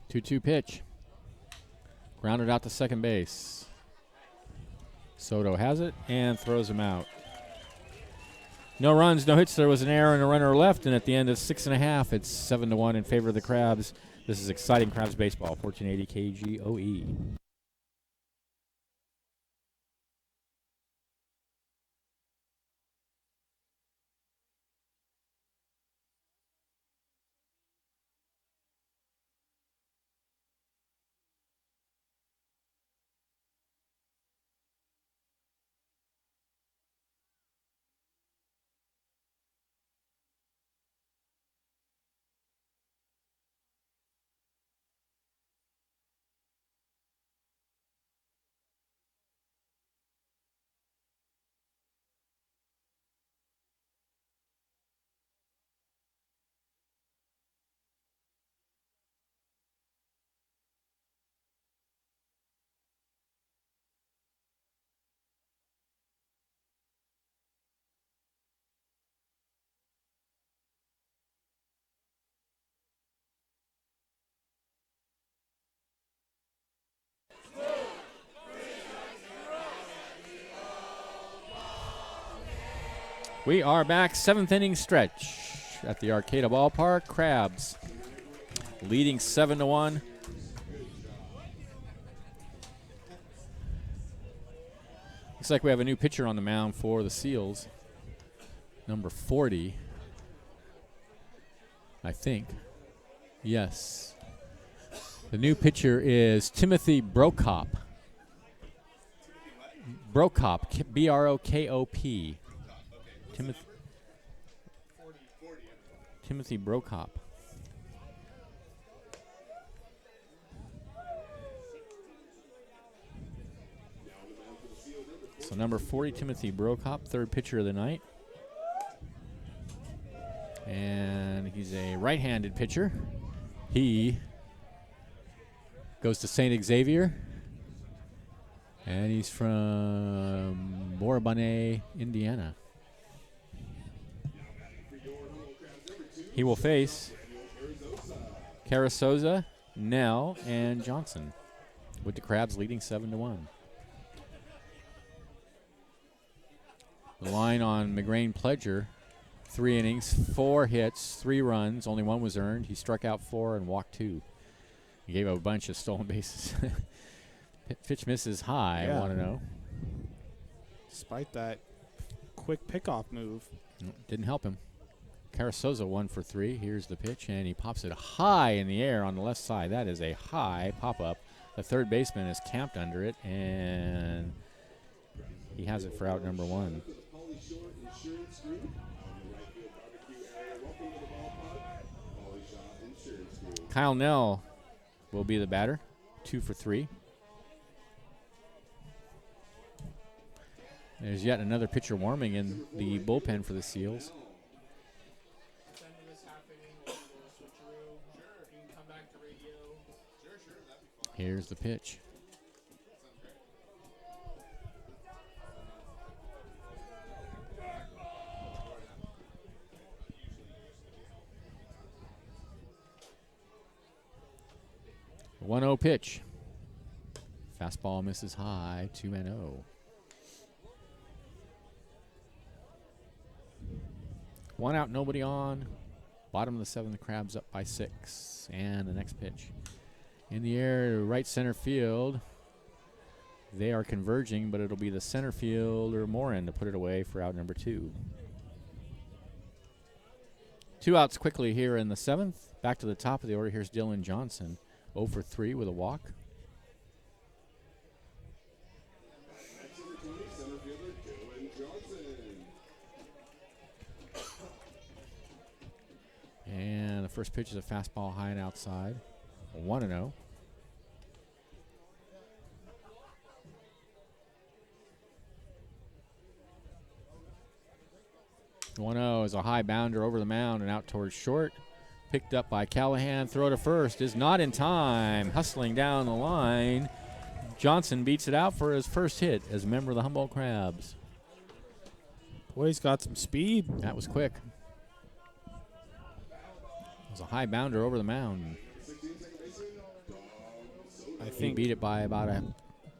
Speaker 2: Two-two pitch. Grounded out to second base. Soto has it and throws him out. No runs, no hits. There was an error and a runner left, and at the end of 6.5, it's 7-1 in favor of the Crabs. This is exciting Crabs baseball, 1480 KGOE. We are back, 7th inning stretch at the Arcata Ballpark. Crabs leading 7-1. Looks like we have a new pitcher on the mound for the Seals. Number 40, I think. Yes. The new pitcher is Timothy Brokop. Brokop, B-R-O-K-O-P. Timothy Brokop. So number 40, Timothy Brokop, third pitcher of the night. And he's a right-handed pitcher. He goes to St. Xavier. And he's from Borabane, Indiana. He will face Carasoza, Nell, and Johnson, with the Crabs leading 7-1. The line on McGrain Pledger, 3 innings, 4 hits, 3 runs, only 1 was earned. He struck out 4 and walked 2. He gave up a bunch of stolen bases. Pitch misses high,
Speaker 3: Yeah.
Speaker 2: I want to know.
Speaker 3: Despite that quick pickoff move.
Speaker 2: Didn't help him. Carasoza 1 for 3. Here's the pitch, and he pops it high in the air on the left side. That is a high pop-up. The third baseman is camped under it, and he has it for out number 1. Kyle Nell will be the batter, 2 for 3. There's yet another pitcher warming in the bullpen for the Seals. Here's the pitch. The 1-0 pitch. Fastball misses high, 2-0. 1 out, nobody on. Bottom of the 7th, the Crabs up by 6. And the next pitch. In the air, right center field. They are converging, but it'll be the center fielder Morin to put it away for out number 2. 2 outs quickly here in the 7th. Back to the top of the order. Here's Dylan Johnson, 0 for 3 with a walk. And the first pitch is a fastball high and outside. 1-0. The 1-0 is a high bounder over the mound and out towards short. Picked up by Callahan. Throw to first is not in time. Hustling down the line. Johnson beats it out for his first hit as a member of the Humboldt Crabs.
Speaker 3: Boy, he's got some speed.
Speaker 2: That was quick. It was a high bounder over the mound.
Speaker 3: I
Speaker 2: He
Speaker 3: think
Speaker 2: beat it by about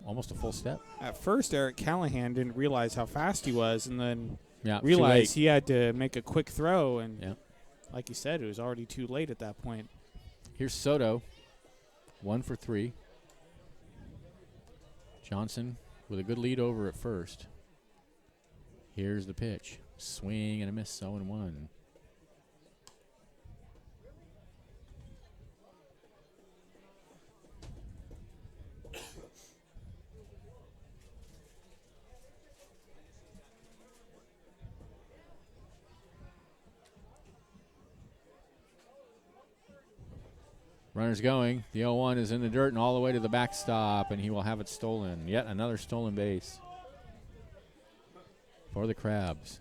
Speaker 2: almost a full step.
Speaker 3: at first Eric Callahan didn't realize how fast he was, and then
Speaker 2: Yeah,
Speaker 3: realized he had to make a quick throw. And
Speaker 2: Yeah.
Speaker 3: like you said, it was already too late at that point.
Speaker 2: Here's Soto, 1 for 3. Johnson with a good lead over at first. Here's the pitch. Swing and a miss, 0-1. Runners going. The 0-1 is in the dirt and all the way to the backstop, and he will have it stolen. Yet another stolen base for the Crabs.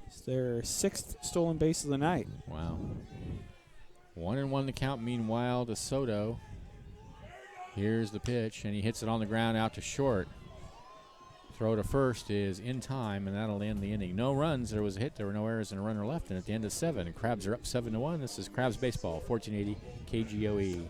Speaker 3: It's their 6th stolen base of the night.
Speaker 2: Wow. 1-1 the count, meanwhile, to Soto. Here's the pitch, and he hits it on the ground out to short. Throw to first is in time, and that'll end the inning. No runs. There was a hit. There were no errors and a runner left. And at the end of 7, Crabs are up 7-1. This is Crabs Baseball, 1480 KGOE.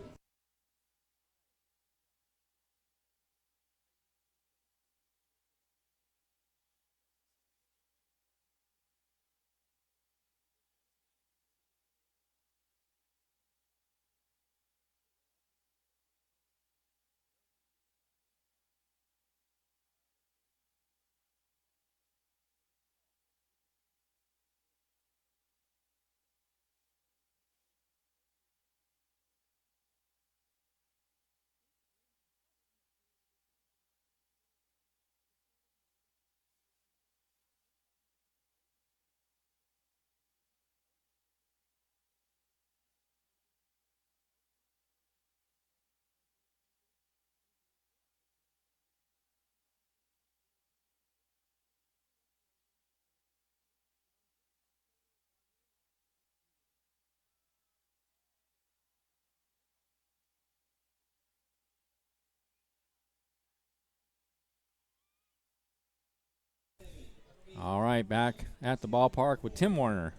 Speaker 2: All right, back at the ballpark with Tim Warner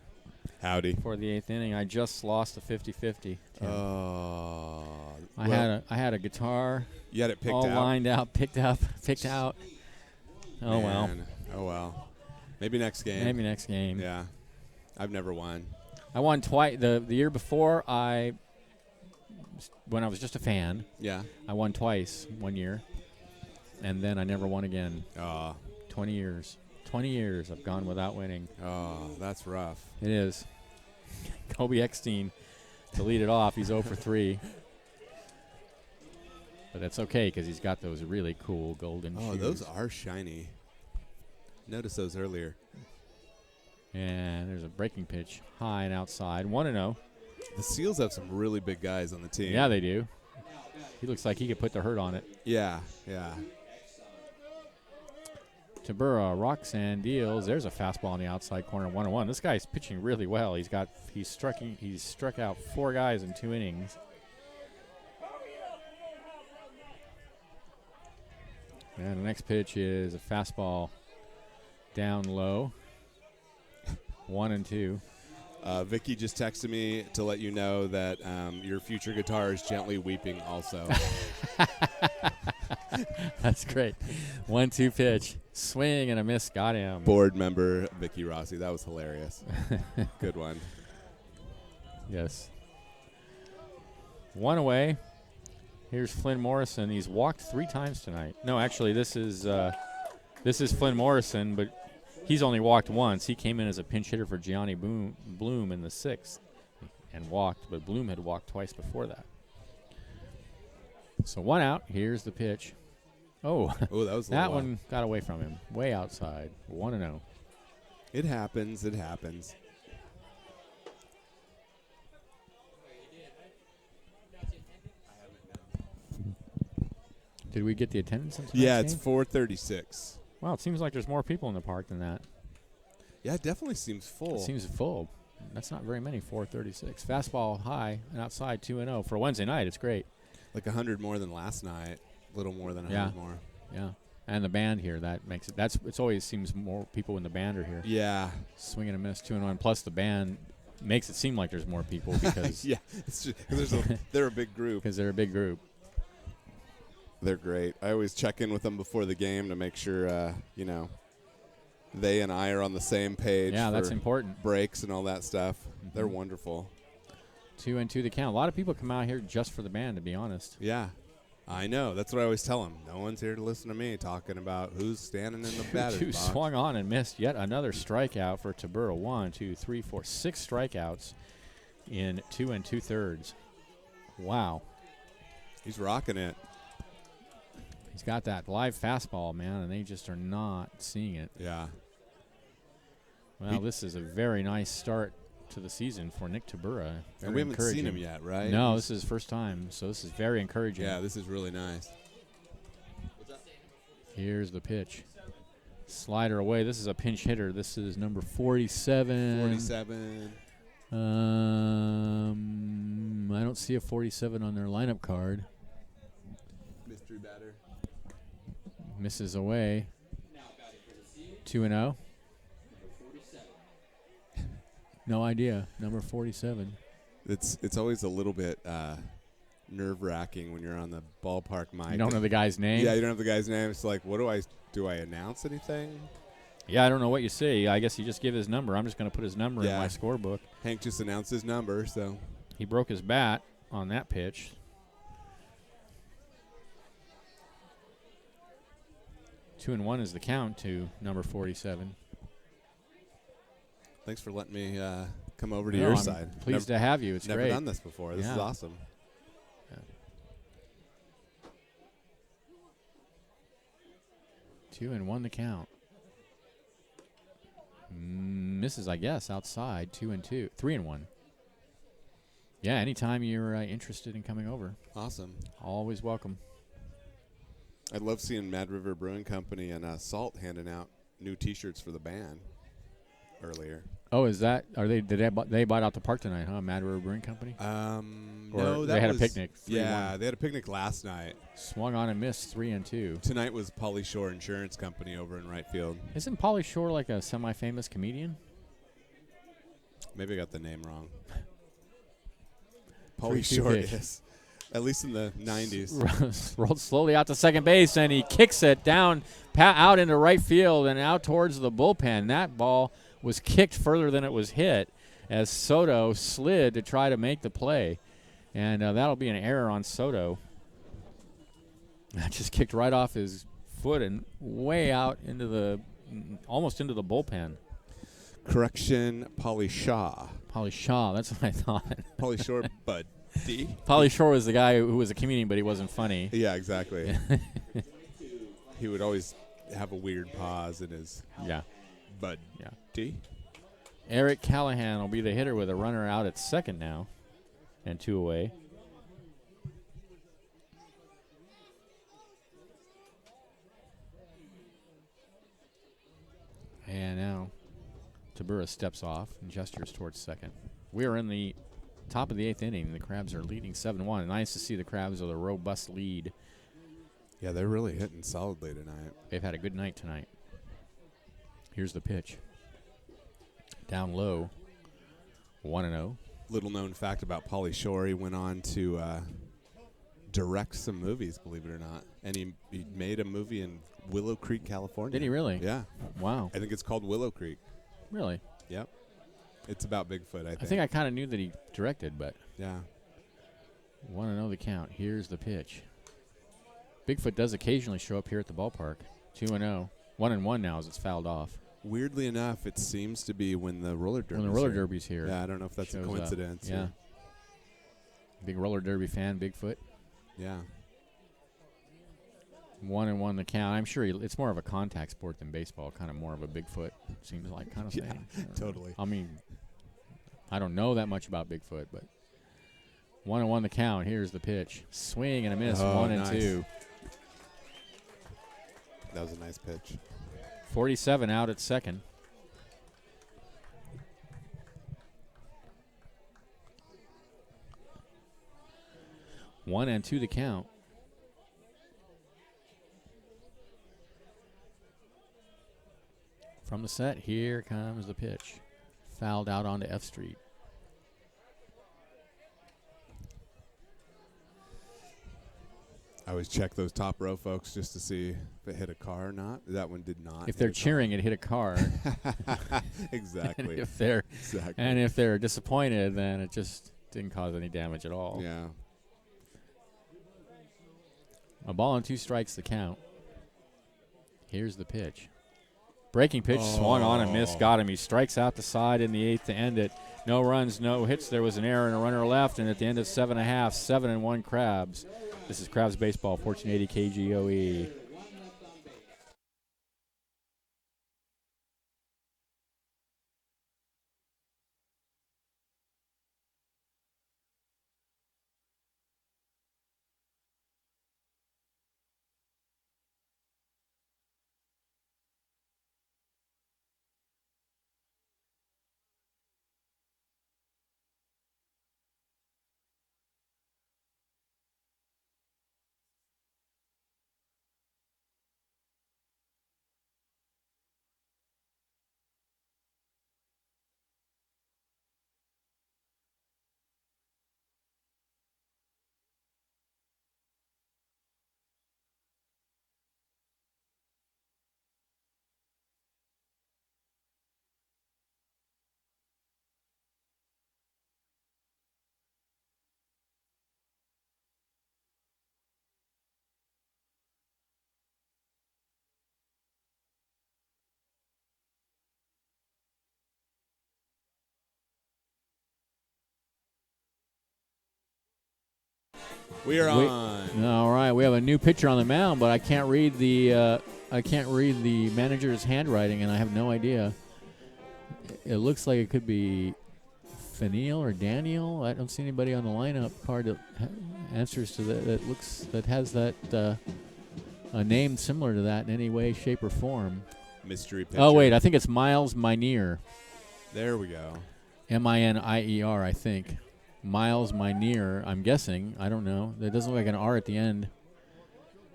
Speaker 5: Howdy.
Speaker 2: for the 8th inning. I just lost a 50-50.
Speaker 5: Oh.
Speaker 2: I had a guitar
Speaker 5: You had it picked
Speaker 2: all
Speaker 5: out?
Speaker 2: lined out, picked out. Oh, well.
Speaker 5: Man. Oh, well. Maybe next game.
Speaker 2: Maybe next game.
Speaker 5: Yeah. I've never won.
Speaker 2: I won twice. The year before, when I was just a fan,
Speaker 5: Yeah.
Speaker 2: I won twice one year, and then I never won again.
Speaker 5: Oh.
Speaker 2: 20 years. 20 years I've gone without winning.
Speaker 5: Oh, that's rough.
Speaker 2: It is. Kobe Eckstein to lead it off. He's 0 for 3. But that's okay because he's got those really cool golden
Speaker 5: Oh,
Speaker 2: shoes.
Speaker 5: those are shiny. Noticed those earlier.
Speaker 2: And there's a breaking pitch high and outside. 1-0.
Speaker 5: The Seals have some really big guys on the team.
Speaker 2: Yeah, they do. He looks like he could put the hurt on it.
Speaker 5: Yeah, yeah.
Speaker 2: Tabura rocks and deals. There's a fastball on the outside corner, 1-1. This guy's pitching really well. He's struck out 4 guys in 2 innings. And the next pitch is a fastball down low. 1-2.
Speaker 5: Vicky just texted me to let you know that your future guitar is gently weeping also.
Speaker 2: That's great. 1-2 pitch. Swing and a miss. Got him.
Speaker 5: Board member Vicky Rossi. That was hilarious. Good one.
Speaker 2: Yes. 1 away. Here's Flynn Morrison. He's walked 3 times tonight. No, actually, this is Flynn Morrison, but he's only walked once. He came in as a pinch hitter for Gianni Bloom in the 6th and walked, but Bloom had walked twice before that. So 1 out. Here's the pitch. Oh,
Speaker 5: Oh, that was a
Speaker 2: that
Speaker 5: little
Speaker 2: one got away from him. Way outside. 1-0.
Speaker 5: It happens. It happens.
Speaker 2: Did we get the attendance in tonight's
Speaker 5: Yeah, it's
Speaker 2: game?
Speaker 5: 4:36.
Speaker 2: Wow, it seems like there's more people in the park than that.
Speaker 5: Yeah, it definitely seems full.
Speaker 2: It seems full. That's not very many, 436. Fastball high and outside, 2-0. For Wednesday night, it's great.
Speaker 5: Like 100 more than last night. A little more than 100 more.
Speaker 2: Yeah. And the band here, that makes it. It's always seems more people when the band are here.
Speaker 5: Yeah.
Speaker 2: Swing and a miss, 2-1. Plus the band makes it seem like there's more people because
Speaker 5: Yeah. It's just, they're a big group.
Speaker 2: they're a big group.
Speaker 5: They're great. I always check in with them before the game to make sure, they and I are on the same page.
Speaker 2: Yeah, that's
Speaker 5: for
Speaker 2: important.
Speaker 5: breaks and all that stuff. They're wonderful.
Speaker 2: 2-2 the count. A lot of people come out here just for the band, to be honest.
Speaker 5: Yeah. I know. That's what I always tell them. No one's here to listen to me talking about who's standing in the batter's
Speaker 2: Two
Speaker 5: box.
Speaker 2: swung on and missed. Yet another strikeout for Tabura. 1, 2, 3, 4, 6 strikeouts in 2 2/3. Wow.
Speaker 5: He's rocking it.
Speaker 2: He's got that live fastball, man, and they just are not seeing it.
Speaker 5: Yeah.
Speaker 2: Well, this is a very nice start to the season for Nick Tabura.
Speaker 5: And
Speaker 2: Very
Speaker 5: we haven't seen
Speaker 2: encouraging.
Speaker 5: him yet, right?
Speaker 2: No, this is his first time, so this is very encouraging.
Speaker 5: Yeah, this is really nice.
Speaker 2: Here's the pitch. Slider away. This is a pinch hitter. This is number 47.
Speaker 5: 47.
Speaker 2: I don't see a 47 on their lineup card.
Speaker 5: Mystery batter.
Speaker 2: Misses away. 2-0. No idea. Number 47.
Speaker 5: It's always a little bit nerve-wracking when you're on the ballpark mic.
Speaker 2: You don't know the guy's name?
Speaker 5: Yeah, you don't have the guy's name. It's like, what do I announce anything?
Speaker 2: Yeah, I don't know what you say. I guess you just give his number. I'm just going to put his number in
Speaker 5: Yeah.
Speaker 2: my scorebook.
Speaker 5: Hank just announced his number, so
Speaker 2: He broke his bat on that pitch. Two and one is the count to number 47.
Speaker 5: thanks for letting me come over to
Speaker 2: No,
Speaker 5: your
Speaker 2: I'm
Speaker 5: side.
Speaker 2: pleased to have you. It's
Speaker 5: never
Speaker 2: great.
Speaker 5: done this before. This is
Speaker 2: Yeah.
Speaker 5: awesome.
Speaker 2: Two and one the count. Misses, I guess, outside. 2-2. 3-1. Yeah, anytime you're interested in coming over,
Speaker 5: Awesome.
Speaker 2: always welcome.
Speaker 5: I love seeing Mad River Brewing Company and Salt handing out new T-shirts for the band earlier.
Speaker 2: Oh, is that? Are they? They bought out the park tonight, huh? Mad River Brewing Company. Or
Speaker 5: No,
Speaker 2: they
Speaker 5: that
Speaker 2: had a
Speaker 5: was-
Speaker 2: picnic, 3-1.
Speaker 5: Yeah, they had a picnic last night.
Speaker 2: Swung on and missed. 3-2.
Speaker 5: Tonight was Pauly Shore Insurance Company over in right field.
Speaker 2: Isn't Pauly Shore like a semi-famous comedian?
Speaker 5: Maybe I got the name wrong.
Speaker 2: 3-2
Speaker 5: Pauly Shore
Speaker 2: pitch.
Speaker 5: is. At least in the 90s.
Speaker 2: Rolled slowly out to second base, and he kicks it down, out into right field, and out towards the bullpen. That ball was kicked further than it was hit as Soto slid to try to make the play. And that'll be an error on Soto. That just kicked right off his foot and way out into almost into the bullpen.
Speaker 5: Correction, Pauly Shaw.
Speaker 2: Pauly Shaw, that's what I thought.
Speaker 5: Pauly Shore, Buddy.
Speaker 2: Pauly Shore was the guy who was a comedian, but he wasn't funny.
Speaker 5: Yeah, exactly. He would always have a weird pause in his
Speaker 2: Yeah.
Speaker 5: Buddy.
Speaker 2: Yeah. Eric Callahan will be the hitter with a runner out at second now and 2 away. And now Tabura steps off and gestures towards second. We are in the top of the 8th inning. The Crabs are leading 7-1. Nice to see the Crabs with a robust lead.
Speaker 5: Yeah, they're really hitting solidly tonight.
Speaker 2: They've had a good night tonight. Here's the pitch. Down low. 1-0.
Speaker 5: Little known fact about Pauly Shore, he went on to direct some movies, believe it or not. And he made a movie in Willow Creek, California.
Speaker 2: Did he really?
Speaker 5: Yeah.
Speaker 2: Wow.
Speaker 5: I think it's called Willow Creek.
Speaker 2: Really?
Speaker 5: Yep. It's about Bigfoot, I think.
Speaker 2: I think I kind of knew that he directed, but
Speaker 5: Yeah.
Speaker 2: 1-0 the count. Here's the pitch. Bigfoot does occasionally show up here at the ballpark. 2-0. 1-1 now as it's fouled off.
Speaker 5: Weirdly enough, it seems to be when the roller derby.
Speaker 2: When the roller derby's here.
Speaker 5: Yeah, I don't know if that's a
Speaker 2: shows up.
Speaker 5: coincidence.
Speaker 2: Yeah.
Speaker 5: or-
Speaker 2: Big roller derby fan, Bigfoot.
Speaker 5: Yeah.
Speaker 2: 1-1 the count. I'm sure it's more of a contact sport than baseball. Kind of more of a Bigfoot, seems like, kind of
Speaker 5: Yeah,
Speaker 2: thing. I don't know.
Speaker 5: totally.
Speaker 2: I mean, I don't know that much about Bigfoot, but 1-1 the count. Here's the pitch. Swing and a miss.
Speaker 5: Oh,
Speaker 2: 1-2.
Speaker 5: That was a nice pitch.
Speaker 2: 47 out at second. One and two the count. From the set, here comes the pitch. Fouled out onto F Street.
Speaker 5: I always check those top row folks just to see if it hit a car or not. That one did not.
Speaker 2: If
Speaker 5: hit
Speaker 2: they're
Speaker 5: a car.
Speaker 2: cheering, it hit a car.
Speaker 5: Exactly.
Speaker 2: And if they're disappointed, then it just didn't cause any damage at all.
Speaker 5: Yeah.
Speaker 2: A ball and 2 strikes the count. Here's the pitch. Breaking pitch, swung on and missed, got him. He strikes out the side in the 8th to end it. No runs, no hits. There was an error and a runner left, and at the end of 7.5, 7-1 Crabs. This is Crabs Baseball, 1480 KGOE.
Speaker 5: We are on.
Speaker 2: All right, we have a new pitcher on the mound, but I can't read the manager's handwriting, and I have no idea. It looks like it could be Faniel or Daniel. I don't see anybody on the lineup card that answers to that has that a name similar to that in any way, shape, or form.
Speaker 5: Mystery pitcher.
Speaker 2: Oh wait, I think it's Miles Minear.
Speaker 5: There we go.
Speaker 2: Minier, I think. Miles Minear, I'm guessing. I don't know. There doesn't look like an R at the end.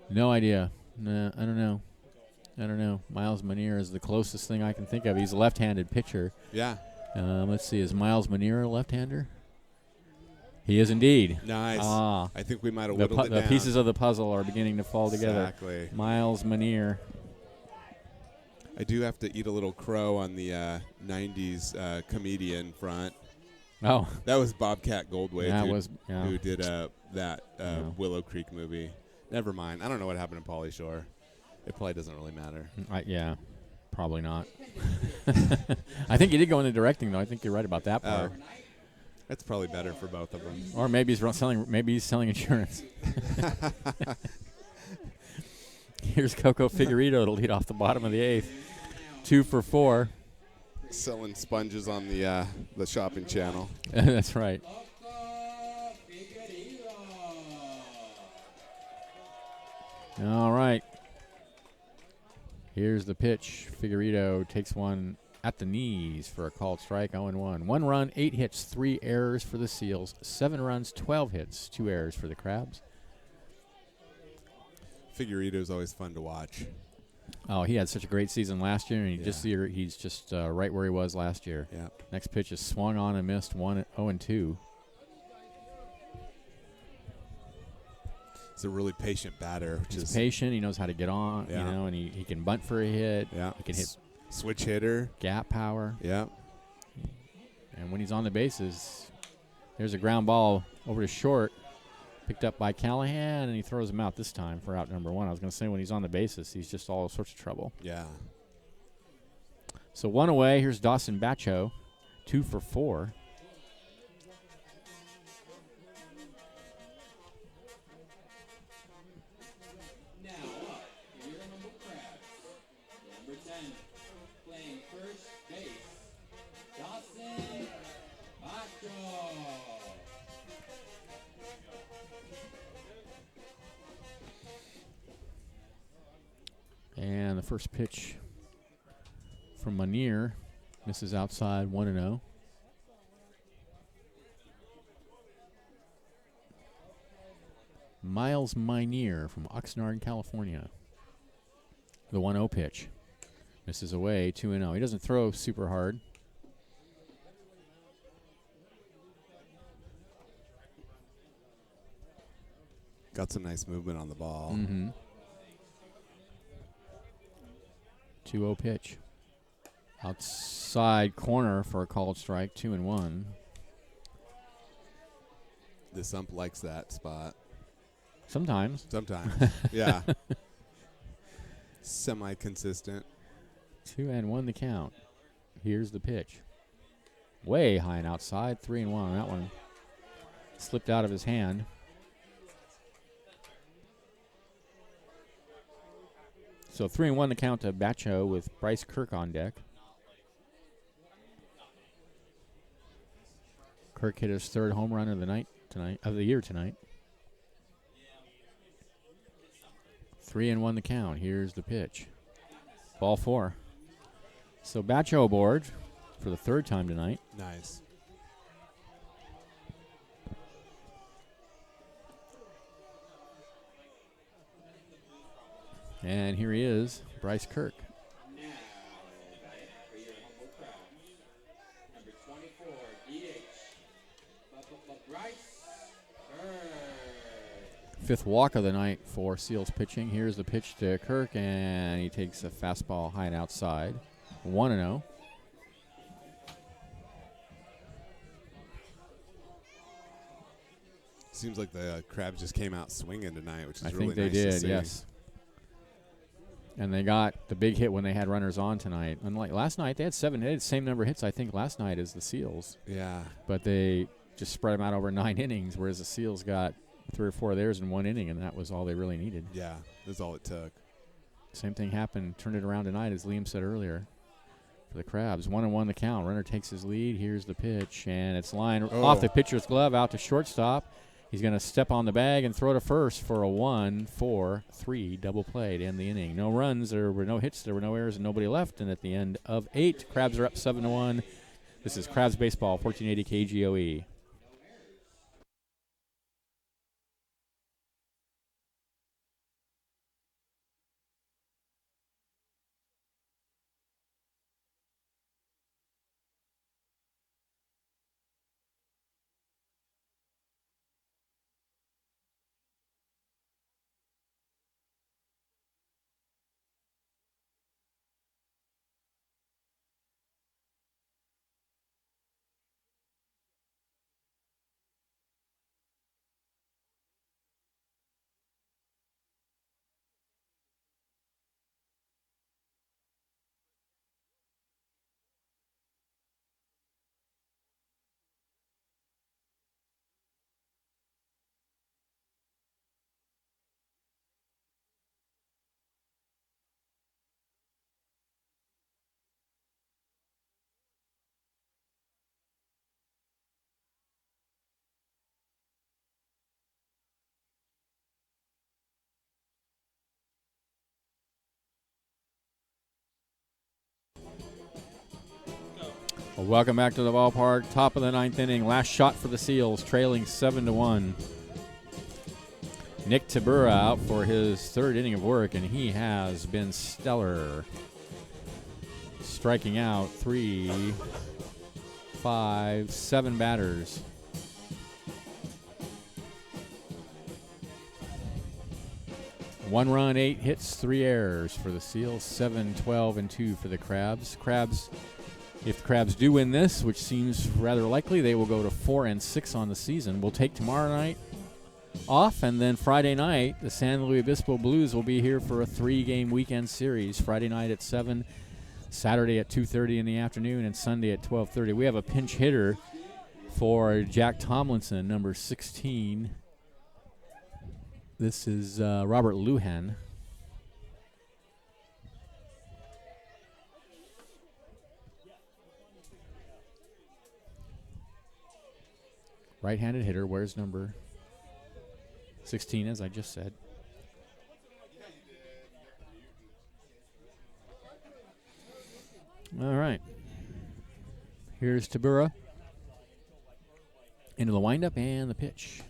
Speaker 2: No idea. Nah, I don't know. Miles Minear is the closest thing I can think of. He's a left-handed pitcher.
Speaker 5: Yeah.
Speaker 2: Let's see. Is Miles Minear a left-hander? He is indeed.
Speaker 5: Nice.
Speaker 2: Ah.
Speaker 5: I think we might have
Speaker 2: The,
Speaker 5: whittled it
Speaker 2: the
Speaker 5: down.
Speaker 2: pieces of the puzzle are beginning to fall together.
Speaker 5: Exactly.
Speaker 2: Miles Minear.
Speaker 5: I do have to eat a little crow on the 90s comedian front.
Speaker 2: Oh.
Speaker 5: That was Bobcat Goldthwait,
Speaker 2: That was, yeah.
Speaker 5: who did that
Speaker 2: Yeah.
Speaker 5: Willow Creek movie. Never mind. I don't know what happened to Pauly Shore. It probably doesn't really matter.
Speaker 2: Yeah. Probably not. I think he did go into directing, though. I think you're right about that part.
Speaker 5: That's probably better for both of them.
Speaker 2: Or maybe he's selling insurance. Here's Coco Figueredo to lead off the bottom of the eighth. 2 for 4.
Speaker 5: Selling sponges on the shopping channel.
Speaker 2: That's right. All right. Here's the pitch. Figueredo takes one at the knees for a called strike, 0-1. 1 run, 8 hits, 3 errors for the Seals. 7 runs, 12 hits, 2 errors for the Crabs.
Speaker 5: Figueredo's always fun to watch.
Speaker 2: Oh, he had such a great season last year, and he's just right where he was last year.
Speaker 5: Yeah.
Speaker 2: Next pitch is swung on and missed, 0-2.
Speaker 5: He's a really patient batter.
Speaker 2: He's patient. He knows how to get on,
Speaker 5: Yeah.
Speaker 2: and he can bunt for a hit.
Speaker 5: Yeah.
Speaker 2: He can hit
Speaker 5: Switch hitter.
Speaker 2: gap power.
Speaker 5: Yeah.
Speaker 2: And when he's on the bases, there's a ground ball over to short, picked up by Callahan, and he throws him out this time for out number 1. I was going to say when he's on the bases, he's just all sorts of trouble.
Speaker 5: Yeah.
Speaker 2: So 1 away. Here's Dawson Bacho, 2 for 4.
Speaker 4: Now up, your humble Crabs. Number 10, playing first base, Dawson Bacho.
Speaker 2: And the first pitch from Minear misses outside, 1-0. Miles Minear from Oxnard, California. The 1-0 pitch. Misses away, 2-0. He doesn't throw super hard.
Speaker 5: Got some nice movement on the ball.
Speaker 2: Mm-hmm. 2-0 pitch. Outside corner for a called strike, 2-1.
Speaker 5: This ump likes that spot.
Speaker 2: Sometimes.
Speaker 5: Sometimes. Yeah. Semi-consistent.
Speaker 2: 2-1 the count. Here's the pitch. Way high and outside, 3-1 on that one. Slipped out of his hand. So 3-1 the count to Bacho with Bryce Kirk on deck. Kirk hit his 3rd home run of the year tonight. 3-1 the count. Here's the pitch. Ball 4. So Bacho aboard for the 3rd time tonight.
Speaker 5: Nice.
Speaker 2: And here he is, Bryce Kirk.
Speaker 4: Now, batting for your humble Crabs. Number 24, DH, Bryce Kirk.
Speaker 2: 5th walk of the night for Seals pitching. Here's the pitch to Kirk, and he takes a fastball high and outside. 1-0.
Speaker 5: Seems like the Crabs just came out swinging tonight, which is
Speaker 2: I
Speaker 5: really
Speaker 2: think they
Speaker 5: nice to
Speaker 2: did,
Speaker 5: see.
Speaker 2: yes. And they got the big hit when they had runners on tonight. Unlike last night, they had 7 hits, same number of hits, I think, last night as the Seals.
Speaker 5: Yeah.
Speaker 2: But they just spread them out over 9 innings, whereas the Seals got 3 or 4 of theirs in one inning, and that was all they really needed.
Speaker 5: Yeah, that's all it took.
Speaker 2: Same thing happened, turned it around tonight, as Liam said earlier, for the Crabs. 1-1 the count. Runner takes his lead. Here's the pitch, and it's line off the pitcher's glove out to shortstop. He's going to step on the bag and throw to first for a 1-4-3 double play to end the inning. No runs, there were no hits, there were no errors, and nobody left. And at the end of 8, Crabs are up 7-1. This is Crabs Baseball, 1480 KGOE. Well, welcome back to the ballpark. Top of the 9th inning. Last shot for the Seals, trailing 7-1. Nick Tabura out for his 3rd inning of work, and he has been stellar. Striking out 3, 5, 7 batters. One run, 8 hits, 3 errors for the Seals. 7-12-2 for the Crabs. If the Crabs do win this, which seems rather likely, they will go to 4-6 on the season. We'll take tomorrow night off, and then Friday night, the San Luis Obispo Blues will be here for a 3-game weekend series. Friday night at 7, Saturday at 2:30 in the afternoon, and Sunday at 12:30. We have a pinch hitter for Jack Tomlinson, number 16. This is Robert Lujan. Right-handed hitter, wears number 16, as I just said. All right. Here's Tabura. Into the windup and the pitch.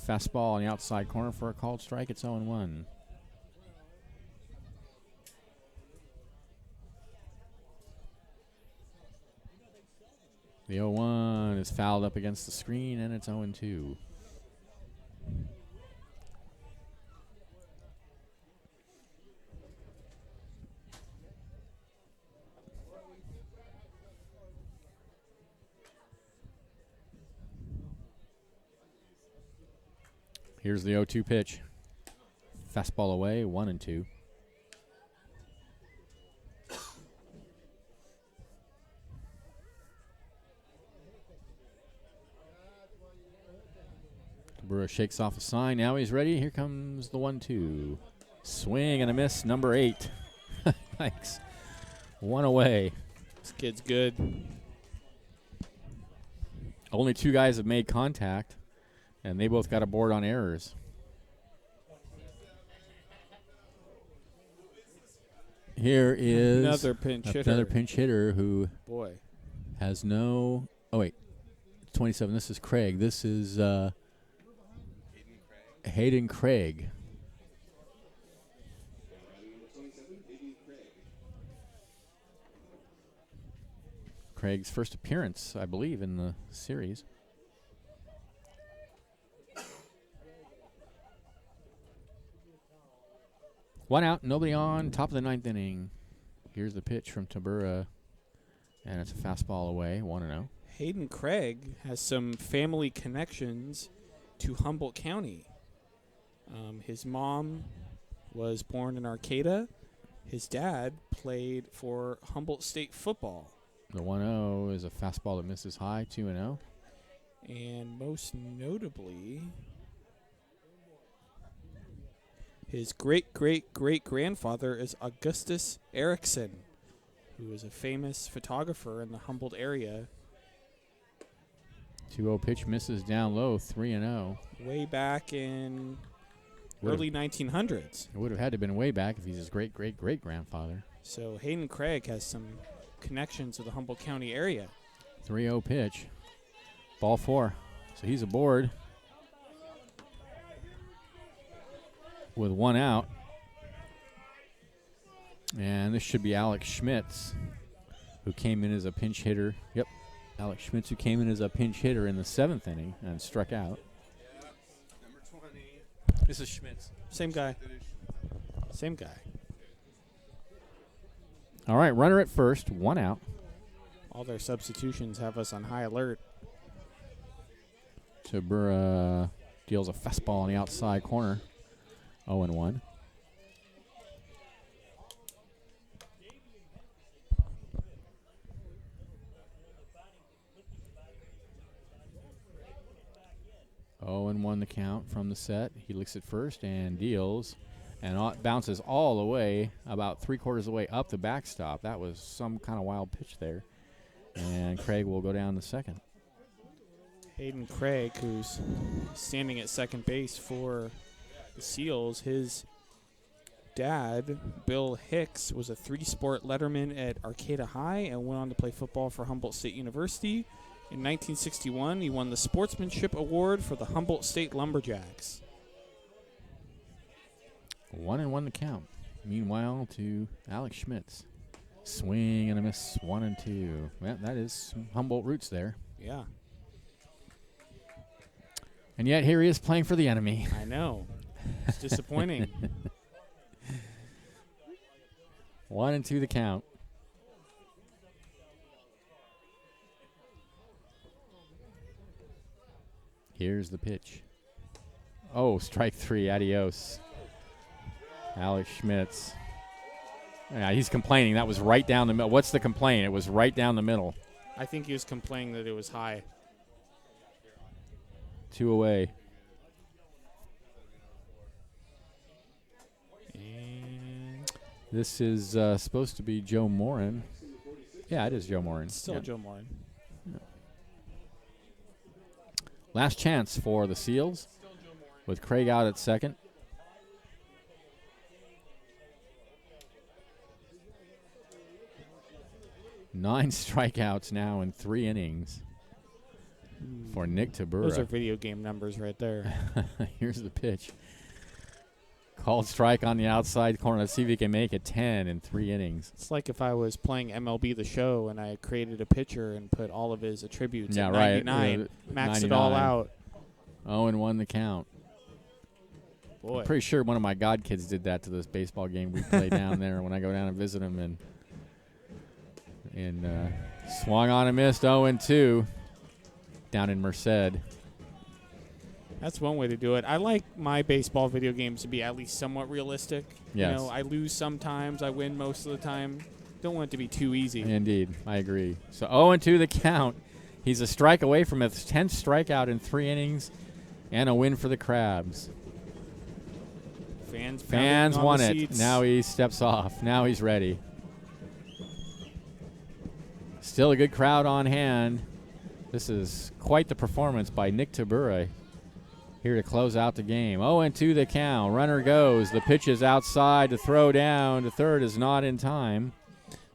Speaker 2: Fastball on the outside corner for a called strike. It's 0-1. The 0-1 is fouled up against the screen, and it's 0-2. Here's the 0-2 pitch. Fastball away, 1-2. Tabura shakes off a sign. Now he's ready. Here comes the 1-2. Swing and a miss, number 8. Thanks. 1 away.
Speaker 3: This kid's good.
Speaker 2: Only 2 guys have made contact, and they both got a board on errors. Here is
Speaker 3: Another pinch hitter.
Speaker 2: Who
Speaker 3: Boy.
Speaker 2: has no. Oh wait, 27. This is Craig. This is Hayden Craig. Craig's first appearance, I believe, in the series. One out, nobody on, top of the 9th inning. Here's the pitch from Tabura, and it's a fastball away, 1-0.
Speaker 3: Hayden Craig has some family connections to Humboldt County. His mom was born in Arcata. His dad played for Humboldt State football.
Speaker 2: The 1-0 is a fastball that misses high, 2-0.
Speaker 3: And most notably, His great-great-great-grandfather is Augustus Ericsson, who is a famous photographer in the Humboldt area.
Speaker 2: 2-0 pitch misses down low, 3-0.
Speaker 3: Way back in
Speaker 2: Would've-
Speaker 3: early 1900s.
Speaker 2: It would have had to have been way back if he's his great-great-great-grandfather.
Speaker 3: So Hayden Craig has some connections to the Humboldt County area.
Speaker 2: 3-0 pitch. Ball 4. So he's aboard with 1 out. And this should be Alex Schmitz, who came in as a pinch hitter. Yep, Alex Schmitz, who came in as a pinch hitter in the 7th inning and struck out.
Speaker 5: Number 20.
Speaker 2: This is Schmitz.
Speaker 3: Same guy. Same guy.
Speaker 2: All right, runner at first, 1 out.
Speaker 3: All their substitutions have us on high alert.
Speaker 2: Tabura deals a fastball on the outside corner. 0-1. Oh, and 1 the count from the set. He looks at first and deals, and bounces all the way, about 3/4 away up the backstop. That was some kind of wild pitch there. And Craig will go down the second.
Speaker 3: Hayden Craig, who's standing at second base for the Seals, his dad, Bill Hicks, was a 3-sport letterman at Arcata High and went on to play football for Humboldt State University. In 1961, he won the Sportsmanship Award for the Humboldt State Lumberjacks.
Speaker 2: 1-1 the count. Meanwhile, to Alex Schmitz. Swing and a miss, 1-2. Well, that is some Humboldt roots there.
Speaker 3: Yeah,
Speaker 2: And yet here he is playing for the enemy.
Speaker 3: I know. It's disappointing.
Speaker 2: 1-2 the count. Here's the pitch. Oh, strike 3, adios. Alex Schmitz. Yeah, he's complaining. That was right down the middle. What's the complaint? It was right down the middle.
Speaker 3: I think he was complaining that it was high.
Speaker 2: 2 away.
Speaker 3: And
Speaker 2: This is supposed to be Joe Morin. Yeah, it is Joe Morin.
Speaker 3: still
Speaker 2: Yeah.
Speaker 3: Joe Morin.
Speaker 2: Last chance for the Seals with Craig out at second. Nine strikeouts now in 3 innings for Nick
Speaker 3: Those are
Speaker 2: Tabura.
Speaker 3: video game numbers right there.
Speaker 2: Here's the pitch. Called strike on the outside corner. Let's see if he can make it 10 in 3 innings.
Speaker 3: It's like if I was playing MLB The Show and I created a pitcher and put all of his attributes
Speaker 2: Yeah,
Speaker 3: at
Speaker 2: right.
Speaker 3: 99, maxed it all
Speaker 2: 99.
Speaker 3: out.
Speaker 2: 0-1 the count.
Speaker 3: Boy,
Speaker 2: Pretty sure one of my godkids did that to this baseball game we play down there when I go down and visit him. And swung on and missed 0-2 down in Merced.
Speaker 3: that's one way to do it. I like my baseball video games to be at least somewhat realistic.
Speaker 2: Yes.
Speaker 3: You know, I lose sometimes, I win most of the time. Don't want it to be too easy.
Speaker 2: Indeed, I agree. So 0-2 the count. He's a strike away from his 10th strikeout in 3 innings and a win for the Crabs.
Speaker 3: Fans
Speaker 2: Fans
Speaker 3: pounding on
Speaker 2: won
Speaker 3: the
Speaker 2: it.
Speaker 3: seats.
Speaker 2: Now he steps off. Now he's ready. Still a good crowd on hand. This is quite the performance by Nick Tabura here to close out the game. 0-2 the count. Runner goes. The pitch is outside. The throw down to third is not in time.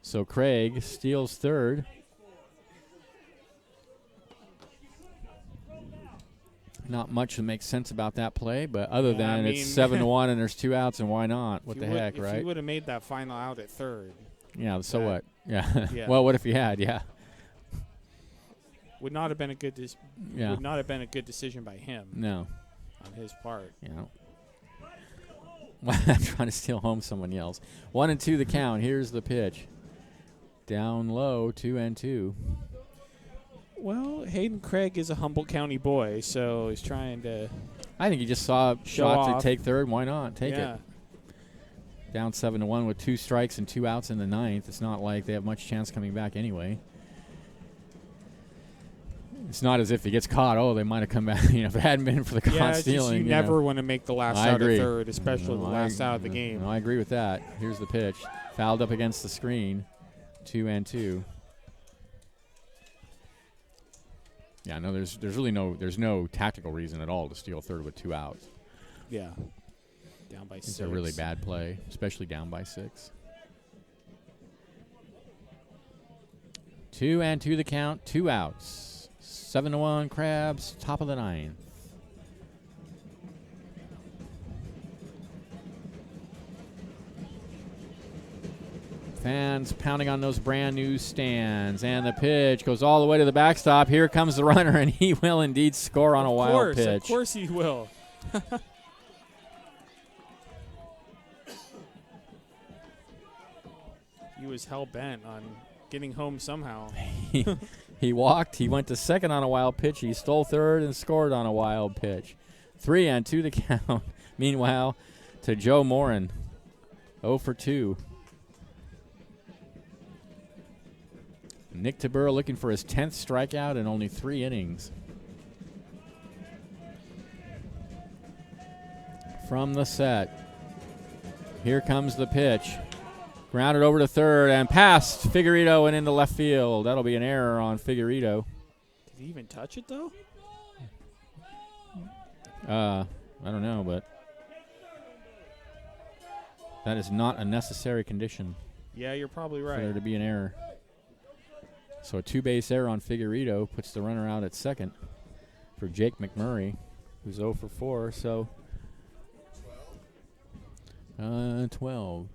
Speaker 2: So Craig steals third. Not much to make sense about that play, but other
Speaker 3: Yeah, I
Speaker 2: than
Speaker 3: mean-
Speaker 2: it's 7-1 and there's 2 outs, and why not? What
Speaker 3: If
Speaker 2: the
Speaker 3: you would-
Speaker 2: heck,
Speaker 3: if
Speaker 2: right?
Speaker 3: you would have made that final out at third,
Speaker 2: Yeah, so
Speaker 3: that-
Speaker 2: what? Yeah.
Speaker 3: Yeah.
Speaker 2: Well, what if you had? Yeah.
Speaker 3: would not have been a good
Speaker 2: Yeah.
Speaker 3: would not have been a good decision by him
Speaker 2: No.
Speaker 3: on his part.
Speaker 2: You know. I'm trying to steal home someone else. 1-2 the count. Here's the pitch. Down low, 2-2.
Speaker 3: Well, Hayden Craig is a Humboldt County boy, so he's trying to
Speaker 2: I think he just saw a
Speaker 3: Show
Speaker 2: shot
Speaker 3: off.
Speaker 2: to take third. Why not? Take
Speaker 3: yeah.
Speaker 2: it. Down 7-1 with 2 strikes and 2 outs in the 9th. It's not like they have much chance coming back anyway. It's not as if he gets caught. Oh, they might have come back. If it hadn't been for the caught
Speaker 3: Yeah, it's just
Speaker 2: stealing.
Speaker 3: you never want to make the last
Speaker 2: I
Speaker 3: out
Speaker 2: agree.
Speaker 3: of third, especially the last out of the game.
Speaker 2: No, I agree with that. Here's the pitch. Fouled up against the screen. 2-2. Yeah, no, there's really no tactical reason at all to steal third with 2 outs.
Speaker 3: Yeah. Down by 6.
Speaker 2: It's a really bad play, especially down by 6. 2-2 the count, 2 outs. 7-1 Crabs, top of the 9th. Fans pounding on those brand new stands, and the pitch goes all the way to the backstop. Here comes the runner, and he will indeed score on a wild pitch.
Speaker 3: Of course he will. He was hell-bent on getting home somehow.
Speaker 2: He walked. He went to second on a wild pitch. He stole third and scored on a wild pitch. 3-2 the count. Meanwhile, to Joe Morin, 0 for 2. Nick Tabura looking for his 10th strikeout in only 3 innings. From the set, here comes the pitch. Grounded over to third and past Figueredo and into left field. That'll be an error on Figueredo.
Speaker 3: Did he even touch it, though?
Speaker 2: I don't know, but that is not a necessary condition
Speaker 3: Yeah, you're probably
Speaker 2: for there
Speaker 3: right.
Speaker 2: to be an error. So a 2-base error on Figueredo puts the runner out at second for Jake McMurray, who's 0 for 4. So 12.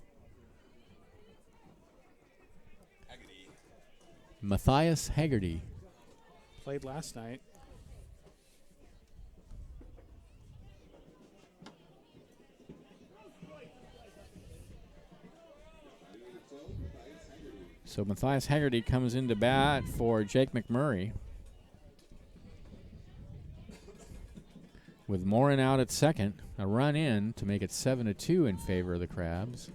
Speaker 2: Matthias Haggerty.
Speaker 3: Played last night.
Speaker 2: So Matthias Haggerty comes into bat for Jake McMurray. With Morin out at second, a run in to make it 7-2 in favor of the Crabs.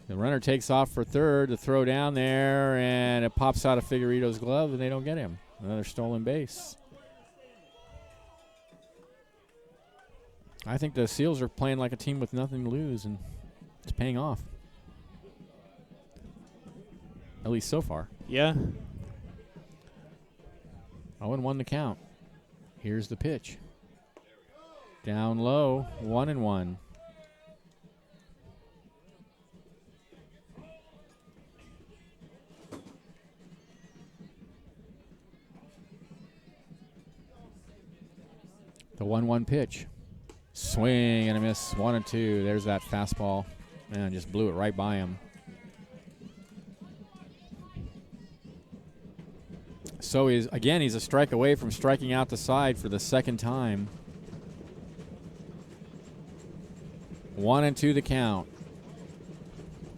Speaker 2: The runner takes off for third to throw down there, and it pops out of Figueredo's glove, and they don't get him. Another stolen base. I think the Seals are playing like a team with nothing to lose, and it's paying off. At least so far.
Speaker 3: Yeah.
Speaker 2: 0-1 the count. Here's the pitch. Down low, 1-1. The 1-1 pitch. Swing and a miss. 1-2. There's that fastball. Man, just blew it right by him. So he's a strike away from striking out the side for the second time. 1-2 the count.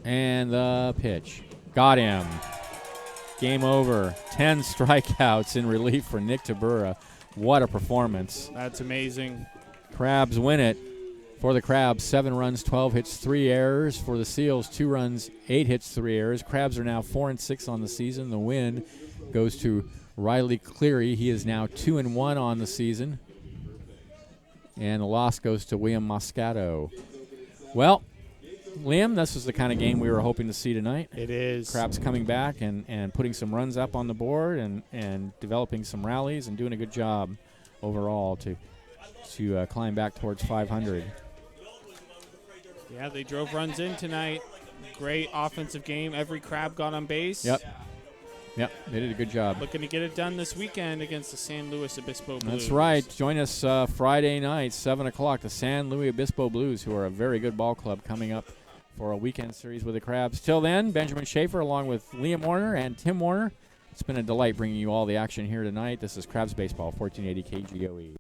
Speaker 2: And the pitch. Got him. Game over. 10 strikeouts in relief for Nick Tabura. What a performance.
Speaker 3: That's amazing.
Speaker 2: Crabs win it. For the Crabs, 7 runs, 12 hits, 3 errors. For the Seals, 2 runs, 8 hits, 3 errors. Crabs are now 4-6 on the season. The win goes to Riley Cleary. He is now 2-1 on the season. And the loss goes to William Moscato. Well, Liam, this is the kind of game we were hoping to see tonight.
Speaker 3: It is.
Speaker 2: Crabs coming back and putting some runs up on the board and developing some rallies and doing a good job overall to climb back towards 500.
Speaker 3: Yeah, they drove runs in tonight. Great offensive game. Every Crab got on base.
Speaker 2: Yep, they did a good job.
Speaker 3: Looking to get it done this weekend against the San Luis Obispo Blues.
Speaker 2: That's right. Join us Friday night, 7 o'clock, the San Luis Obispo Blues, who are a very good ball club, coming up for a weekend series with the Crabs. Till then, Benjamin Schaefer along with Liam Warner and Tim Warner. It's been a delight bringing you all the action here tonight. This is Crabs Baseball, 1480 KGOE.